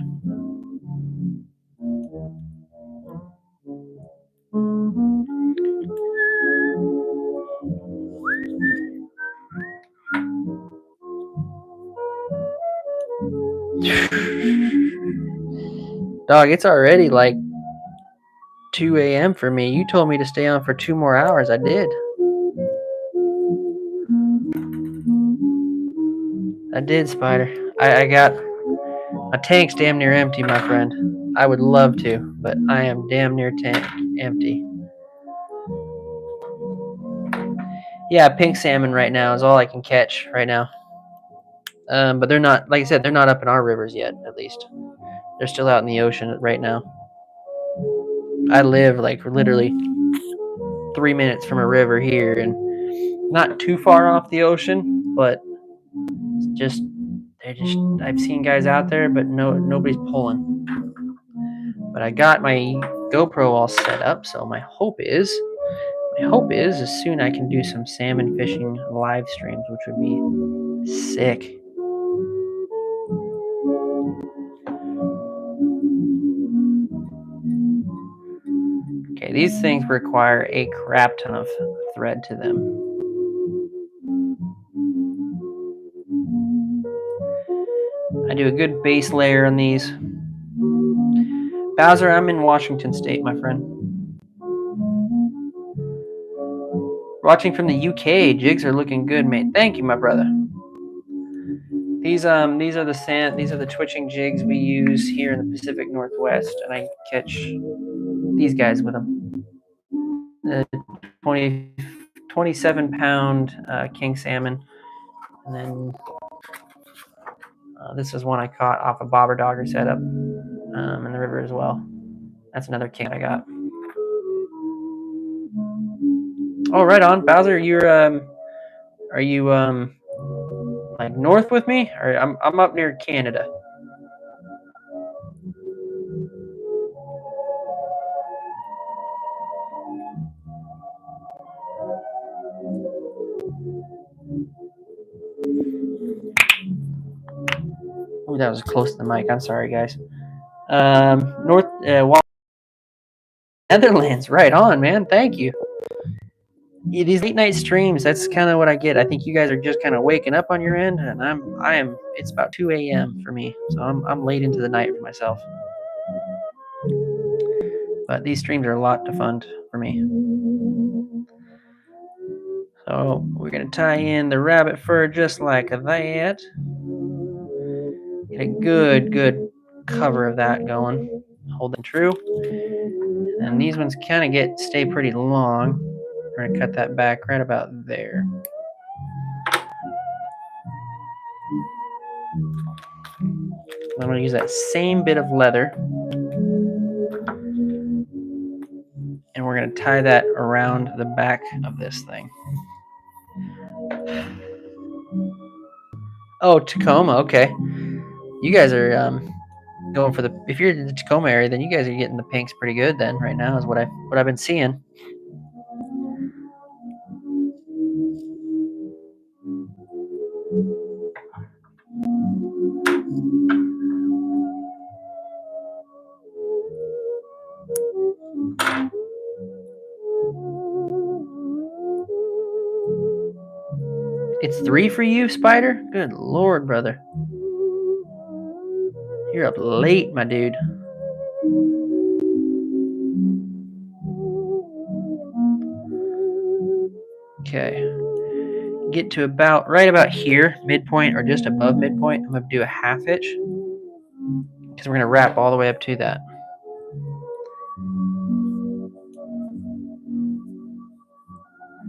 S1: Dog, it's already like 2 a.m. for me. You told me to stay on for 2 more hours. I did. I did, Spider. I got... My tank's damn near empty, my friend. I would love to, but I am damn near tank empty. Yeah, pink salmon right now is all I can catch right now. But they're not, like I said, they're not up in our rivers yet, at least. They're still out in the ocean right now. I live like literally 3 minutes from a river here, and not too far off the ocean, but just I've seen guys out there, but nobody's pulling. But I got my GoPro all set up, so my hope is as soon I can do some salmon fishing live streams, which would be sick. Okay, these things require a crap ton of thread to them. I do a good base layer on these. Bowser, I'm in Washington State, my friend. Watching from the UK, jigs are looking good, mate. Thank you, my brother. These are the twitching jigs we use here in the Pacific Northwest, and I catch these guys with them. 27-pound king salmon, and then this is one I caught off a bobber dogger setup in the river as well. That's another king I got. Oh, right on, Bowser. Are you like north with me, or I'm up near Canada. Oh, that was close to the mic. I'm sorry, guys. North Netherlands. Right on, man. Thank you. Yeah, these late night streams, that's kind of what I get. I think you guys are just kind of waking up on your end, and I am. It's about 2 a.m. for me, so I'm late into the night for myself. But these streams are a lot of fun for me. So we're gonna tie in the rabbit fur just like that. Get a good cover of that going, holding true. And these ones kind of stay pretty long. We're gonna cut that back right about there. I'm gonna use that same bit of leather, and we're gonna tie that around the back of this thing. Oh, Tacoma, okay. You guys are going for if you're in the Tacoma area, then you guys are getting the pinks pretty good then right now is what I've been seeing. It's 3 for you, Spider? Good Lord, brother. You're up late, my dude. Okay. Get to right about here, midpoint or just above midpoint. I'm going to do a half hitch because we're going to wrap all the way up to that.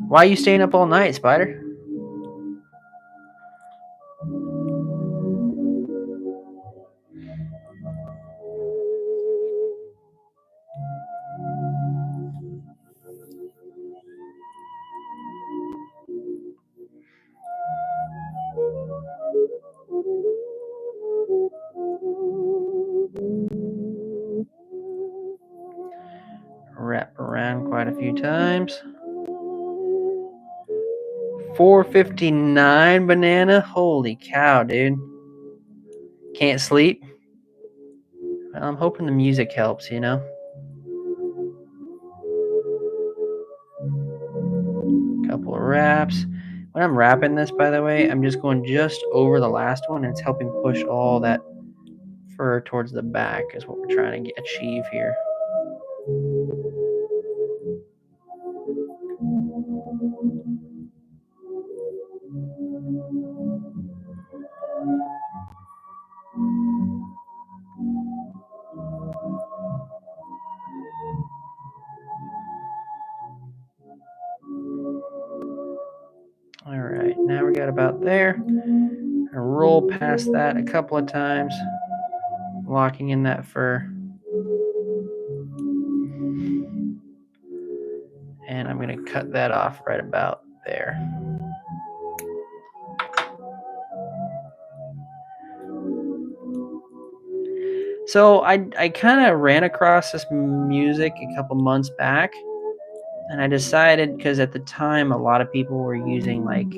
S1: Why are you staying up all night, Spider? Wrap around quite a few times. 4:59 banana. Holy cow, dude. Can't sleep. Well, I'm hoping the music helps, you know. Couple of wraps. When I'm wrapping this, by the way, I'm just going just over the last one, and it's helping push all that fur towards the back is what we're trying to achieve here. All right, now we got about there. And roll past that a couple of times, locking in that fur. And I'm going to cut that off right about there. So I kind of ran across this music a couple months back, and I decided, because at the time a lot of people were using like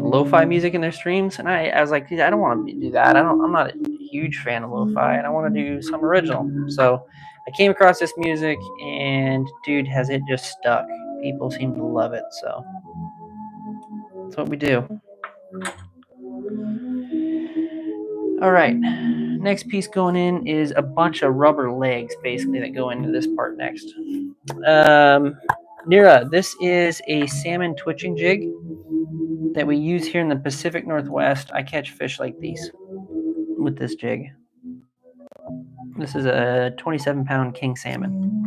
S1: lo-fi music in their streams, and I was like, dude, I don't want to do that. I'm not a huge fan of lo-fi, and I want to do some original. So I came across this music, and dude, has it just stuck. People seem to love it, so that's what we do. All right, next piece going in is a bunch of rubber legs, basically, that go into this part next. Nira, this is a salmon twitching jig that we use here in the Pacific Northwest. I catch fish like these with this jig. This is a 27-pound king salmon.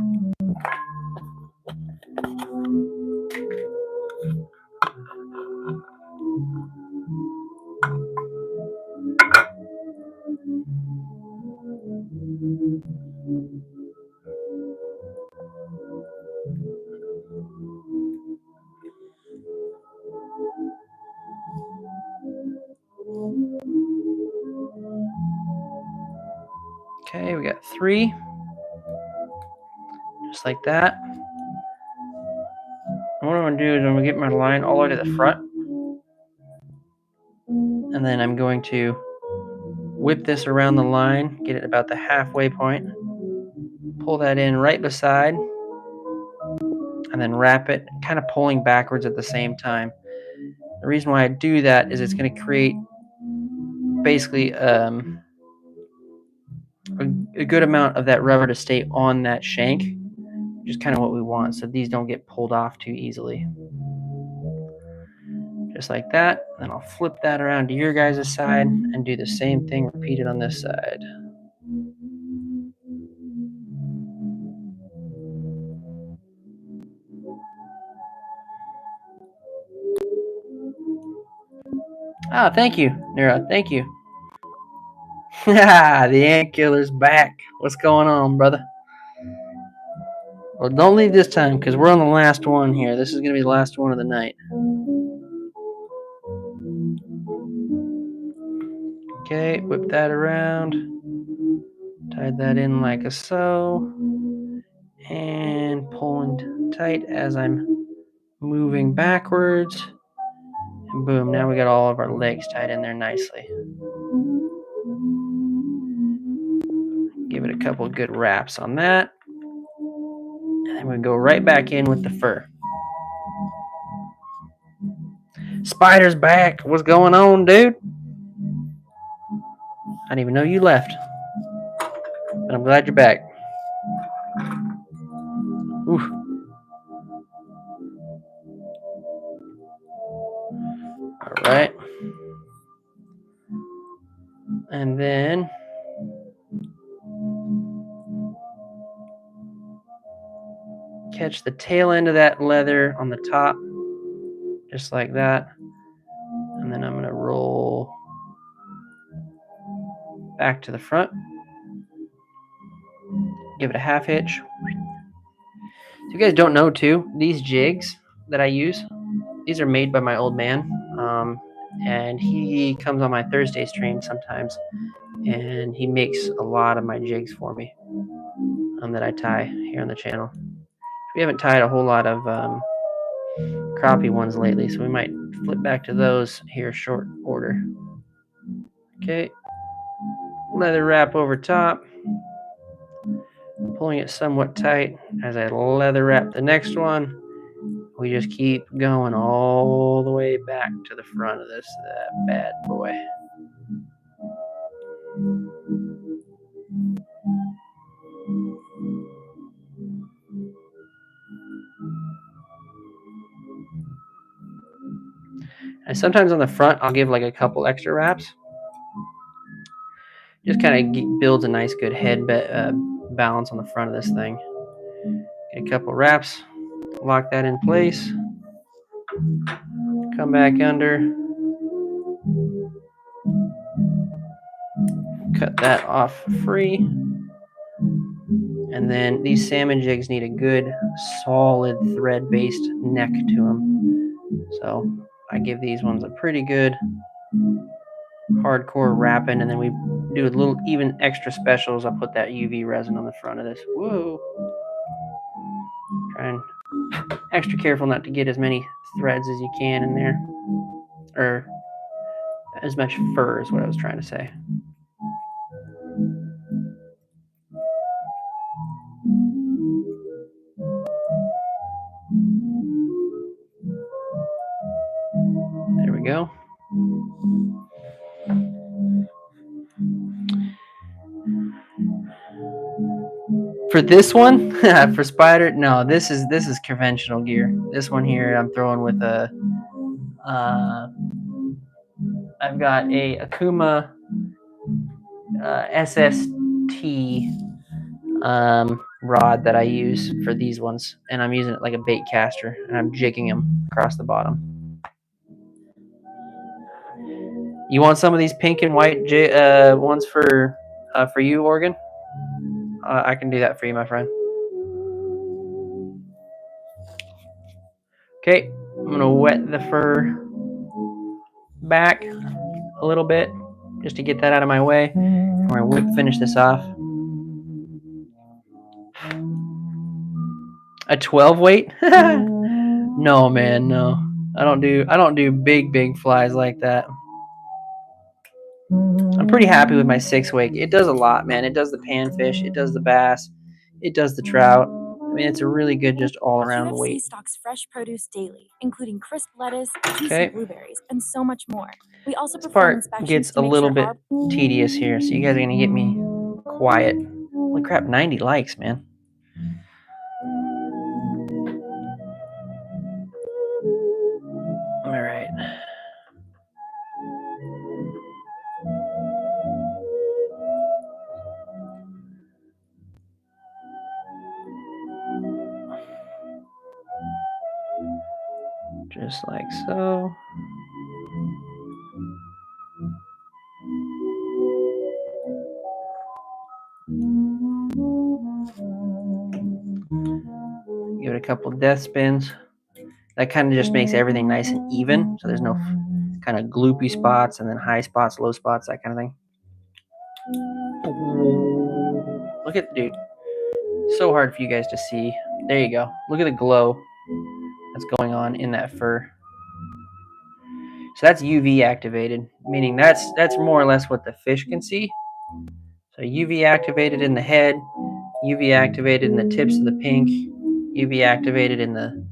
S1: Okay, we got 3. Just like that. And what I'm going to do is I'm going to get my line all the way to the front. And then I'm going to whip this around the line, get it about the halfway point. Pull that in right beside. And then wrap it, kind of pulling backwards at the same time. The reason why I do that is it's going to create basically a good amount of that rubber to stay on that shank, which is kind of what we want, so these don't get pulled off too easily. Just like that. Then I'll flip that around to your guys' side and do the same thing repeated on this side. Ah, thank you, Nira. Thank you. The ant killer's back. What's going on, brother? Well, don't leave this time, because we're on the last one here. This is going to be the last one of the night. Okay, whip that around. Tie that in like so. And pulling tight as I'm moving backwards. And boom, now we got all of our legs tied in there nicely. Give it a couple of good wraps on that. And then we go right back in with the fur. Spider's back. What's going on, dude? I didn't even know you left. But I'm glad you're back. Oof. All right. And then catch the tail end of that leather on the top, just like that. And then I'm going to roll back to the front. Give it a half hitch. If you guys don't know too, these jigs that I use, these are made by my old man. And he comes on my Thursday stream sometimes. And he makes a lot of my jigs for me that I tie here on the channel. We haven't tied a whole lot of crappie ones lately, so we might flip back to those here short order. Okay, leather wrap over top, pulling it somewhat tight as I leather wrap the next one. we just keep going all the way back to the front of this bad boy. And sometimes on the front, I'll give like a couple extra wraps. Just kind of builds a nice good head balance on the front of this thing. Get a couple wraps, lock that in place. Come back under. Cut that off free. And then these salmon jigs need a good, solid thread-based neck to them. So I give these ones a pretty good hardcore wrapping, and then we do a little even extra specials. I'll put that UV resin on the front of this. Whoa. Try and extra careful not to get as many threads as you can in there. Or as much fur is what I was trying to say. There we go. For this one, for spider, no, this is conventional gear. This one here, I'm throwing with a. I've got a Akuma SST rod that I use for these ones, and I'm using it like a bait caster, and I'm jigging them across the bottom. You want some of these pink and white ones for you, Oregon? I can do that for you, my friend. Okay, I'm gonna wet the fur back a little bit just to get that out of my way. I'm gonna finish this off. A 12 weight? No, man, no. I don't do big flies like that. I'm pretty happy with my 6 weight. It does a lot, man. It does the panfish, it does the bass, it does the trout. I mean, it's a really good just all-around
S5: QFC
S1: weight.
S5: stocks fresh produce daily, including crisp lettuce, juicy blueberries, and so much more. We also
S1: This
S5: perform
S1: part
S5: inspections
S1: gets
S5: to
S1: a
S5: make
S1: little
S5: sure
S1: bit
S5: our
S1: tedious here, so you guys are gonna get me quiet. Holy crap, 90 likes, man. All right. Just like so. Give it a couple death spins. That kind of just makes everything nice and even, so there's no kind of gloopy spots and then high spots, low spots, that kind of thing. Look at, dude, so hard for you guys to see. There you go. Look at the glow that's going on in that fur. So that's UV activated, meaning that's more or less what the fish can see. So UV activated in the head, UV activated in the tips of the pink, UV activated in the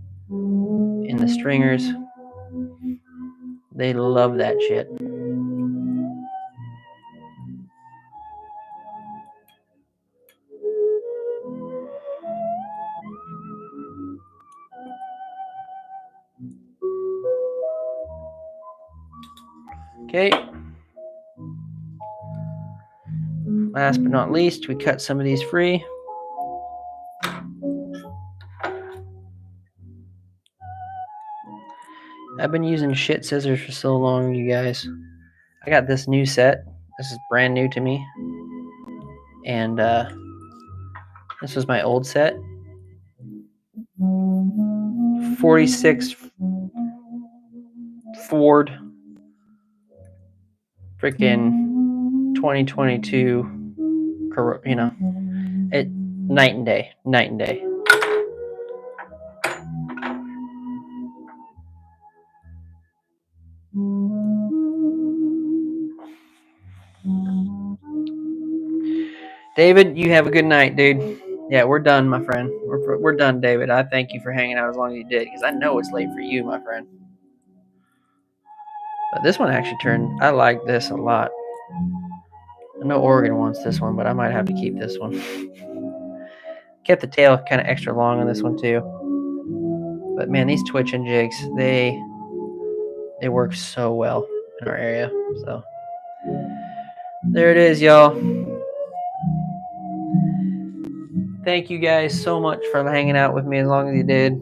S1: stringers. They love that shit. Okay. Last but not least, we cut some of these free. I've been using shit scissors for so long, you guys. I got this new set. This is brand new to me. And this was my old set. 46 Ford. Freaking 2022. You know, night and day. Night and day. David, you have a good night, dude. Yeah, we're done, my friend. We're done, David. I thank you for hanging out as long as you did, because I know it's late for you, my friend. But this one actually turned. I like this a lot. I know Oregon wants this one, but I might have to keep this one. Kept the tail kind of extra long on this one too. But man, these twitching jigs, they work so well in our area. So there it is, y'all. Thank you guys so much for hanging out with me as long as you did.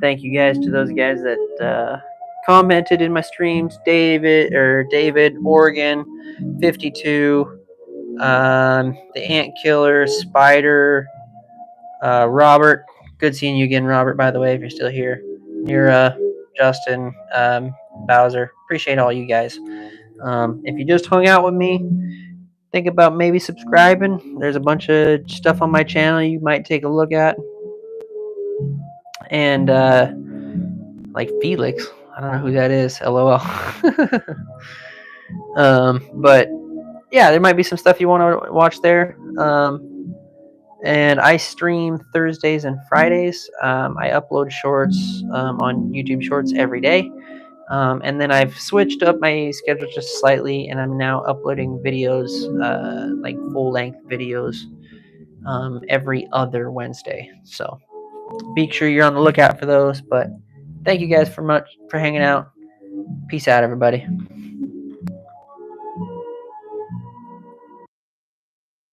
S1: Thank you guys to those guys that commented in my streams. David, Oregon, 52, the Ant Killer, Spider, Robert. Good seeing you again, Robert, by the way, if you're still here. Nira, Justin, Bowser. Appreciate all you guys. If you just hung out with me, think about maybe subscribing. There's a bunch of stuff on my channel you might take a look at. And like Felix, I don't know who that is. LOL. But yeah, there might be some stuff you want to watch there. And I stream Thursdays and Fridays. I upload shorts on YouTube Shorts every day. And then I've switched up my schedule just slightly, and I'm now uploading videos, like full-length videos, every other Wednesday. So be sure you're on the lookout for those. But thank you guys for hanging out. Peace out, everybody.